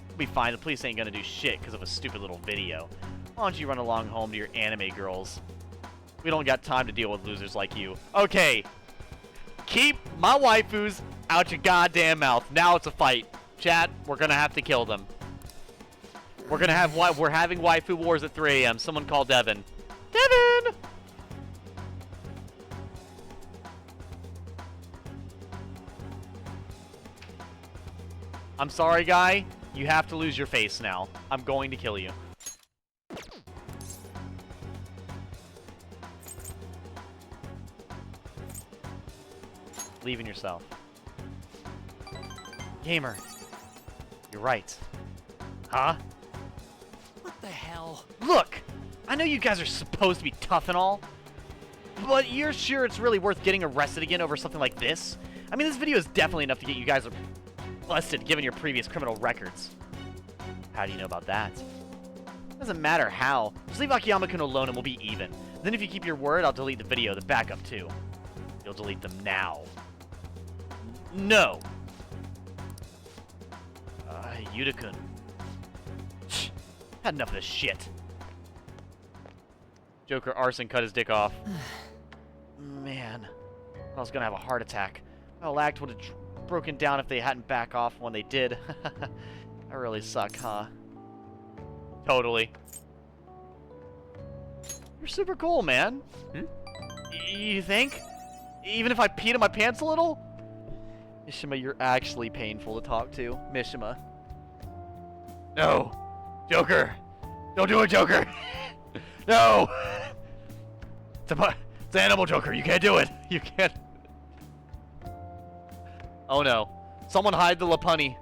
We'll be fine. The police ain't gonna do shit because of a stupid little video. Why don't you run along home to your anime girls? We don't got time to deal with losers like you. Okay. Keep my waifus out your goddamn mouth. Now it's a fight. Chat, we're gonna have to kill them. We're having waifu wars at 3 a.m. Someone call Devin. Devin! I'm sorry, guy. You have to lose your face now. I'm going to kill you. Leaving yourself. Gamer. You're right. Huh? What the hell? Look! I know you guys are supposed to be tough and all, but you're sure it's really worth getting arrested again over something like this? I mean, this video is definitely enough to get you guys busted given your previous criminal records. How do you know about that? Doesn't matter how. Just leave Akiyama-kun alone and we'll be even. Then if you keep your word, I'll delete the video, the backup too. You'll delete them now. No! Yuta-kun. Had enough of this shit. Joker arson cut his dick off. Man. I was gonna have a heart attack. My whole act would have broken down if they hadn't back off when they did. I really suck, huh? Totally. You're super cool, man. You think? Even if I peed in my pants a little? Mishima, you're actually painful to talk to. Mishima. No! Joker! Don't do it, Joker! No! It's animal, Joker. You can't do it. You can't. Oh no. Someone hide the Lapunny.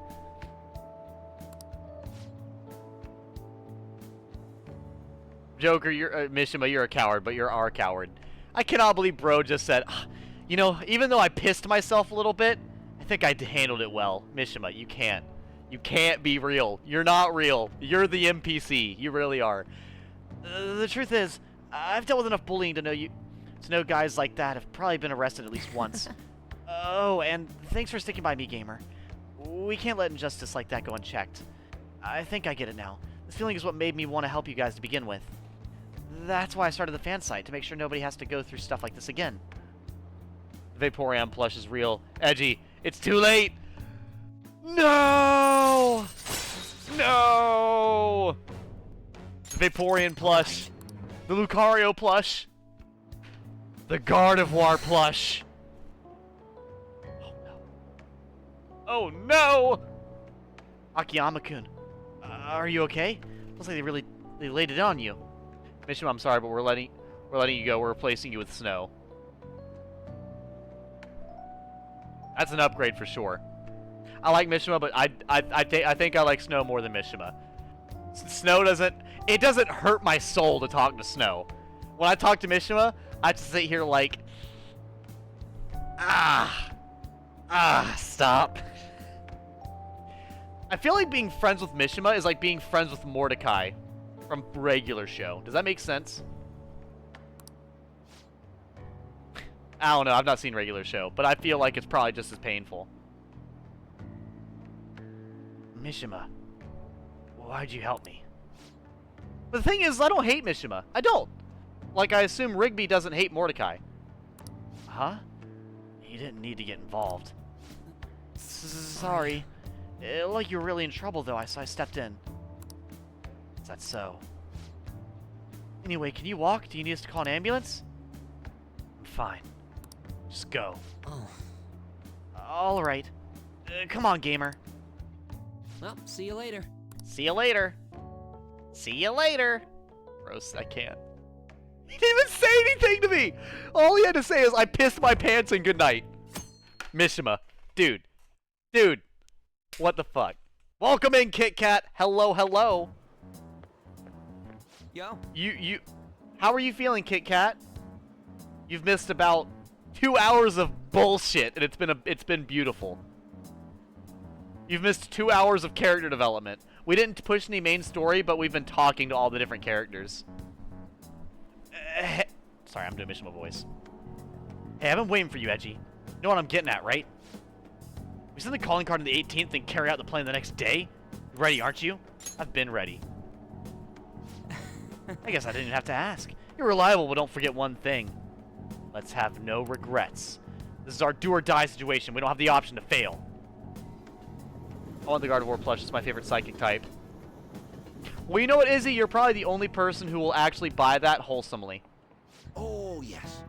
Joker, you're Mishima, you're a coward, but you're our coward. I cannot believe bro just said, you know, even though I pissed myself a little bit, I think I handled it well. Mishima, you can't. You can't be real. You're not real. You're the NPC. You really are. The truth is, I've dealt with enough bullying to know guys like that have probably been arrested at least once. Oh, and thanks for sticking by me, gamer. We can't let injustice like that go unchecked. I think I get it now. This feeling is what made me want to help you guys to begin with. That's why I started the fan site, to make sure nobody has to go through stuff like this again. The Vaporeon plush is real. Edgy, it's too late! No! No! The Vaporeon plush. The Lucario plush. The Gardevoir plush. Oh no. Oh no! Akiyama-kun. Are you okay? Looks like they laid it on you. Mishima, I'm sorry, but we're letting you go. We're replacing you with Snow. That's an upgrade for sure. I like Mishima, but I think I like Snow more than Mishima. Snow doesn't hurt my soul to talk to Snow. When I talk to Mishima, I just sit here like, stop. I feel like being friends with Mishima is like being friends with Mordecai from regular show. Does that make sense? I don't know. I've not seen regular show, but I feel like it's probably just as painful. Mishima, why'd you help me? But the thing is, I don't hate Mishima. I don't. Like, I assume Rigby doesn't hate Mordecai. Huh? You didn't need to get involved. Sorry. It looked like you were really in trouble, though, so I stepped in. Is that so? Anyway, can you walk? Do you need us to call an ambulance? I'm fine. Just go. Oh. Alright. Come on, gamer. Well, see you later. See you later. See you later. Gross, I can't. He didn't even say anything to me! All he had to say is, I pissed my pants and good night. Mishima. Dude. Dude. What the fuck? Welcome in, Kit Kat. Hello, hello. Yo. How are you feeling, Kit Kat? You've missed about 2 hours of bullshit, and it's been beautiful. You've missed 2 hours of character development. We didn't push any main story, but we've been talking to all the different characters. Sorry, I'm doing Mishima voice. Hey, I've been waiting for you, Edgy. You know what I'm getting at, right? We send the calling card on the 18th and carry out the plan the next day? You're ready, aren't you? I've been ready. I guess I didn't have to ask. You're reliable, but don't forget one thing. Let's have no regrets. This is our do-or-die situation. We don't have the option to fail. I want the Gardevoir plush. It's my favorite psychic type. Well, you know what, Izzy? You're probably the only person who will actually buy that wholesomely. Oh, yes.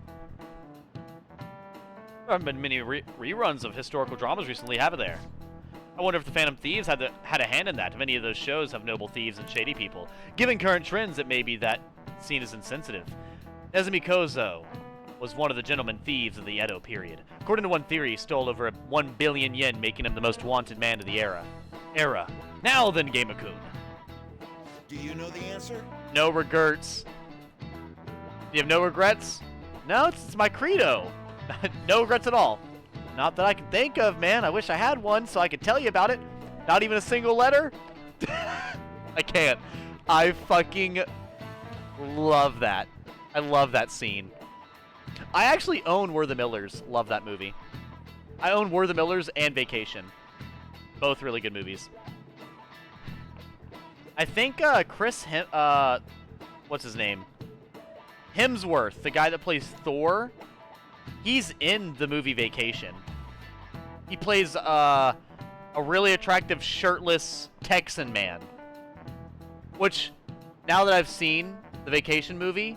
There haven't been many reruns of historical dramas recently, have there? I wonder if the Phantom Thieves had a hand in that. If any of those shows have noble thieves and shady people. Given current trends, it may be that seen as insensitive. Nezumi Kozo was one of the gentleman thieves of the Edo period. According to one theory, he stole over 1 billion yen, making him the most wanted man of the era. Now then, Game-kun. Do you know the answer? No regrets. Do you have no regrets? No, it's my credo. No regrets at all. Not that I can think of, man. I wish I had one so I could tell you about it. Not even a single letter? I can't. I fucking love that. I love that scene. I actually own We're the Millers. Love that movie. I own We're the Millers and Vacation. Both really good movies. I think what's his name? Hemsworth, the guy that plays Thor, he's in the movie Vacation. He plays a really attractive shirtless Texan man. Which, now that I've seen the Vacation movie,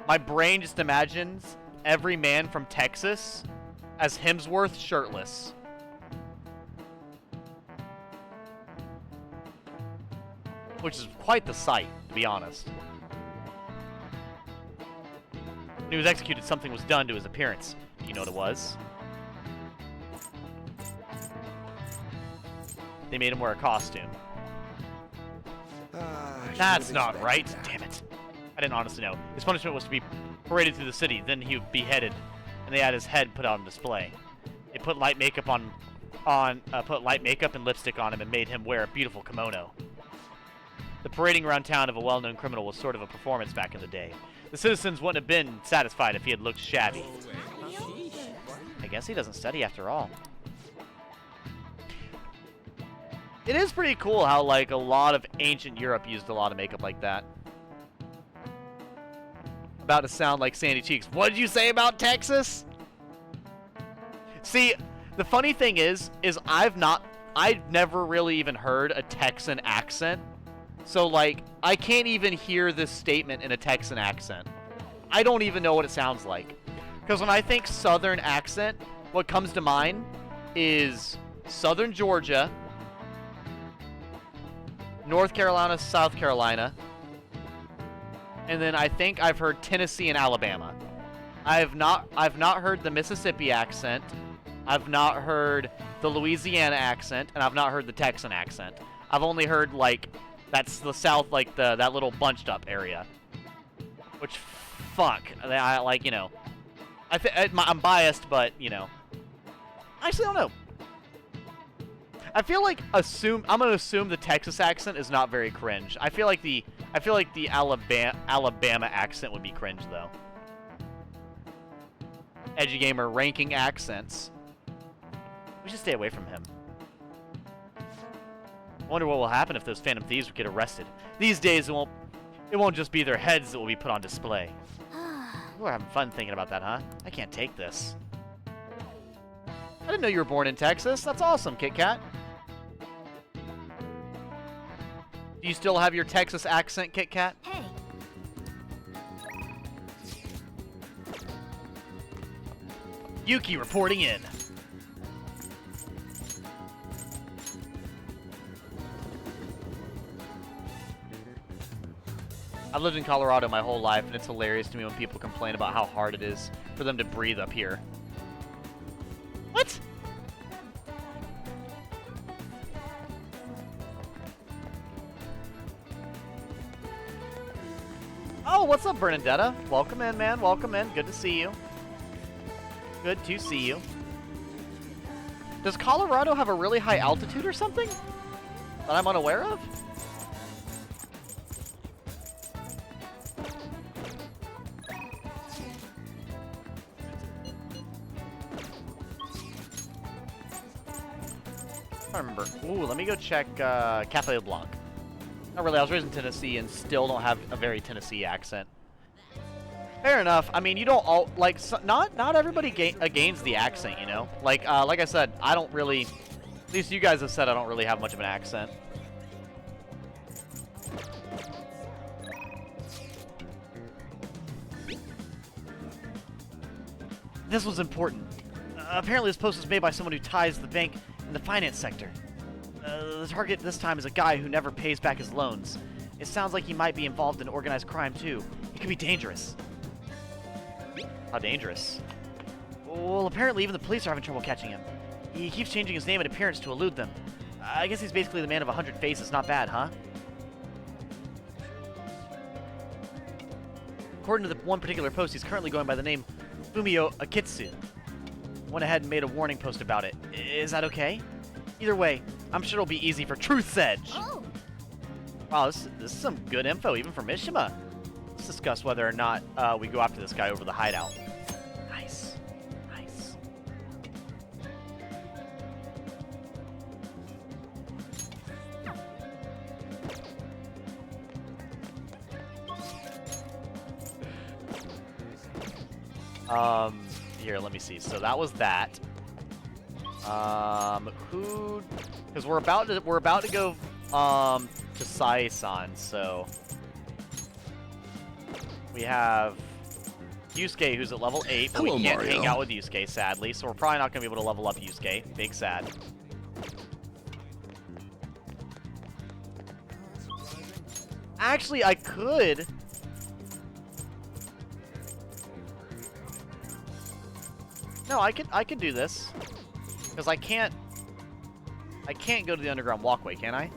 my brain just imagines every man from Texas as Hemsworth shirtless. Which is quite the sight, to be honest. When he was executed, something was done to his appearance. Do you know what it was? They made him wear a costume. That's not right. Damn it. I didn't honestly know. His punishment was to be paraded through the city, then he would be beheaded, and they had his head put on display. They put light makeup put light makeup and lipstick on him and made him wear a beautiful kimono. The parading around town of a well-known criminal was sort of a performance back in the day. The citizens wouldn't have been satisfied if he had looked shabby. I guess he doesn't study after all. It is pretty cool how, like, a lot of ancient Europe used a lot of makeup like that. About to sound like Sandy Cheeks. What did you say about Texas? See, the funny thing is I've never really even heard a Texan accent. So, like, I can't even hear this statement in a Texan accent. I don't even know what it sounds like. Because when I think Southern accent, what comes to mind is Southern Georgia, North Carolina, South Carolina, and then I think I've heard Tennessee and Alabama. I've not heard the Mississippi accent. I've not heard the Louisiana accent, and I've not heard the Texan accent. I've only heard, like, that's the South, like, that little bunched up area. Which, fuck, I like, you know, I'm biased, but, you know, I actually don't know. I feel like I'm gonna assume the Texas accent is not very cringe. I feel like the Alabama accent would be cringe though. Edgy Gamer ranking accents. We should stay away from him. I wonder what will happen if those Phantom Thieves get arrested. These days, it won't just be their heads that will be put on display. We're having fun thinking about that, huh? I can't take this. I didn't know you were born in Texas. That's awesome, Kit Kat. Do you still have your Texas accent, Kit Kat? Hey. Yuki reporting in. I've lived in Colorado my whole life, and it's hilarious to me when people complain about how hard it is for them to breathe up here. What? Oh, what's up, Bernadetta? Welcome in, man. Welcome in. Good to see you. Good to see you. Does Colorado have a really high altitude or something that I'm unaware of? I don't remember. Ooh, let me go check Cafe Blanc. Not really. I was raised in Tennessee and still don't have a very Tennessee accent. Fair enough. I mean, you don't all like not everybody gains the accent, you know. Like I said, I don't really. At least you guys have said I don't really have much of an accent. This was important. Apparently this post was made by someone who ties the bank in the finance sector. The target this time is a guy who never pays back his loans. It sounds like he might be involved in organized crime too. He could be dangerous. How dangerous? Well, apparently even the police are having trouble catching him. He keeps changing his name and appearance to elude them. I guess he's basically the man of 100 faces. Not bad, huh? According to the one particular post, he's currently going by the name Fumio Akitsu. Went ahead and made a warning post about it. Is that okay? Either way, I'm sure it'll be easy for Truth's Edge. Oh, Wow, this is some good info, even for Mishima. Let's discuss whether or not we go after this guy over the hideout. Nice. Nice. Here, let me see. So that was that. Who? Because we're about to go to Sai-san. So we have Yusuke, who's at level 8, but Hello, we can't Mario. hang out with Yusuke, sadly. So we're probably not gonna be able to level up Yusuke. Big sad. Actually, I could. No, I could do this. Because I can't go to the underground walkway, can I?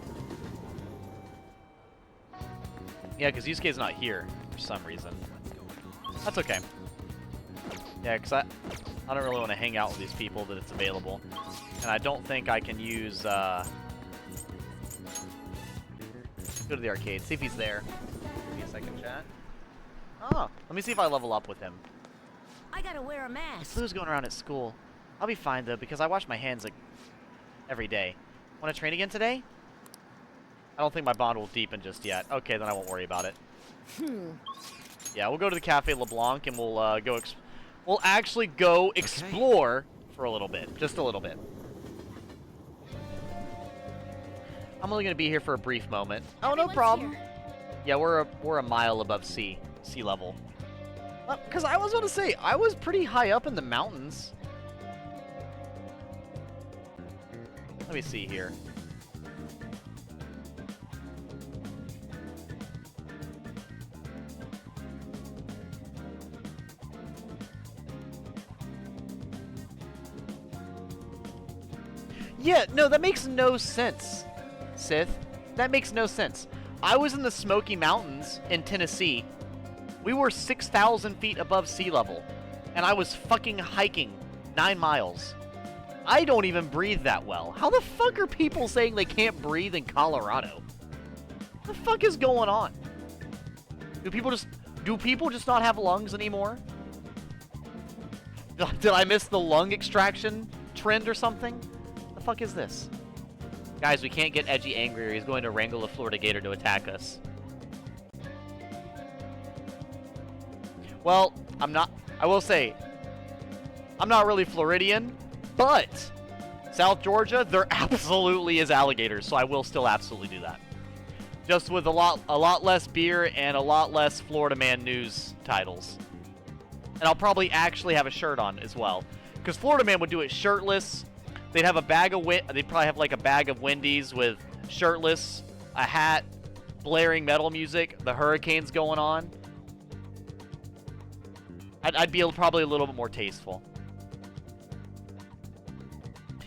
Yeah, because Yusuke's not here for some reason. That's okay. Yeah, because I don't really want to hang out with these people that it's available. And I don't think I can use, go to the arcade, see if he's there. Give me a second, chat. Oh, let me see if I level up with him. I gotta wear a The mask. flu's going around at school. I'll be fine, though, because I wash my hands, like, every day. Want to train again today? I don't think my bond will deepen just yet. Okay, then I won't worry about it. Yeah, we'll go to the Cafe LeBlanc, and we'll, we'll actually go explore for a little bit. Just a little bit. I'm only going to be here for a brief moment. Oh, no Everyone's problem. here. Yeah, we're a mile above sea level. Because I was going to say, I was pretty high up in the mountains. Let me see here. Yeah, no, that makes no sense, Sith. That makes no sense. I was in the Smoky Mountains in Tennessee. We were 6,000 feet above sea level, and I was fucking hiking 9 miles. I don't even breathe that well. How the fuck are people saying they can't breathe in Colorado? What the fuck is going on? Do people just not have lungs anymore? Did I miss the lung extraction trend or something? The fuck is this? Guys, we can't get edgy angry or he's going to wrangle a Florida gator to attack us. Well, I will say, I'm not really Floridian, but South Georgia, there absolutely is alligators, so I will still absolutely do that. Just with a lot less beer and a lot less Florida Man news titles. And I'll probably actually have a shirt on as well. Because Florida Man would do it shirtless. They'd have a bag of they'd probably have like a bag of Wendy's with shirtless, a hat, blaring metal music, the hurricanes going on. I'd be probably a little bit more tasteful.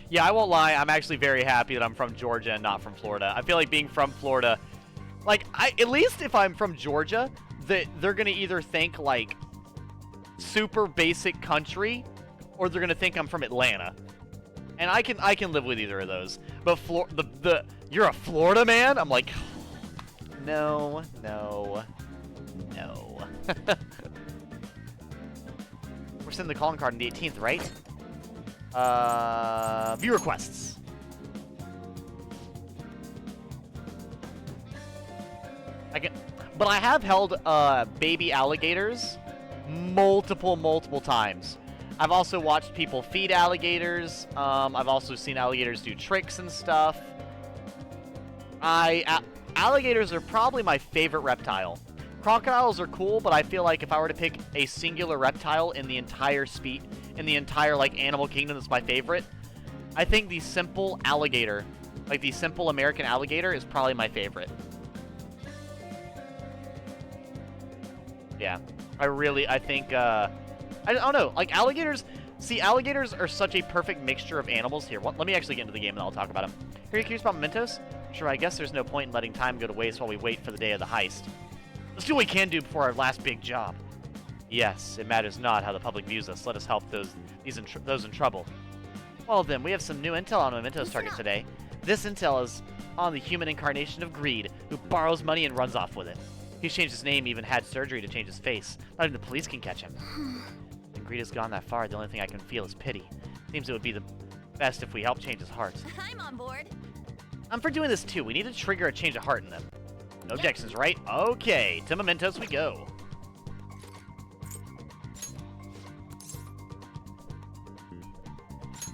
Yeah, I won't lie. I'm actually very happy that I'm from Georgia and not from Florida. I feel like being from Florida, like, at least if I'm from Georgia, they're going to either think, like, super basic country, or they're going to think I'm from Atlanta. And I can live with either of those. But you're a Florida man? I'm like, no. We're sending the calling card on the 18th, right? View requests. But I have held baby alligators multiple times. I've also watched people feed alligators. I've also seen alligators do tricks and stuff. alligators are probably my favorite reptile. Crocodiles are cool, but I feel like if I were to pick a singular reptile in the entire like animal kingdom that's my favorite, I think the simple alligator, like the simple American alligator, is probably my favorite. Yeah, I think, I don't know, like alligators, see, alligators are such a perfect mixture of animals. Here, let me actually get into the game and I'll talk about them. Are you curious about mementos? Sure, I guess there's no point in letting time go to waste while we wait for the day of the heist. Let's do what we can do before our last big job. Yes, it matters not how the public views us. Let us help those in trouble. Well then, we have some new intel on mementos target today. This intel is on the human incarnation of greed, who borrows money and runs off with it. He's changed his name, even had surgery to change his face. Not even the police can catch him. When greed has gone that far, the only thing I can feel is pity. Seems it would be the best if we help change his heart. I'm on board. I'm for doing this too. We need to trigger a change of heart in them. No objections, right? Okay, to mementos we go.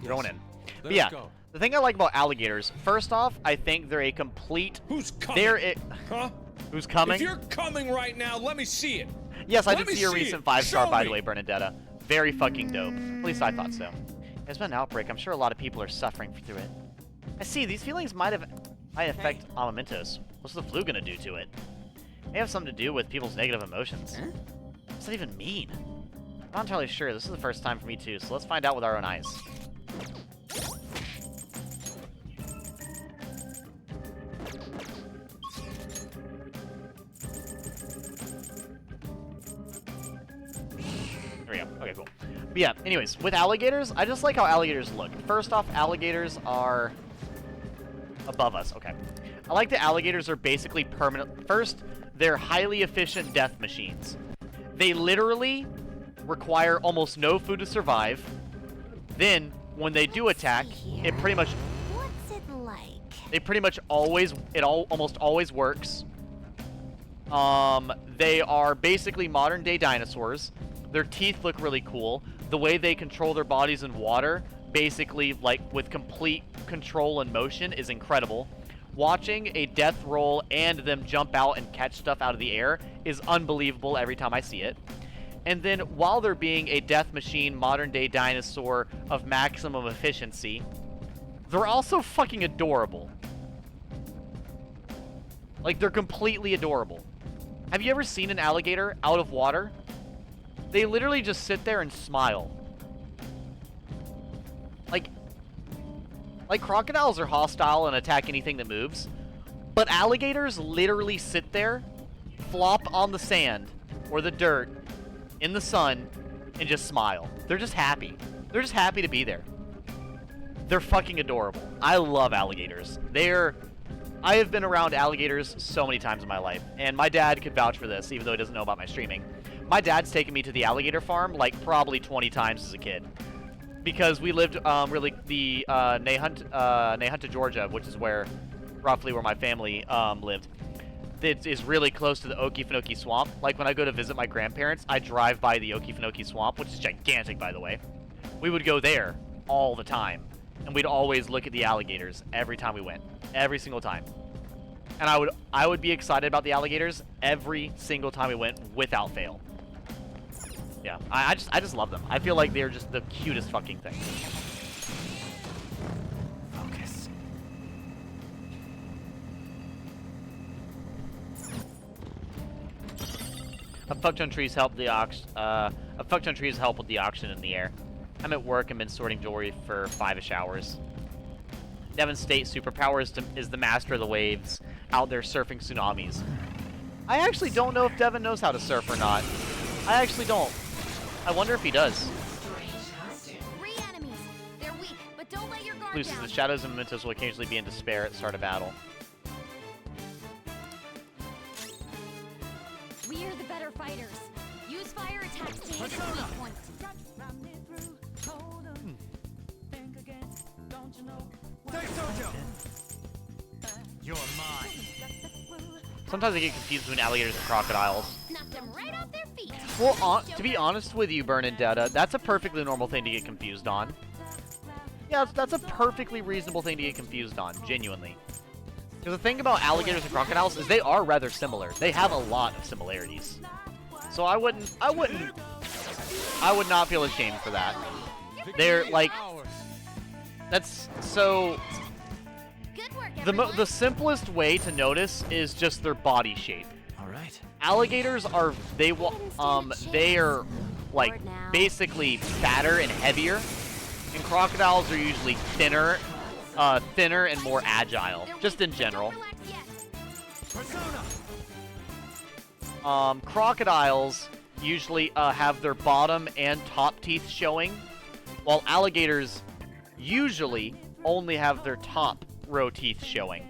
Going in. But yeah, go. the thing I like about alligators, first off, I think they're a complete... Who's coming? Huh? Who's coming? If you're coming right now, let me see it. Yes, I Let did me see your see recent it. 5-star, Show by the me. way, Bernadetta. Very fucking dope. At least I thought so. There's been an outbreak. I'm sure a lot of people are suffering through it. I see. These feelings might affect mementos. What's the flu gonna do to it? May have something to do with people's negative emotions. Huh? What's that even mean? I'm not entirely sure. This is the first time for me too, so let's find out with our own eyes. There we go. Okay, cool. But yeah, anyways, with alligators, I just like how alligators look. First off, alligators are above us. Okay. I like that alligators are basically permanent. First, they're highly efficient death machines. They literally require almost no food to survive. Then, when they do attack, it pretty much... What's it like? They pretty much always... almost always works. They are basically modern-day dinosaurs. Their teeth look really cool. The way they control their bodies in water, basically, like, with complete control and motion, is incredible. Watching a death roll and them jump out and catch stuff out of the air is unbelievable every time I see it. And then, while they're being a death machine, modern-day dinosaur of maximum efficiency, they're also fucking adorable. Like, they're completely adorable. Have you ever seen an alligator out of water? They literally just sit there and smile. Like crocodiles are hostile and attack anything that moves, but alligators literally sit there, flop on the sand or the dirt in the sun, and just smile. They're just happy. They're just happy to be there. They're fucking adorable. I love alligators. I have been around alligators so many times in my life, and my dad could vouch for this, even though he doesn't know about my streaming. My dad's taken me to the alligator farm like probably 20 times as a kid. Because we lived really the Nahunta, Georgia, which is roughly where my family lived. It is really close to the Okefenokee Swamp. Like when I go to visit my grandparents, I drive by the Okefenokee Swamp, which is gigantic, by the way. We would go there all the time, and we'd always look at the alligators every time we went, every single time. And I would be excited about the alligators every single time we went, without fail. Yeah, I just love them. I feel like they're just the cutest fucking thing. Focus. A fuck-ton trees help with the oxygen in the air. I'm at work and been sorting jewelry for 5-ish hours. Devon's state superpower is the master of the waves, out there surfing tsunamis. I actually don't know if Devon knows how to surf or not. I actually don't. I wonder if he does. 3 enemies. They're weak, but don't let your guard Lucy, down. the shadows and mementos will occasionally be in despair at the start of battle. We're the better fighters. Use fire attacks to hit its weak point. You're mine. Sometimes I get confused between alligators and crocodiles. Knocked them right off their feet. Well, to be honest with you, Bernadetta, that's a perfectly normal thing to get confused on. Yeah, that's a perfectly reasonable thing to get confused on, genuinely. Because the thing about alligators and crocodiles is they are rather similar. They have a lot of similarities. So I would not feel ashamed for that. They're like, that's so. Good work, everyone. The simplest way to notice is just their body shape. All right. Alligators are they are like basically fatter and heavier, and crocodiles are usually thinner and more agile, just in general. Crocodiles usually have their bottom and top teeth showing, while alligators usually only have their top row teeth showing.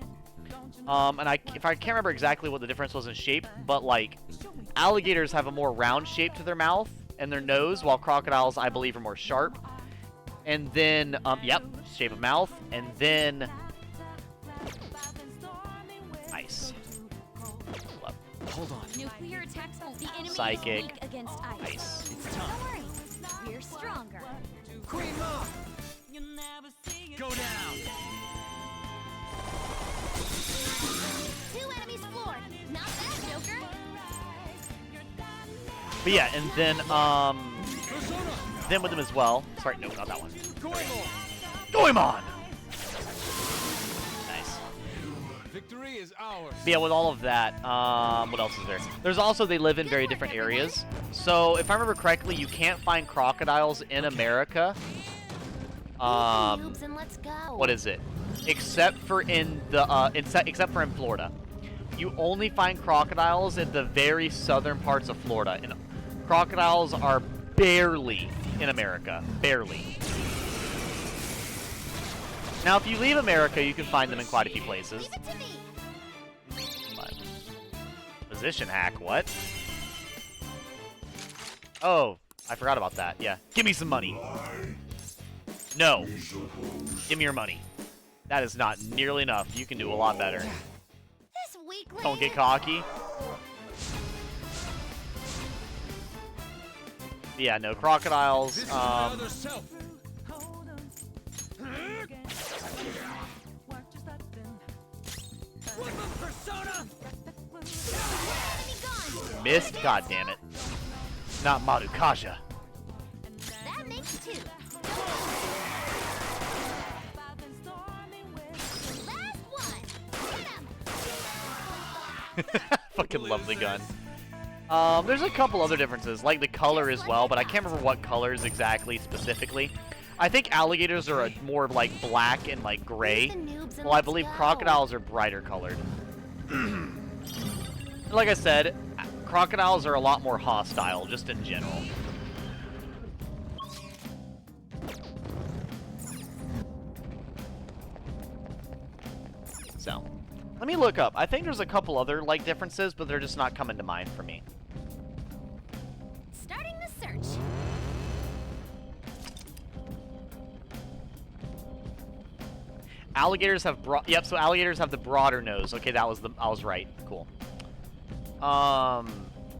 And if I can't remember exactly what the difference was in shape, but like alligators have a more round shape to their mouth and their nose, while crocodiles, I believe, are more sharp. And then, yep, shape of mouth, and then ice. Hold on. Nuclear attacks won't be enemy Psychic. weak against ice. Ice. It's Don't time. worry, we're stronger. Queen Mom! Go down. 2 enemies floored. Not bad, Joker. But yeah, and then with them as well. Sorry, no, not that one. Goemon! Nice. Victory is ours. But yeah, with all of that, what else is there? There's also, they live in very different areas. So, if I remember correctly, you can't find crocodiles in America. Noobs and let's go. What is it? Except for in the, except for in Florida. You only find crocodiles in the very southern parts of Florida. And crocodiles are barely in America. Barely. Now, if you leave America, you can find them in quite a few places. Leave it to me. But position hack, what? Oh, I forgot about that. Yeah. Give me some money. No. Give me your money. That is not nearly enough. You can do a lot better. This weakling. Don't get cocky. Yeah, no, crocodiles, missed, goddammit. Not Madukasha. That makes 2. Last one. Get him. Fucking love the gun. There's a couple other differences, like the color as well, but I can't remember what colors exactly specifically. I think alligators are more of like black and like gray, while I believe crocodiles are brighter colored. Like I said, crocodiles are a lot more hostile, just in general. So, let me look up. I think there's a couple other like differences, but they're just not coming to mind for me. Starting the search. Alligators have yep, so alligators have the broader nose. Okay, I was right. Cool.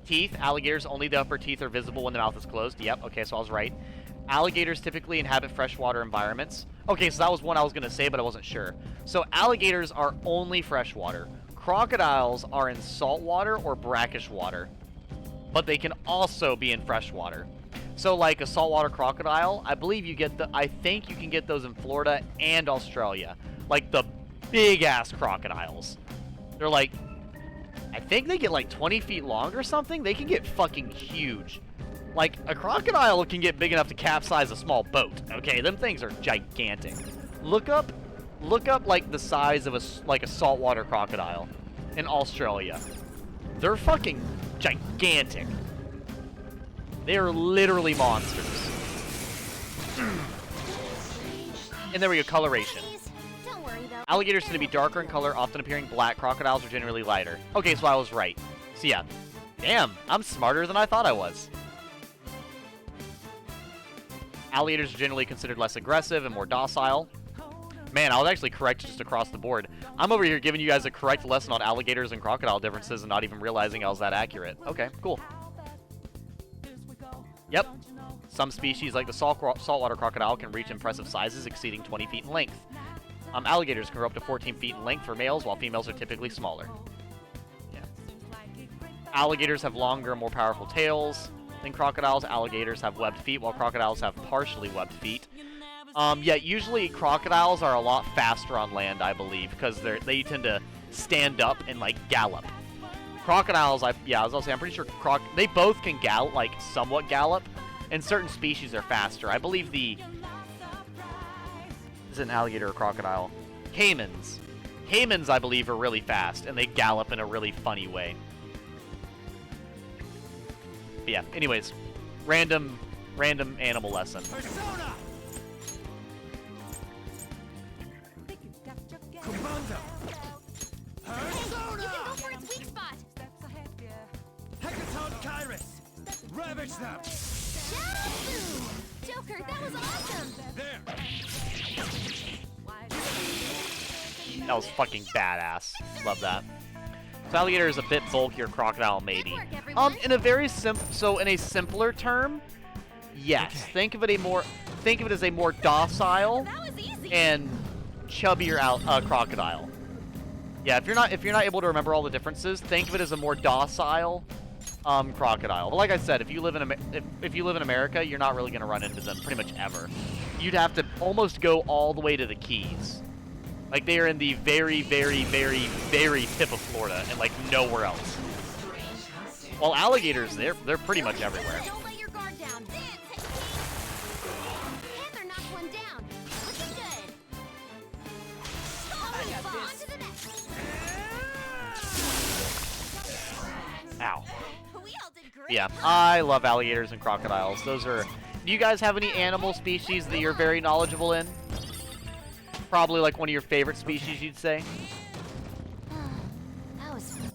Teeth. Alligators, only the upper teeth are visible when the mouth is closed. Yep, okay, so I was right. Alligators typically inhabit freshwater environments. Okay, so that was one I was going to say, but I wasn't sure. So alligators are only freshwater. Crocodiles are in saltwater or brackish water, but they can also be in freshwater. So like a saltwater crocodile, I believe I think you can get those in Florida and Australia. Like the big ass crocodiles. They're like, I think they get like 20 feet long or something. They can get fucking huge. Like a crocodile can get big enough to capsize a small boat. Okay, them things are gigantic. Look up like the size of a saltwater crocodile in Australia. They're fucking gigantic. They are literally monsters. And there we go, coloration. Don't worry though. Alligators tend to be darker in color, often appearing black. Crocodiles are generally lighter. Okay, so I was right. So yeah. Damn, I'm smarter than I thought I was. Alligators are generally considered less aggressive and more docile. Man, I was actually correct just across the board. I'm over here giving you guys a correct lesson on alligators and crocodile differences and not even realizing I was that accurate. Okay, cool. Yep. Some species, like the saltwater crocodile, can reach impressive sizes exceeding 20 feet in length. Alligators can grow up to 14 feet in length for males, while females are typically smaller. Yeah. Alligators have longer, more powerful tails than crocodiles. Alligators have webbed feet, while crocodiles have partially webbed feet. Yeah, usually crocodiles are a lot faster on land, I believe, because they tend to stand up and, like, gallop. Crocodiles, yeah, as I'll say, I'm pretty sure they both can gallop, like, somewhat gallop, and certain species are faster. I believe is it an alligator or crocodile? Caimans. Caimans, I believe, are really fast, and they gallop in a really funny way. But yeah, anyways, random animal lesson. Persona! Commander! You can go for its weak spot. Hecaton Kyrus! Ravage them! Shadow! Joker, that was awesome. There! That was fucking badass. Love that. So alligator is a bit bulkier crocodile, maybe. Good work, everyone. In a very in a simpler term, yes. Okay. Think of it as a more docile That was easy. and chubbier crocodile. Yeah, if you're not able to remember all the differences, think of it as a more docile crocodile. But like I said, if you live in America, you're not really going to run into them pretty much ever. You'd have to almost go all the way to the Keys. Like, they are in the very, very, very, very tip of Florida and, like, nowhere else. While alligators, they're pretty much everywhere. Don't let your guard down. Panther knocked one down. Looking good. On to the next. Ow. We all did great. Yeah, I love alligators and crocodiles. Those are... Do you guys have any animal species that you're very knowledgeable in? Probably, like, one of your favorite species, you'd say? That was fun.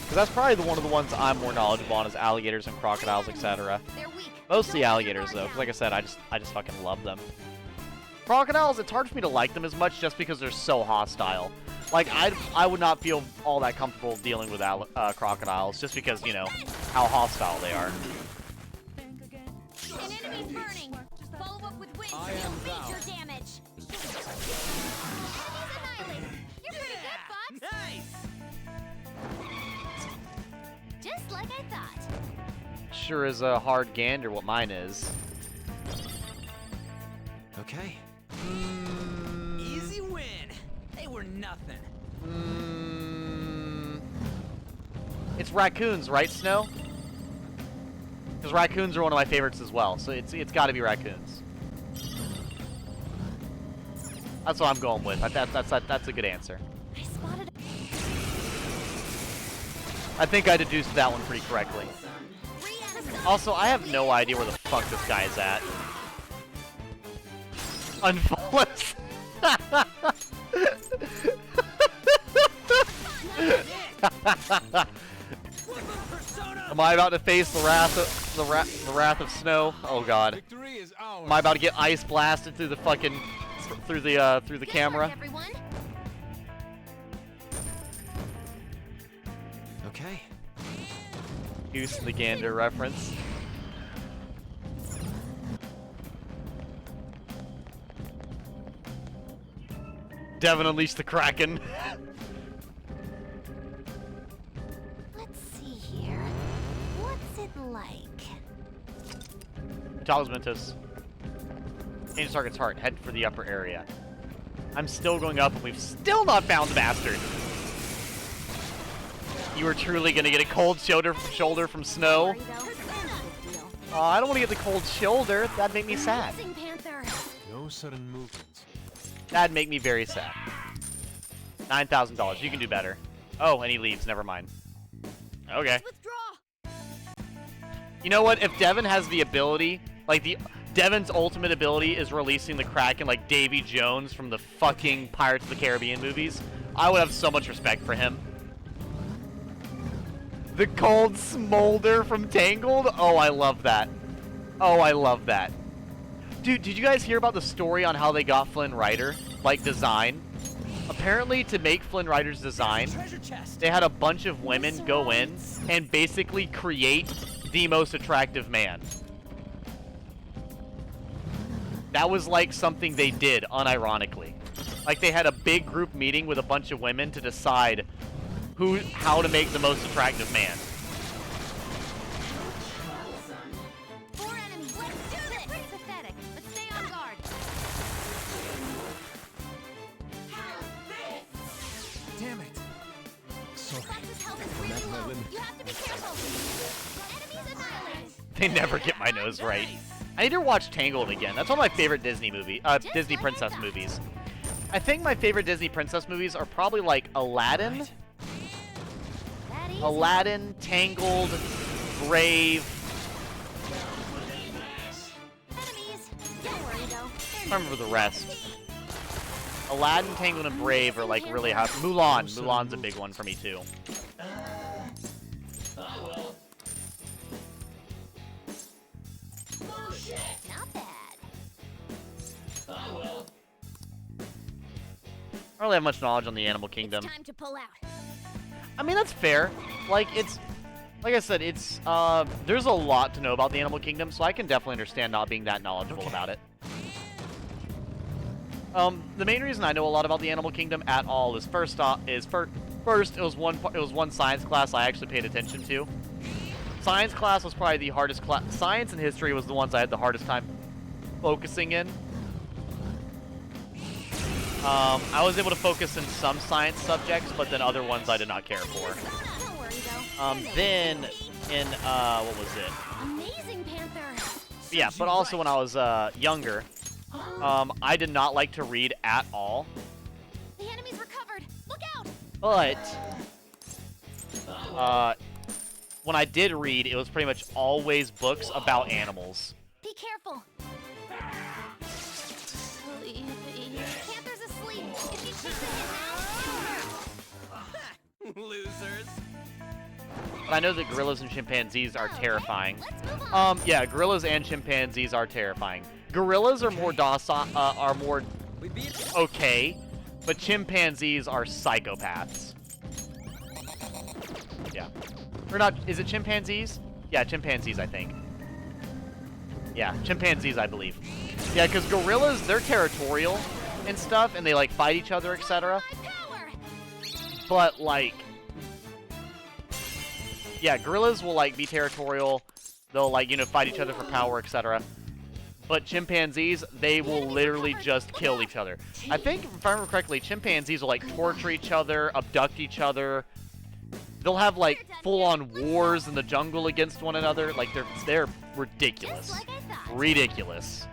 Because that's probably one of the ones I'm more knowledgeable on is alligators and crocodiles, etc. They're weak. Mostly Don't let your alligators, guard though, because down. like I said, I just fucking love them. Crocodiles, it's hard for me to like them as much just because they're so hostile. Like, I would not feel all that comfortable dealing with crocodiles just because, you know, how hostile they are. An enemy's burning. Follow up with wings. I am You'll thou. major damage. Enemies annihilated. You're pretty good, Fox. Nice! Just like I thought. Sure is a hard gander what mine is. Okay. Easy win! They were nothing. It's raccoons, right, Snow? Because raccoons are one of my favorites as well, so it's got to be raccoons. That's what I'm going with. That's a good answer. I spotted. I think I deduced that one pretty correctly. Also, I have no idea where the fuck this guy is at. Unfollows. Am I about to face the wrath of snow? Oh god. Victory is ours. Am I about to get ice blasted through the fucking through the Good work, camera? everyone. Okay. Goose and the gander reference. Devin unleashed the Kraken. Let's see here. What's it like? Talos Mentos. Change target's heart. Head for the upper area. I'm still going up, and we've still not found the bastard. You are truly gonna get a cold shoulder from Snow. Sorry, though. Big deal. I don't want to get the cold shoulder. That'd make me sad. Amazing, Panther. No sudden movements. That'd make me very sad. $9,000. You can do better. Oh, and he leaves. Never mind. Okay. Withdraw. You know what? If Devin has the ability, like Devin's ultimate ability is releasing the Kraken like Davy Jones from the fucking Pirates of the Caribbean movies, I would have so much respect for him. The cold smolder from Tangled? Oh, I love that. Oh, I love that. Dude, did you guys hear about the story on how they got Flynn Rider? Like, design? Apparently, to make Flynn Rider's design, Treasure chest. they had a bunch of women go in and basically create the most attractive man. That was like something they did, unironically. Like they had a big group meeting with a bunch of women to decide how to make the most attractive man. 4 enemies. Let's do this. It's pathetic, but stay on guard. Damn it. Fox's health is really low. You have to be careful. Enemies annihilated. They never get my nose right. I need to watch Tangled again. That's one of my favorite Disney princess movies. I think my favorite Disney princess movies are probably like Aladdin, That easy. Aladdin, Tangled, Brave. Enemies. Don't worry though. I don't remember the rest. Aladdin, Tangled, and Brave are like really hot. Mulan's a big one for me too. Not bad. I don't really have much knowledge on the Animal Kingdom. It's time to pull out. I mean, that's fair. Like I said, there's a lot to know about the Animal Kingdom, so I can definitely understand not being that knowledgeable about it. The main reason I know a lot about the Animal Kingdom at all is first it was one science class I actually paid attention to. Science class was probably the hardest class. Science and history was the ones I had the hardest time focusing in. I was able to focus in some science subjects, but then other ones I did not care for. Don't worry though. Then in what was it? Amazing Panther. Yeah, but also when I was younger, I did not like to read at all. The enemies recovered. Look out. But when I did read, it was pretty much always books about animals. Be careful. Panther's asleep. If he takes a hit now, Losers. But I know that gorillas and chimpanzees are terrifying. let's move on. Yeah, gorillas and chimpanzees are terrifying. Gorillas are more docile, are more We beat okay, but chimpanzees are psychopaths. Yeah. Or not, is it chimpanzees? Yeah, chimpanzees, I think. Yeah, chimpanzees, I believe. Yeah, because gorillas, they're territorial and stuff, and they, like, fight each other, etc. My power. But, like... Yeah, gorillas will, like, be territorial. They'll, like, fight each other for power, etc. But chimpanzees, they will literally just kill each other. I think, if I remember correctly, chimpanzees will, like, torture each other, abduct each other. They'll have, like, full-on wars in the jungle against one another. Like, they're ridiculous. Just like I thought. Ridiculous.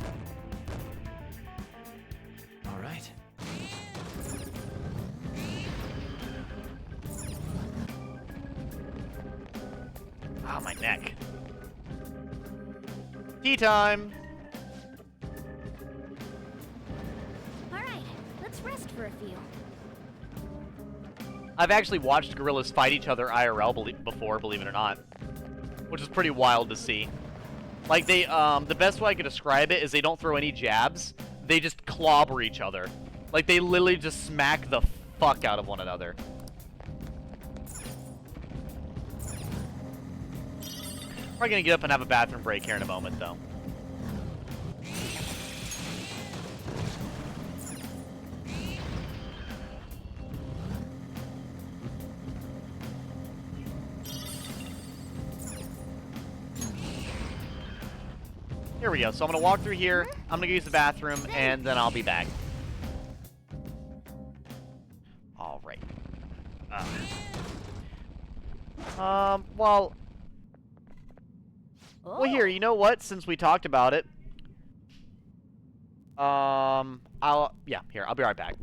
All right. Ah, my neck. Tea time! All right, let's rest for a few. I've actually watched gorillas fight each other IRL before, believe it or not. Which is pretty wild to see. Like, they, the best way I could describe it is they don't throw any jabs. They just clobber each other. Like, they literally just smack the fuck out of one another. Probably gonna get up and have a bathroom break here in a moment, though. Here we go. So I'm going to walk through here. I'm going to go use the bathroom, and then I'll be back. All right. Well, here, you know what? Since we talked about it, I'll be right back.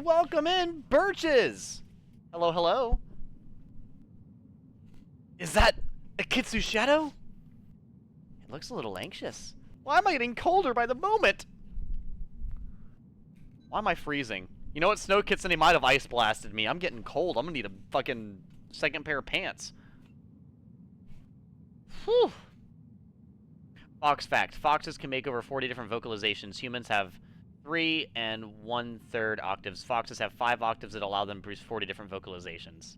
welcome in Birches! Hello, hello. Is that a Kitsu shadow? It looks a little anxious. Why am I getting colder by the moment? Why am I freezing? You know what, Snow Kitsune might have ice blasted me. I'm getting cold. I'm gonna need a fucking second pair of pants. Whew. Fox fact. Foxes can make over 40 different vocalizations. Humans have 3 1/3 octaves. Foxes have 5 octaves that allow them to produce 40 different vocalizations.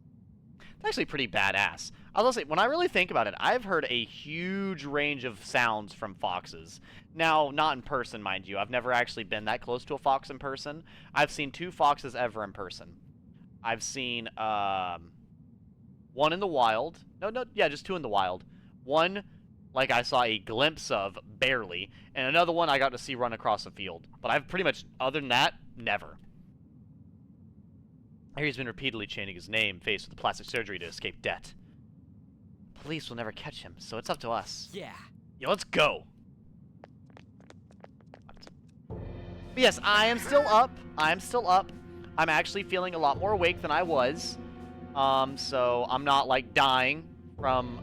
It's actually pretty badass. I will say, when I really think about it, I've heard a huge range of sounds from foxes. Now, not in person, mind you. I've never actually been that close to a fox in person. I've seen 2 foxes ever in person. I've seen, one in the wild. Yeah, just 2 in the wild. One, like, I saw a glimpse of, barely, and another one I got to see run across a field. But I've pretty much, other than that, never. I hear he's been repeatedly changing his name, faced with plastic surgery to escape debt. Police will never catch him, so it's up to us. Yeah. Yeah, let's go. But yes, I am still up. I'm actually feeling a lot more awake than I was. So I'm not, like, dying from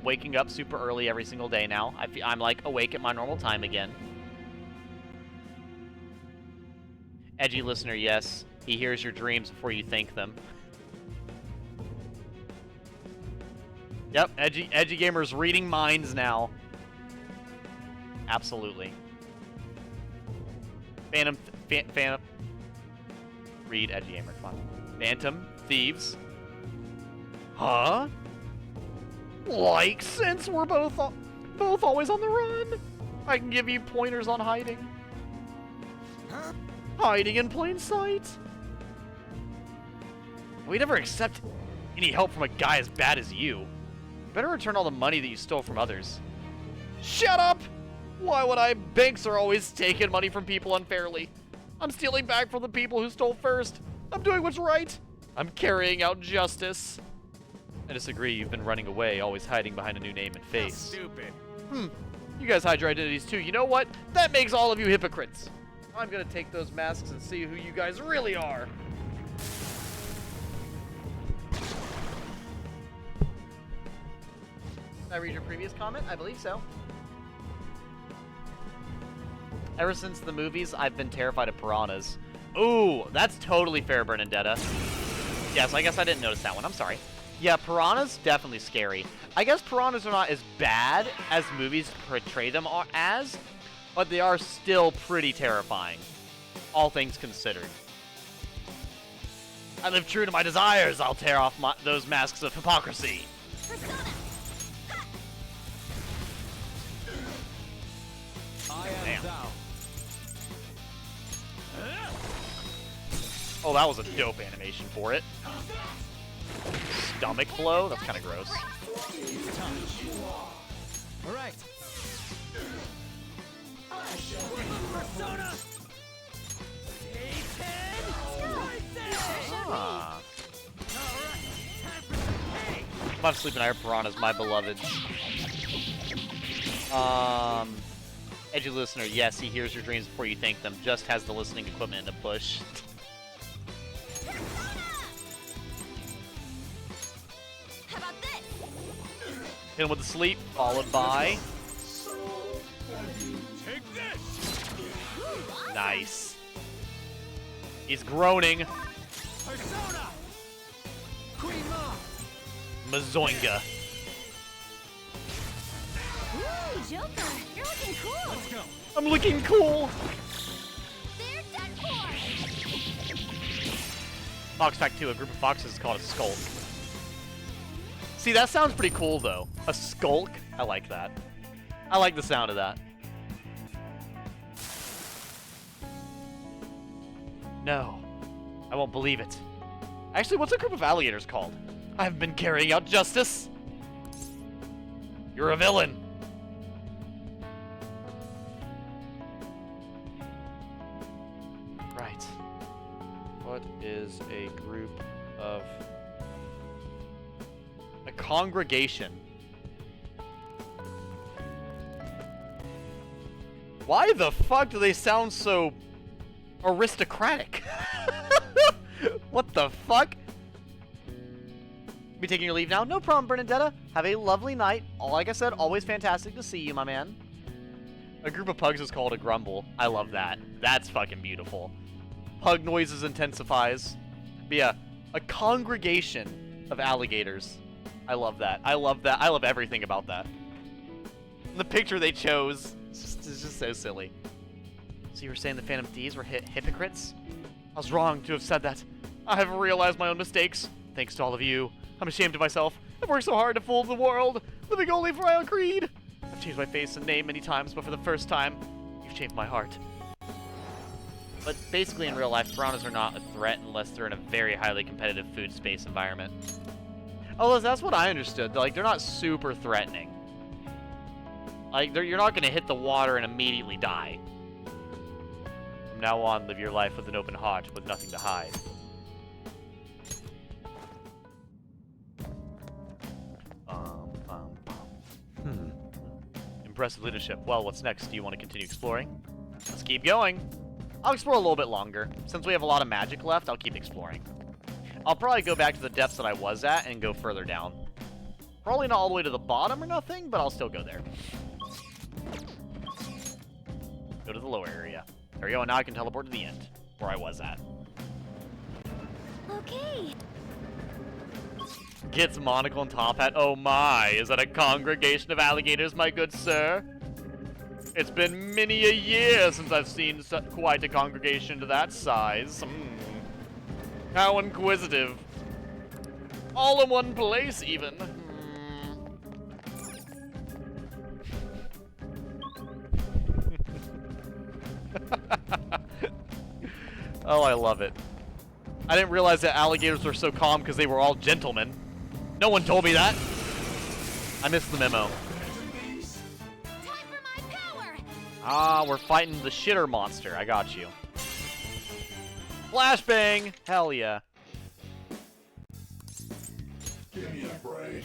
waking up super early every single day now. I'm, like, awake at my normal time again. Edgy listener, yes. He hears your dreams before you think them. Yep, edgy gamer's reading minds now. Absolutely. Phantom. Read edgy gamer, come on. Phantom thieves. Huh? Like, since we're both always on the run, I can give you pointers on hiding. Hiding in plain sight. We never accept any help from a guy as bad as you. You better return all the money that you stole from others. Shut up! Why would I? Banks are always taking money from people unfairly. I'm stealing back from the people who stole first. I'm doing what's right. I'm carrying out justice. I disagree. You've been running away, always hiding behind a new name and face. Stupid. You guys hide your identities too. You know what? That makes all of you hypocrites. I'm gonna take those masks and see who you guys really are. Did I read your previous comment? I believe so. Ever since the movies, I've been terrified of piranhas. Ooh, that's totally fair, Bernadetta. Yes, I guess I didn't notice that one. I'm sorry. Yeah, piranhas, definitely scary. I guess piranhas are not as bad as movies portray them as, but they are still pretty terrifying, all things considered. I live true to my desires. I'll tear off those masks of hypocrisy. Persona. I am Damn. thou. Oh, that was a dope animation for it. Stomach blow? That's kind of gross. All right. Persona. Ah. I'm not sleeping. I hear piranhas, my beloved. Edgy listener, yes, he hears your dreams before you think them. Just has the listening equipment in the bush. How about this? Hit him with the sleep, followed by... Take this. Nice. He's groaning. Persona. Queen Ma. Mazoinga. Ooh, Joker, you're looking cool. Let's go. I'm looking cool. They're Deadpool. Fox Fact 2, a group of foxes is called a skulk. See, that sounds pretty cool, though. A skulk? I like that. I like the sound of that. No. I won't believe it. Actually, what's a group of alligators called? I've been carrying out justice. You're a villain. Right. What is a group of... A congregation. Why the fuck do they sound so aristocratic? What the fuck? Be taking your leave now? No problem, Bernadetta. Have a lovely night. Like I said, always fantastic to see you, my man. A group of pugs is called a grumble. I love that. That's fucking beautiful. Pug noises intensifies. But yeah, a congregation of alligators. I love that. I love that. I love everything about that. The picture they chose is just so silly. So you were saying the Phantom Thieves were hypocrites? I was wrong to have said that. I have realized my own mistakes. Thanks to all of you. I'm ashamed of myself. I've worked so hard to fool the world, living only for my own creed. I've changed my face and name many times, but for the first time, you've changed my heart. But basically in real life, piranhas are not a threat unless they're in a very highly competitive food space environment. Oh, that's what I understood. Like, they're not super threatening. Like, you're not going to hit the water and immediately die. From now on, live your life with an open heart, with nothing to hide. Impressive leadership. Well, what's next? Do you want to continue exploring? Let's keep going. I'll explore a little bit longer. Since we have a lot of magic left, I'll keep exploring. I'll probably go back to the depths that I was at and go further down. Probably not all the way to the bottom or nothing, but I'll still go there. Go to the lower area. There we go, and now I can teleport to the end, where I was at. Okay. Gets monocle and top hat. Oh my, is that a congregation of alligators, my good sir? It's been many a year since I've seen quite a congregation to that size. How inquisitive. All in one place, even. Oh, I love it. I didn't realize that alligators were so calm because they were all gentlemen. No one told me that. I missed the memo. Time for my power. Ah, we're fighting the shitter monster. I got you. Flashbang! Hell yeah. Give me a break.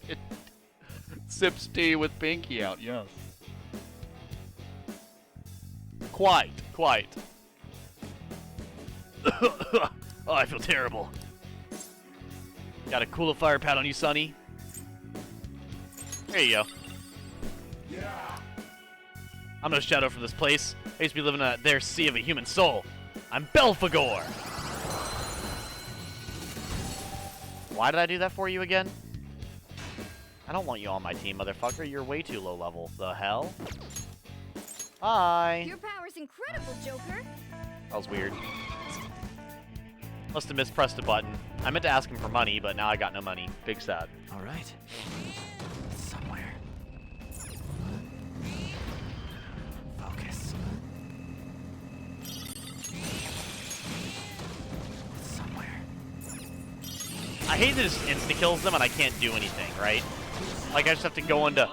It sips tea with pinky out, yes. Quite. Oh, I feel terrible. Got a coolifier pad on you, Sonny? There you go. Yeah. I'm no shadow from this place. I used to be living in their sea of a human soul. I'm Belphegor! Why did I do that for you again? I don't want you on my team, motherfucker. You're way too low level. The hell? Hi! Your power's incredible, Joker. That was weird. Must have mispressed a button. I meant to ask him for money, but now I got no money. Big sad. All right. Somewhere. Focus. Somewhere. I hate that it just insta-kills them and I can't do anything, right? Like, I just have to go into...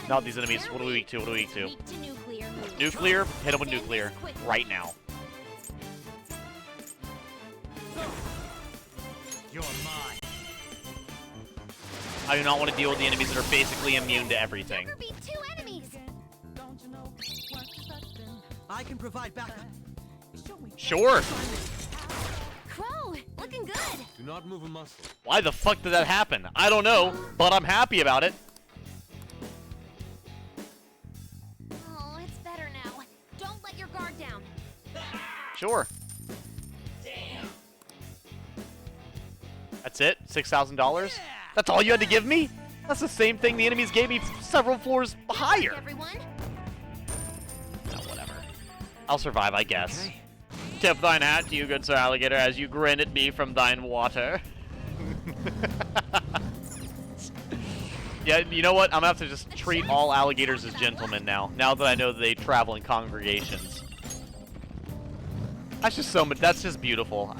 Not these enemies. What are we weak to? What are we weak to? Weak to nuclear. Nuclear? Hit them with nuclear. Right now. You're mine. I do not want to deal with the enemies that are basically immune to everything. Joker beat 2 enemies. I can provide backup. Sure. Crow, looking good. Do not move a muscle. Why the fuck did that happen? I don't know, but I'm happy about it. Oh, it's better now. Don't let your guard down. Sure. That's it? $6,000? That's all you had to give me? That's the same thing the enemies gave me several floors higher. Everyone. No, whatever. I'll survive, I guess. Okay. Tip thine hat to you, good sir alligator, as you grin at me from thine water. Yeah, you know what? I'm gonna have to just treat all alligators as gentlemen now that I know that they travel in congregations. That's just so much. That's just beautiful.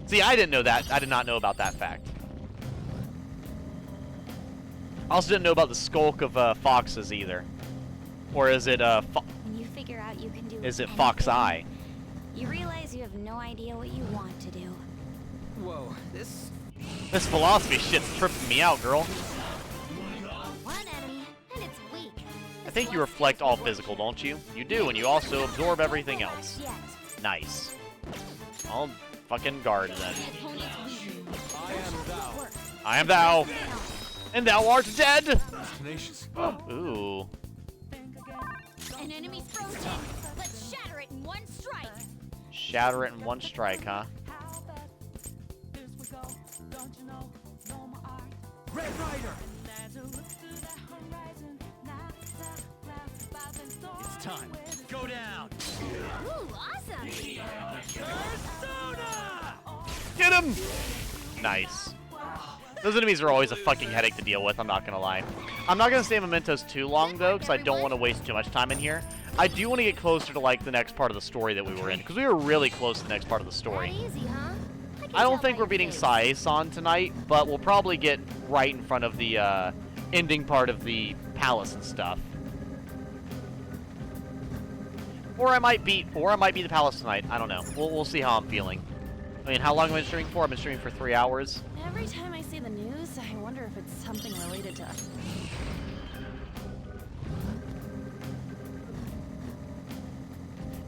See, I didn't know that. I did not know about that fact. I also didn't know about the skulk of foxes either. Or is it When you figure out you can do is it fox eye? You realize you have no idea what you want to do. Whoa, this... This philosophy shit's tripping me out, girl. One enemy, and it's weak. The think you reflect all physical, don't you? You do, and you also absorb everything else. Yet. Nice. I'll fucking guard then. Opponent's weak. I am thou. Work. I am thou, and thou art dead! Tenacious. Ooh. An enemy's frozen. Let's shatter it in one strike. Shatter it in one strike, huh? Red Rider! It's time. Go down! Ooh, awesome. Persona! Get him! Nice. Those enemies are always a fucking headache to deal with, I'm not gonna lie. I'm not gonna stay in Mementos too long, though, because I don't want to waste too much time in here. I do want to get closer to, like, the next part of the story that we were in, because we were really close to the next part of the story. That easy, huh? can I don't tell think by we're your beating face. Sae-san tonight, but we'll probably get right in front of the ending part of the palace and stuff. Or I might beat the palace tonight. I don't know. We'll see how I'm feeling. I mean, how long have I been streaming for? I've been streaming for 3 hours. Every time I see the news, I wonder if it's something related to...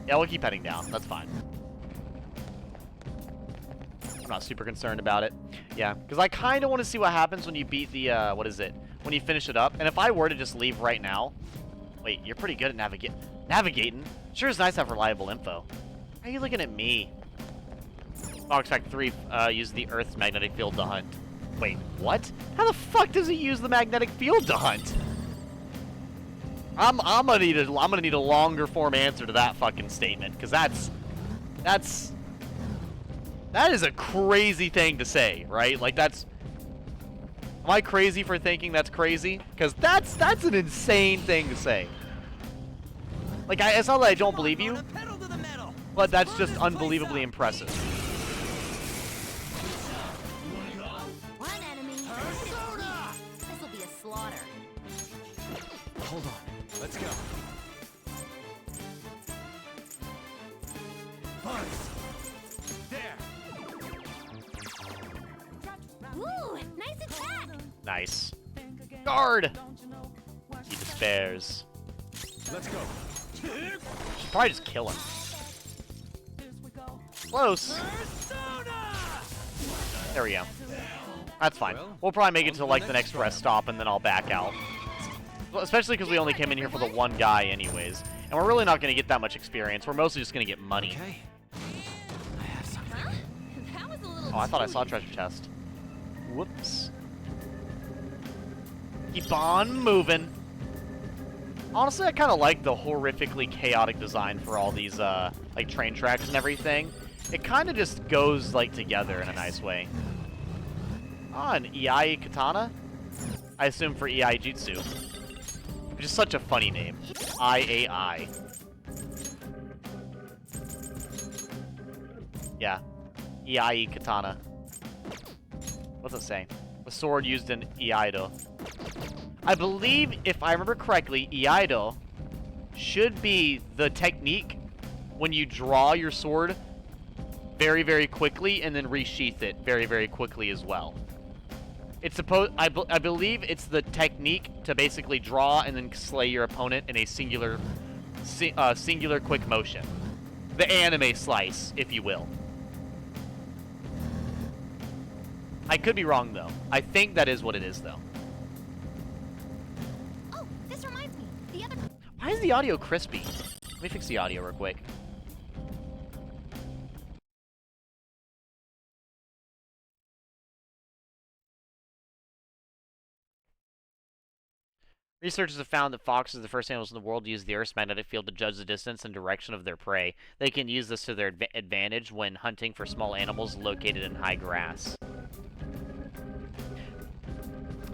Yeah, we'll keep heading down. That's fine. I'm not super concerned about it. Yeah, because I kind of want to see what happens when you beat the, what is it? When you finish it up. And if I were to just leave right now... Wait, you're pretty good at navigating. Sure is nice to have reliable info. Why are you looking at me? Fox Fact 3 uses the Earth's magnetic field to hunt. Wait, what? How the fuck does he use the magnetic field to hunt? I'm gonna need a longer form answer to that fucking statement, because that is a crazy thing to say, right? Like am I crazy for thinking that's crazy? Because that's an insane thing to say. Like it's not that I don't believe you, Pedal to the metal. but that's just unbelievably impressive. One enemy. Persona! This will be a slaughter. Hold on. Let's go. Buzz! There! Ooh, nice attack. Nice. Guard! He despairs. Let's go. Should probably just kill him. Close. Persona! There we go. That's fine. Well, We'll probably make it on to to the like the next next rest stop and then I'll back out. Well, especially because we only came in here for the one guy anyways. And we're really not going to get that much experience. We're mostly just going to get money. Okay. I have something. Huh? That was a little Oh, I thought I too saw a easy. treasure chest. Whoops. Keep on moving. Honestly, I kind of like the horrifically chaotic design for all these, like, train tracks and everything. It kind of just goes, like, together in a nice way. Ah, an Iai Katana? I assume for Iai Jutsu. Which is such a funny name. IAI. Yeah. Iai Katana. What's it say? A sword used in Iaido. I believe, if I remember correctly, Iaido should be the technique when you draw your sword very, very quickly and then resheath it very, very quickly as well. It's supposed. I believe it's the technique to basically draw and then slay your opponent in a singular quick motion. The anime slice, if you will. I could be wrong though. I think that is what it is though. Oh, this reminds me. The other. Why is the audio crispy? Let me fix the audio real quick. Researchers have found that foxes are the first animals in the world to use the Earth's magnetic field to judge the distance and direction of their prey. They can use this to their advantage when hunting for small animals located in high grass.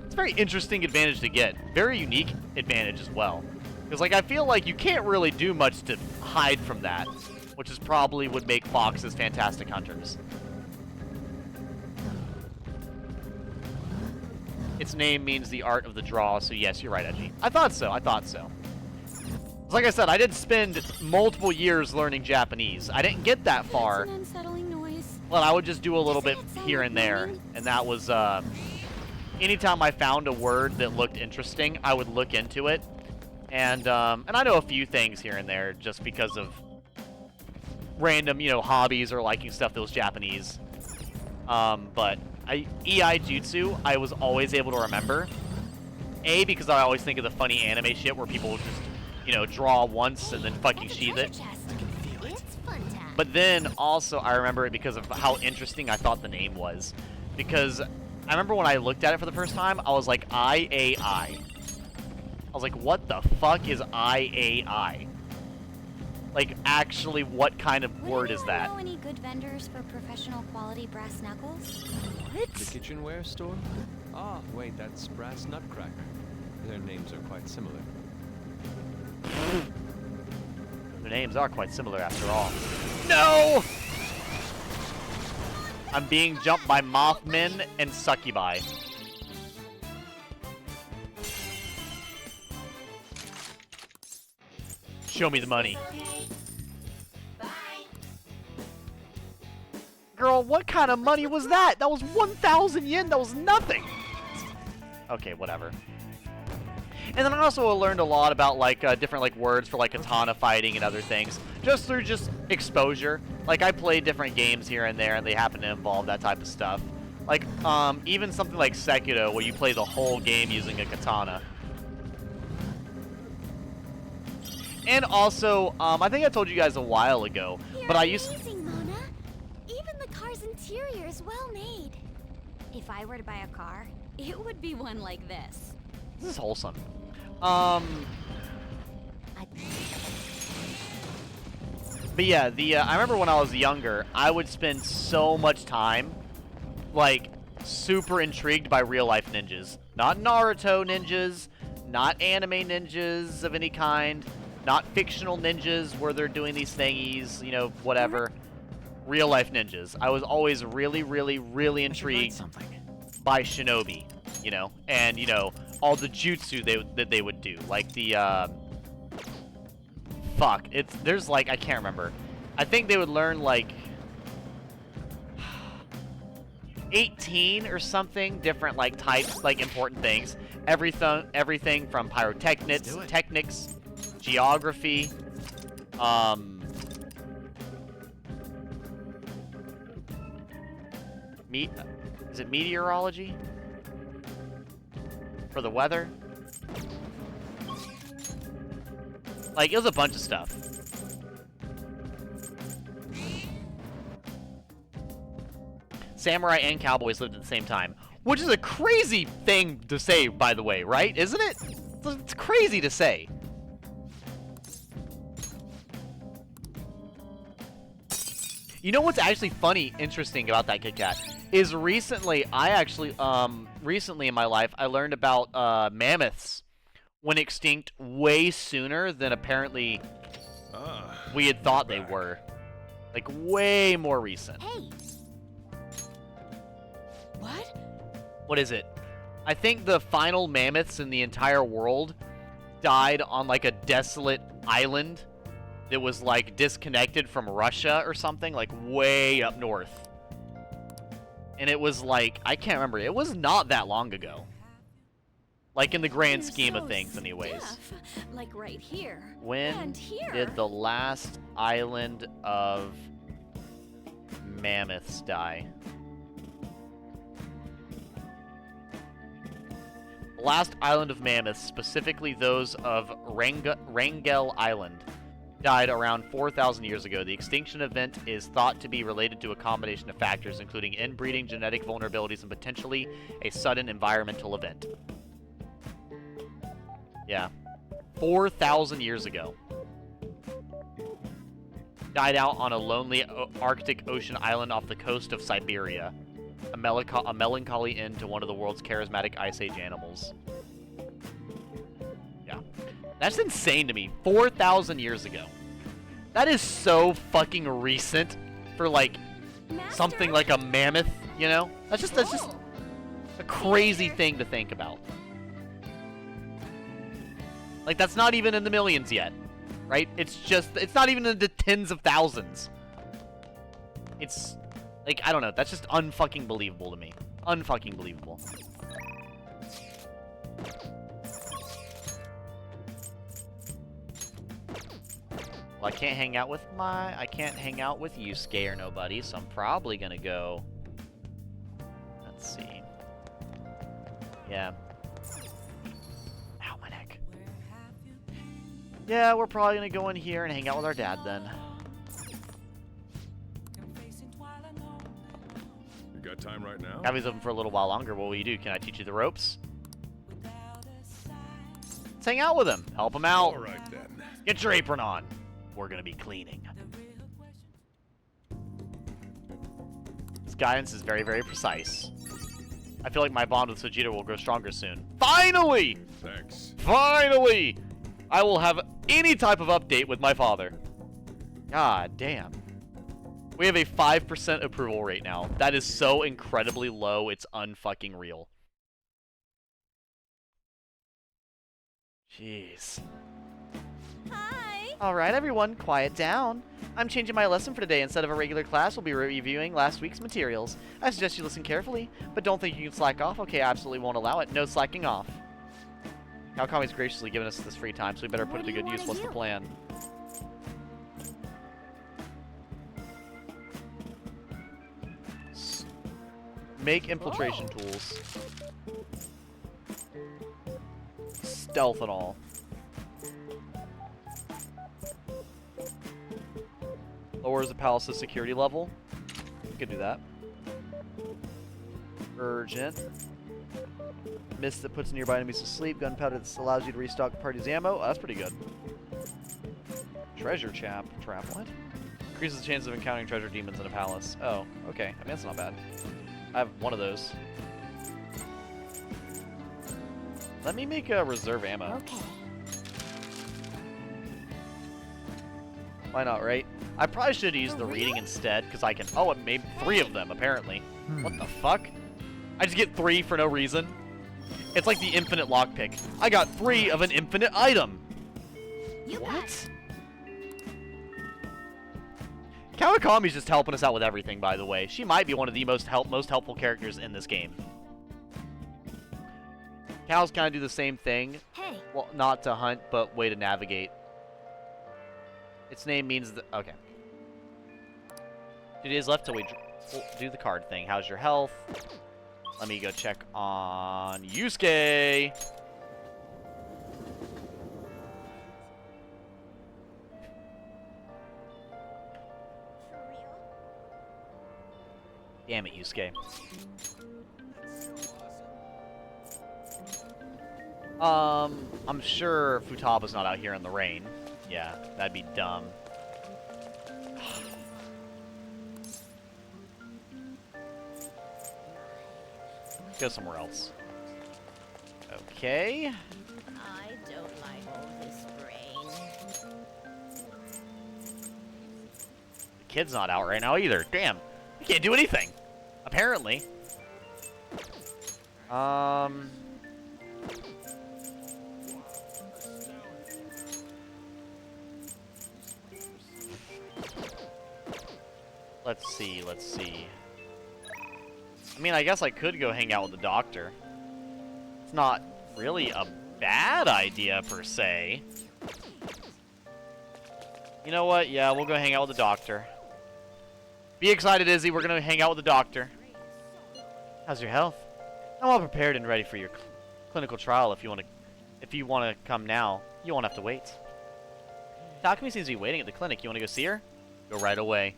It's a very interesting advantage to get. Very unique advantage as well. Because, like, I feel like you can't really do much to hide from that, which is probably would make foxes fantastic hunters. Its name means the art of the draw, so yes, you're right, Edgy. I thought so. Like I said, I did spend multiple years learning Japanese. I didn't get that far. That's an unsettling noise. Well, I would just do a little bit Doesn't it sound here like and there, moaning? and that was, anytime I found a word that looked interesting, I would look into it, And I know a few things here and there just because of random, you know, hobbies or liking stuff that was Japanese. But EI Jutsu, I was always able to remember. A, because I always think of the funny anime shit where people just, you know, draw once and then fucking sheath it. It's fun time. But then also I remember it because of how interesting I thought the name was. Because I remember when I looked at it for the first time, I was like, IAI. I was like, what the fuck is IAI? Like, actually, what kind of word is that? Know any good vendors for professional quality brass knuckles? The kitchenware store? Ah, wait, that's Brass Nutcracker. Their names are quite similar. Their names are quite similar after all. No! I'm being jumped by Mothmen and Succubi. Show me the money. Girl, what kind of money was that? That was 1,000 yen. That was nothing. Okay, whatever. And then I also learned a lot about like different like words for like katana fighting and other things, just through just exposure. Like I play different games here and there, and they happen to involve that type of stuff. Like even something like Sekiro, where you play the whole game using a katana. And also, I think I told you guys a while ago, but I used. Amazing, Mona. Even the car's interior is well made. If I were to buy a car, it would be one like this. This is wholesome. I But yeah, I remember when I was younger, I would spend so much time, like, super intrigued by real-life ninjas. Not Naruto ninjas, not anime ninjas of any kind, not fictional ninjas where they're doing these thingies, you know, whatever. Real-life ninjas. I was always really, really, really intrigued by shinobi, you know, and, you know, all the jutsu that they would do. Like the, fuck, there's like, I can't remember. I think they would learn like 18 or something different like types, like important things. Everything from pyrotechnics, technics, geography, is it meteorology? For the weather? Like, it was a bunch of stuff. Samurai and cowboys lived at the same time. Which is a crazy thing to say, by the way, right? Isn't it? It's crazy to say. You know what's actually funny, interesting about that Kit Kat? Is recently, recently in my life, I learned about mammoths went extinct way sooner than apparently we had thought they were. Like, way more recent. Hey. What? What is it? I think the final mammoths in the entire world died on, like, a desolate island that was, like, disconnected from Russia or something, like, way up north. And it was, like, I can't remember. It was not that long ago. Like, in the grand scheme of things, anyways. Like right here. When And here. did the last island of mammoths die? The last island of mammoths, specifically those of Wrangell Island, died around 4,000 years ago. The extinction event is thought to be related to a combination of factors, including inbreeding, genetic vulnerabilities, and potentially a sudden environmental event. Yeah. 4,000 years ago. Died out on a lonely Arctic Ocean island off the coast of Siberia. A melancholy end to one of the world's charismatic Ice Age animals. Yeah. That's insane to me. 4,000 years ago. That is so fucking recent for, like, something like a mammoth, you know? That's just a crazy thing to think about. Like, that's not even in the millions yet, right? It's not even in the tens of thousands. It's, like, I don't know. That's just unfucking believable to me. Unfucking believable. Well, I can't hang out with Yusuke or nobody, so I'm probably gonna go. Let's see. Yeah. Ow, my neck. Yeah, we're probably gonna go in here and hang out with our dad then. You got time right now? Gabby's open for a little while longer. What will you do? Can I teach you the ropes? Let's hang out with him. Help him out. All right then. Get your apron on. We're gonna be cleaning. This guidance is very, very precise. I feel like my bond with Vegeta will grow stronger soon. Finally! Thanks. Finally! I will have any type of update with my father. God damn. We have a 5% approval rate now. That is so incredibly low, it's unfucking real. Jeez. Hi. Alright everyone, quiet down. I'm changing my lesson for today. Instead of a regular class, we'll be reviewing last week's materials. I suggest you listen carefully, but don't think you can slack off. Okay, I absolutely won't allow it. No slacking off. Calcami's graciously given us this free time, so we better put it to good use. What's the plan? Make infiltration tools. Stealth and all. Lowers the palace's security level. We could do that. Urgent. Mist that puts nearby enemies to sleep. Gunpowder that allows you to restock the party's ammo. Oh, that's pretty good. Treasure trap. What? Increases the chances of encountering treasure demons in a palace. Oh, okay. I mean, that's not bad. I have one of those. Let me make a reserve ammo. Okay. Why not, right? I probably should use the reading instead, because I can... Oh, it made 3 of them, apparently. What the fuck? I just get 3 for no reason? It's like the infinite lockpick. I got 3 of an infinite item! You got What? Kawakami's just helping us out with everything, by the way. She might be one of the most helpful characters in this game. Cows kind of do the same thing. Hey. Well, not to hunt, but way to navigate. Its name means that... Okay. 2 days left till we do the card thing. How's your health? Let me go check on Yusuke. Damn it, Yusuke. I'm sure Futaba's not out here in the rain. Yeah, that'd be dumb. Go somewhere else. Okay. I don't like all this rain. The kid's not out right now either. Damn. He can't do anything. Apparently. Let's see. I mean, I guess I could go hang out with the doctor. It's not really a bad idea, per se. You know what? Yeah, we'll go hang out with the doctor. Be excited, Izzy. We're going to hang out with the doctor. How's your health? I'm all prepared and ready for your clinical trial if you want to come now. You won't have to wait. Takumi seems to be waiting at the clinic. You want to go see her? Go right away.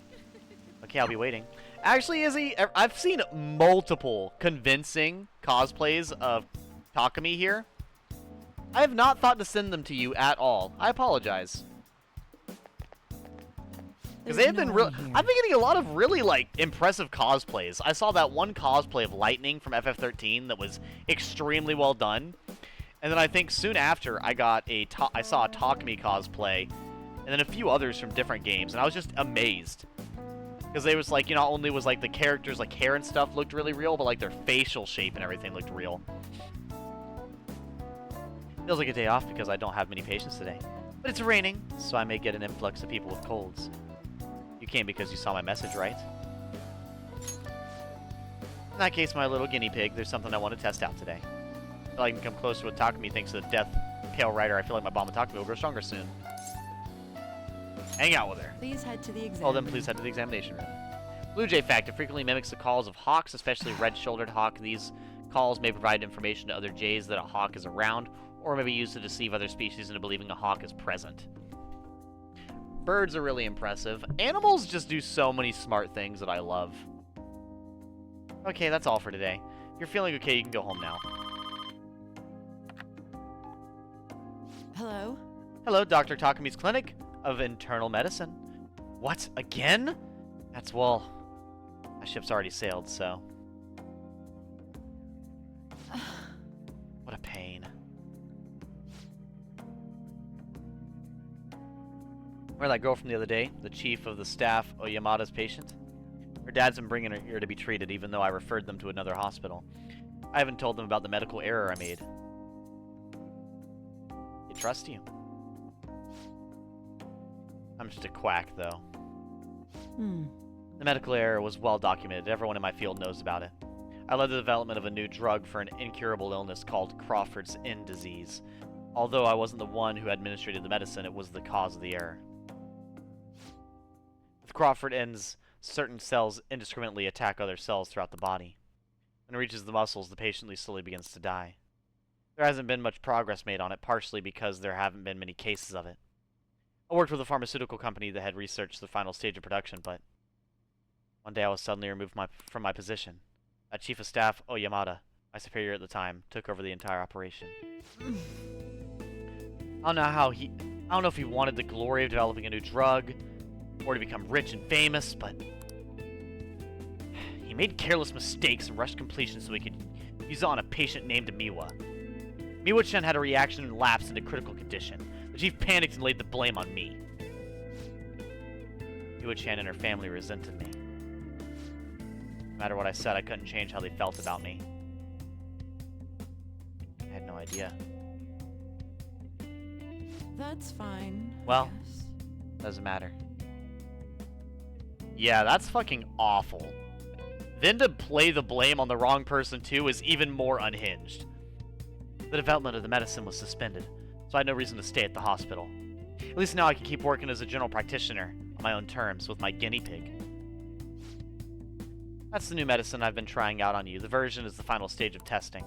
Okay, I'll be waiting. Actually, Izzy, I've seen multiple convincing cosplays of Takumi here. I have not thought to send them to you at all. I apologize. Because they have been I've been getting a lot of really, like, impressive cosplays. I saw that one cosplay of Lightning from FF13 that was extremely well done. And then I think soon after, I saw a Takumi cosplay, and then a few others from different games, and I was just amazed. Because they was like, not only was like the characters, like hair and stuff looked really real, but like their facial shape and everything looked real. Feels like a day off because I don't have many patients today. But it's raining, so I may get an influx of people with colds. You came because you saw my message, right? In that case, my little guinea pig, there's something I want to test out today. I feel like I can come closer to what Takumi thinks of the Death Pale Rider. I feel like my bond with Takumi will grow stronger soon. Hang out with her. Please head to the exam. Oh, then please head to the examination room. Blue jay fact, it frequently mimics the calls of hawks, especially red-shouldered hawk. These calls may provide information to other jays that a hawk is around, or may be used to deceive other species into believing a hawk is present. Birds are really impressive. Animals just do so many smart things that I love. Okay, that's all for today. If you're feeling okay, you can go home now. Hello? Hello, Dr. Takami's Clinic of Internal Medicine. What? Again? That's, well, my ship's already sailed, so. What a pain. Remember that girl from the other day? The chief of the staff, Oyamada's patient? Her dad's been bringing her here to be treated, even though I referred them to another hospital. I haven't told them about the medical error I made. They trust you. I'm just a quack, though. The medical error was well documented. Everyone in my field knows about it. I led the development of a new drug for an incurable illness called Crawford's End disease. Although I wasn't the one who administered the medicine, it was the cause of the error. With Crawford ends, certain cells indiscriminately attack other cells throughout the body. When it reaches the muscles, the patient slowly begins to die. There hasn't been much progress made on it, partially because there haven't been many cases of it. I worked with a pharmaceutical company that had researched the final stage of production, but one day I was suddenly removed from my position. That chief of staff, Oyamada, my superior at the time, took over the entire operation. I don't know if he wanted the glory of developing a new drug, or to become rich and famous, but he made careless mistakes and rushed completion so he could use it on a patient named Miwa. Miwa-chan had a reaction and lapsed into critical condition. The chief panicked and laid the blame on me. Miwa-chan and her family resented me. No matter what I said, I couldn't change how they felt about me. I had no idea. That's fine. Well, yes. doesn't matter. Yeah, that's fucking awful. Then to play the blame on the wrong person too is even more unhinged. The development of the medicine was suspended, so I had no reason to stay at the hospital. At least now I can keep working as a general practitioner on my own terms with my guinea pig. That's the new medicine I've been trying out on you. The version is the final stage of testing.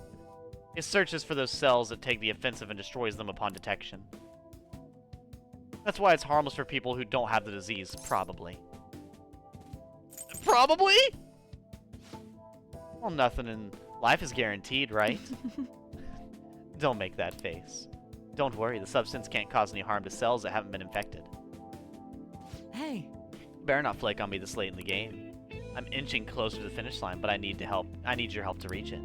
It searches for those cells that take the offensive and destroys them upon detection. That's why it's harmless for people who don't have the disease, probably. Probably? Well, nothing in life is guaranteed, right? Don't make that face. Don't worry, the substance can't cause any harm to cells that haven't been infected. Hey. You better not flake on me this late in the game. I'm inching closer to the finish line, but I need your help to reach it.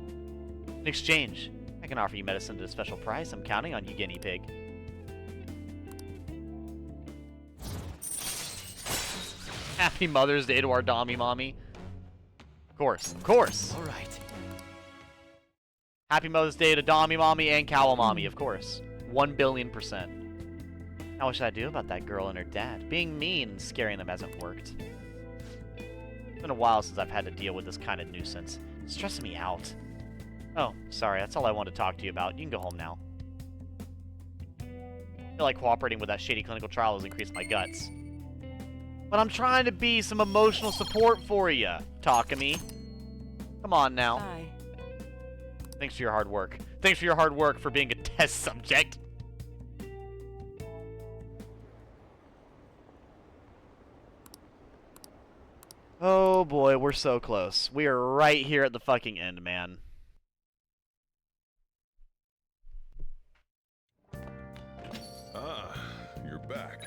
In exchange, I can offer you medicine at a special price. I'm counting on you, guinea pig. Happy Mother's Day to our Dami Mommy. Of course, of course. All right. Happy Mother's Day to Dami Mommy and Cowl Mommy, of course. 1,000,000,000%. Now what should I do about that girl and her dad? Being mean and scaring them hasn't worked. It's been a while since I've had to deal with this kind of nuisance. It's stressing me out. Oh, sorry, that's all I wanted to talk to you about. You can go home now. I feel like cooperating with that shady clinical trial has increased my guts. But I'm trying to be some emotional support for you, Takami. Come on now. Bye. Thanks for your hard work. Thanks for your hard work for being a test subject. Oh boy, we're so close. We are right here at the fucking end, man. Ah, you're back.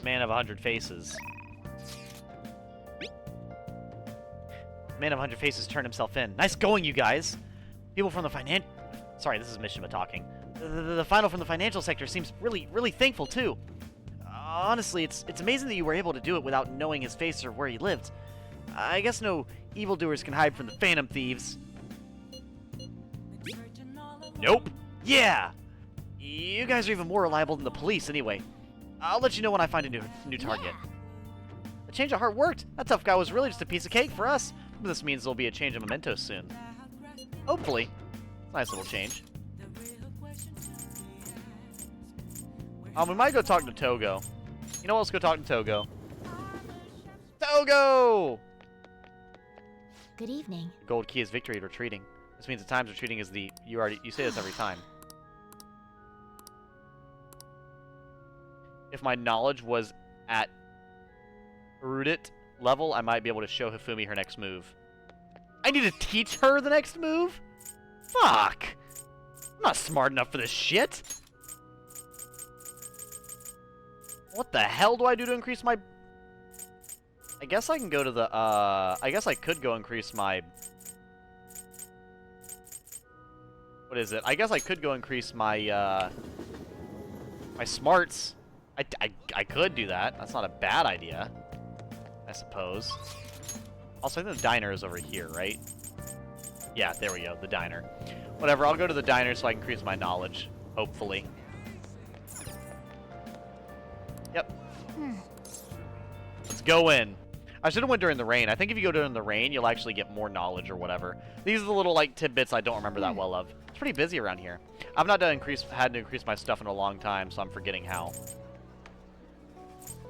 Man of 100 faces. Man of 100 faces turned himself in. Nice going, you guys. People from the Sorry, this is Mishima talking. The final from the financial sector seems really thankful, too. Honestly, it's amazing that you were able to do it without knowing his face or where he lived. I guess no evildoers can hide from the Phantom Thieves. Nope. Yeah! You guys are even more reliable than the police, anyway. I'll let you know when I find a new target. The change of heart worked. That tough guy was really just a piece of cake for us. This means there'll be a change of mementos soon. Hopefully. Nice little change. We might go talk to Togo. You know what? Let's go talk to Togo. Togo! Good evening. Gold key is victory retreating. This means the times retreating is the... You say this every time. If my knowledge was at erudite level, I might be able to show Hifumi her next move. I need to teach her the next move? Fuck! I'm not smart enough for this shit! What the hell do I do to increase my... I guess I can go to the, I guess I could go increase my... What is it? I guess I could go increase my, my smarts. I could do that. That's not a bad idea, I suppose. Also, I think the diner is over here, right? Yeah, there we go, the diner. Whatever, I'll go to the diner so I can increase my knowledge, hopefully. Yep. Let's go in. I should have went during the rain. I think if you go during the rain, you'll actually get more knowledge or whatever. These are the little, like, tidbits I don't remember that well of. It's pretty busy around here. I've not had to increase my stuff in a long time, so I'm forgetting how.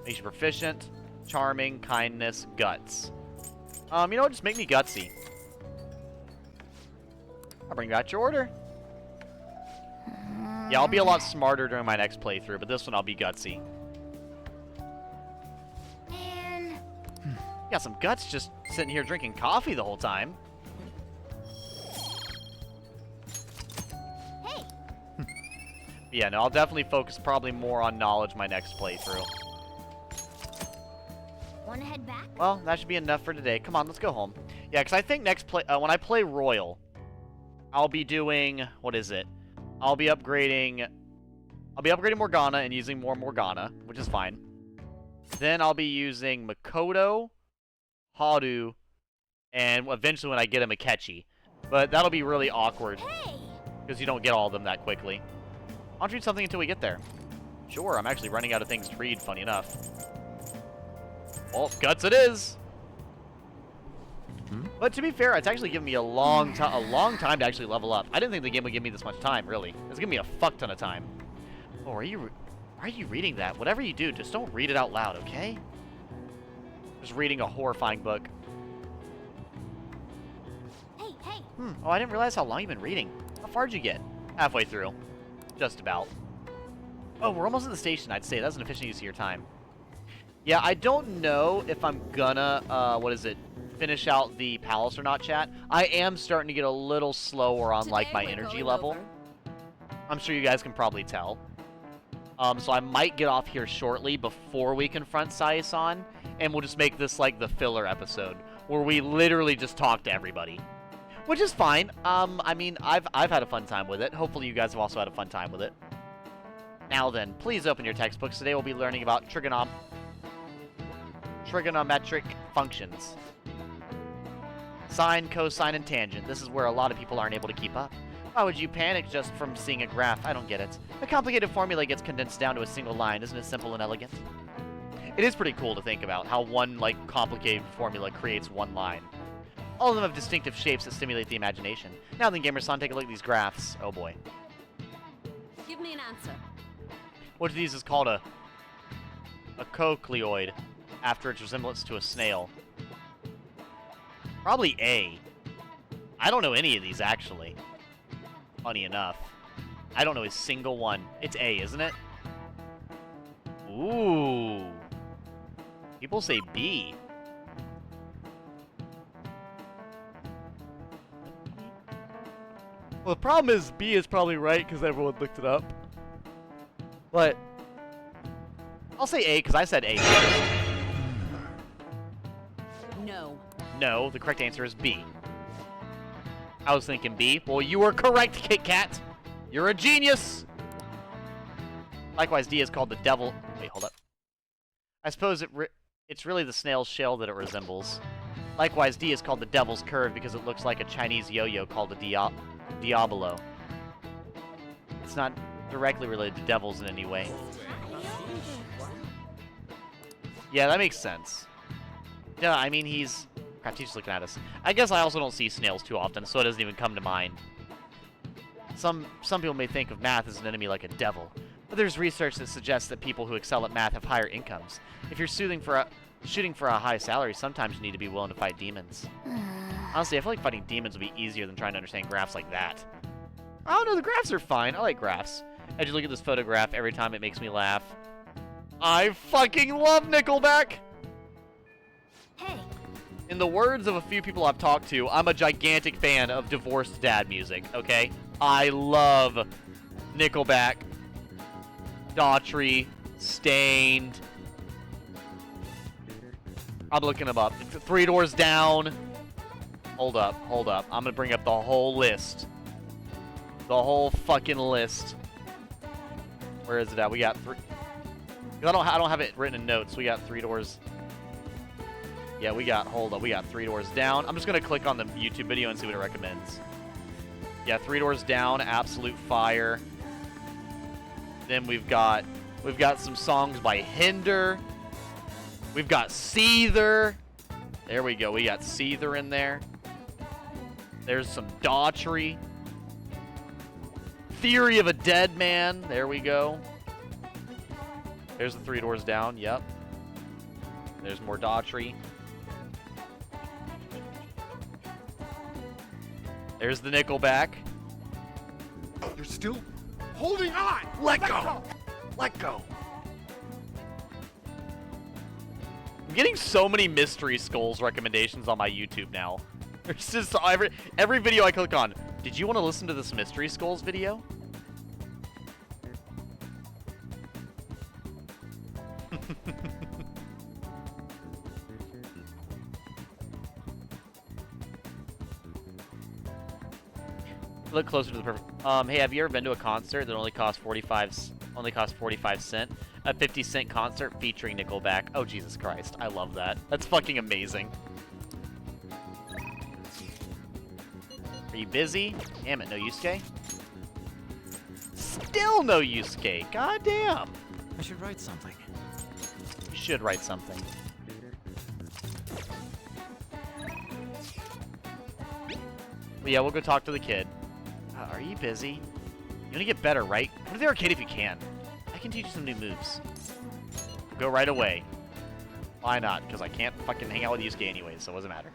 Makes you proficient, charming, kindness, guts. You know what? Just make me gutsy. I'll bring back your order. Yeah, I'll be a lot smarter during my next playthrough, but this one I'll be gutsy. And Got some guts just sitting here drinking coffee the whole time. hey, Yeah, no, I'll definitely focus probably more on knowledge my next playthrough. wanna head back? Well, that should be enough for today. Come on, let's go home. Yeah, because I think next when I play Royal, I'll be doing... What is it? I'll be upgrading Morgana and using more Morgana, which is fine. Then I'll be using Makoto, Haru, and eventually when I get a Mikechi. But that'll be really awkward, Hey! because you don't get all of them that quickly. I'll read something until we get there. Sure, I'm actually running out of things to read, funny enough. Well, guts it is! But to be fair, it's actually given me a long time to actually level up. I didn't think the game would give me this much time, really. It's giving me a fuck ton of time. Oh, why are you reading that? Whatever you do, just don't read it out loud, okay? Just reading a horrifying book. Hey, hey! Oh, I didn't realize how long you've been reading. How far did you get? Halfway through. Just about. Oh, we're almost at the station, I'd say. That's an efficient use of your time. Yeah, I don't know if I'm gonna, finish out the palace or not, chat. I am starting to get a little slower on, like, my energy level. I'm sure you guys can probably tell. So I might get off here shortly before we confront Sae-san, and we'll just make this, like, the filler episode, where we literally just talk to everybody. Which is fine. I mean, I've had a fun time with it. Hopefully you guys have also had a fun time with it. Now then, please open your textbooks. Today we'll be learning about trigonometric functions. Sine, cosine, and tangent. This is where a lot of people aren't able to keep up. Why would you panic just from seeing a graph? I don't get it. A complicated formula gets condensed down to a single line. Isn't it simple and elegant? It is pretty cool to think about how one, like, complicated formula creates one line. All of them have distinctive shapes that stimulate the imagination. Now then, Gamer-san, take a look at these graphs. Oh boy. Give me an answer. Which of these is called a cochlioid, after its resemblance to a snail? Probably A. I don't know any of these, actually. Funny enough. I don't know a single one. It's A, isn't it? Ooh. People say B. Well, the problem is B is probably right because everyone looked it up. But I'll say A because I said A first. No. No, the correct answer is B. I was thinking B. Well, you were correct, Kit Kat. You're a genius. Likewise, D is called the devil. Wait, hold up. I suppose it's really the snail's shell that it resembles. Likewise, D is called the devil's curve because it looks like a Chinese yo-yo called a Diabolo. It's not directly related to devils in any way. Yeah, that makes sense. Yeah, I mean, he's... Crap, he's just looking at us. I guess I also don't see snails too often, so it doesn't even come to mind. Some people may think of math as an enemy like a devil, But there's research that suggests that people who excel at math have higher incomes. If you're shooting for a high salary, sometimes you need to be willing to fight demons. Honestly, I feel like fighting demons would be easier than trying to understand graphs like that. I don't know, the graphs are fine. I like graphs. I just look at this photograph every time it makes me laugh. I fucking love Nickelback! Hey, In the words of a few people I've talked to, I'm a gigantic fan of divorced dad music, okay? I love Nickelback, Daughtry, Stained. I'm looking them up. It's Three Doors Down. Hold up. I'm gonna bring up the whole list. The whole fucking list. Where is it at? We got three. I don't have it written in notes. We got Three Doors. Yeah, we got Three Doors Down. I'm just gonna click on the YouTube video and see what it recommends. Yeah, Three Doors Down, absolute fire. Then we've got some songs by Hinder. We've got Seether. There we go. We got Seether in there. There's some Daughtry. Theory of a Dead Man. There we go. There's the Three Doors Down. Yep. There's more Daughtry. There's the Nickelback. You're still holding on. Let go. Let go. I'm getting so many Mystery Skulls recommendations on my YouTube now. There's just every video I click on. Did you want to listen to this Mystery Skulls video? Look closer to the perfect. Hey, have you ever been to a concert that only cost 45 cents? A 50-cent concert featuring Nickelback. Oh, Jesus Christ. I love that. That's fucking amazing. Are you busy? Damn it, no Yusuke? Still no Yusuke. God damn. I should write something. You should write something. But yeah, we'll go talk to the kid. Are you busy? You want to get better, right? Go to the arcade if you can. I can teach you some new moves. Go right away. Why not? Because I can't fucking hang out with Yusuke anyways, so it doesn't matter.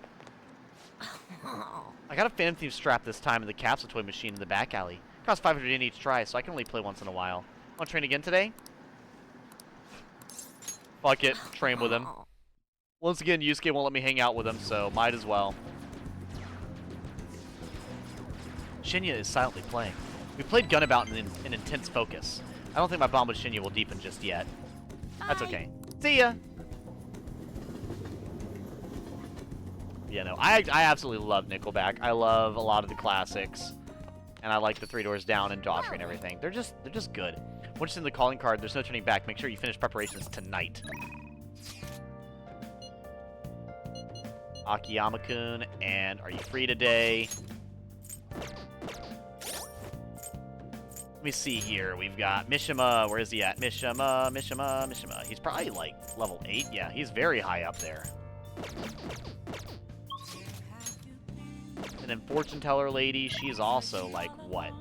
I got a Phantom Thieves strap this time in the capsule toy machine in the back alley. Costs 500 yen each try, so I can only play once in a while. Want to train again today? Fuck it. Train with him. Once again, Yusuke won't let me hang out with him, so might as well. Shinya is silently playing. We played Gunabout in intense focus. I don't think my bond with Shinya will deepen just yet. That's okay. See ya! Yeah, no, I absolutely love Nickelback. I love a lot of the classics. And I like the Three Doors Down and Daughtry and everything. They're just good. Once it's in the calling card, there's no turning back. Make sure you finish preparations tonight. Akiyama-kun, and are you free today? Let me see here. We've got Mishima. Where is he at? Mishima. He's probably like level 8. Yeah, he's very high up there. And then Fortune Teller Lady, she's also like what?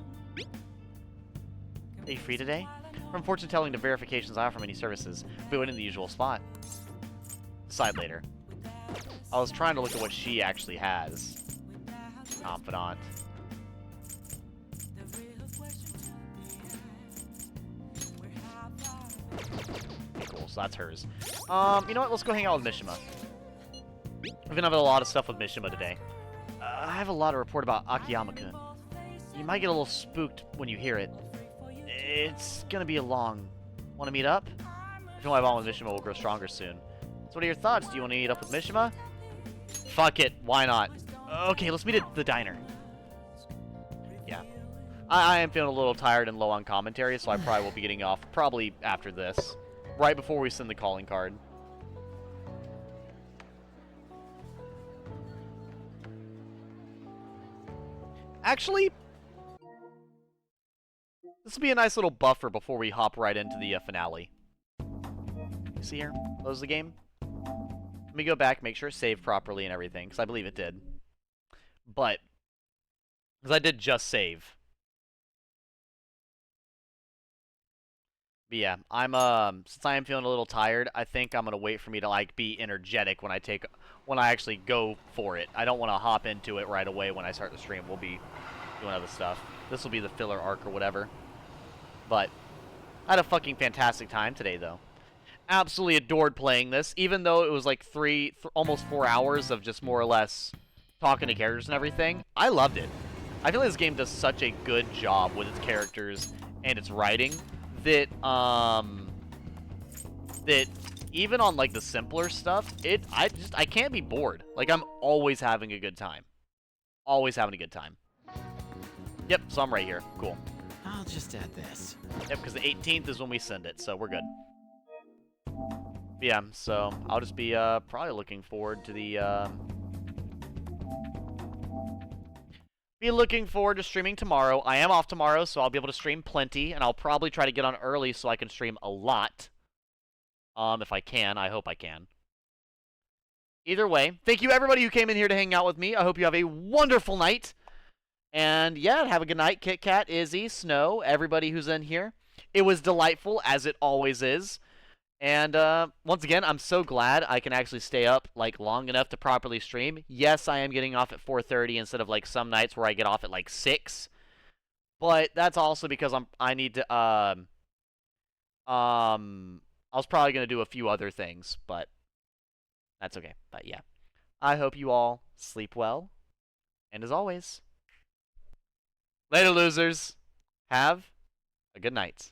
Are you free today? From fortune telling to verifications, I offer many services. We went in the usual spot. Decide later. I was trying to look at what she actually has. Confidant. Okay, cool. So that's hers. You know what? Let's go hang out with Mishima. We're gonna have a lot of stuff with Mishima today. I have a lot to report about Akiyama-kun. You might get a little spooked when you hear it. It's gonna be a long... Want to meet up? If my bond with Mishima will grow stronger soon. So what are your thoughts? Do you want to meet up with Mishima? Fuck it. Why not? Okay, let's meet at the diner. Yeah. I am feeling a little tired and low on commentary, so I probably will be getting off probably after this. Right before we send the calling card. Actually, this will be a nice little buffer before we hop right into the finale. You see here? Close the game. Let me go back, make sure it saved properly and everything, because I believe it did. But, because I did just save. But yeah, I'm since I am feeling a little tired, I think I'm gonna wait for me to like be energetic when I actually go for it. I don't want to hop into it right away when I start the stream. We'll be doing other stuff. This will be the filler arc or whatever. But I had a fucking fantastic time today, though. Absolutely adored playing this, even though it was like almost 4 hours of just more or less talking to characters and everything. I loved it. I feel like this game does such a good job with its characters and its writing that that even on like the simpler stuff, I can't be bored. Like I'm always having a good time. Always having a good time. Yep, so I'm right here. Cool. I'll just add this. Yep, because the 18th is when we send it, so we're good. But yeah, so I'll just be probably looking forward to the be looking forward to streaming tomorrow. I am off tomorrow, so I'll be able to stream plenty, and I'll probably try to get on early so I can stream a lot. If I can. I hope I can. Either way, thank you everybody who came in here to hang out with me. I hope you have a wonderful night. And yeah, have a good night, Kit Kat, Izzy, Snow, everybody who's in here. It was delightful, as it always is. And once again, I'm so glad I can actually stay up like long enough to properly stream. Yes, I am getting off at 4:30 instead of like some nights where I get off at like 6. But that's also because I need to I was probably going to do a few other things, but that's okay. But yeah. I hope you all sleep well. And as always, later losers. Have a good night.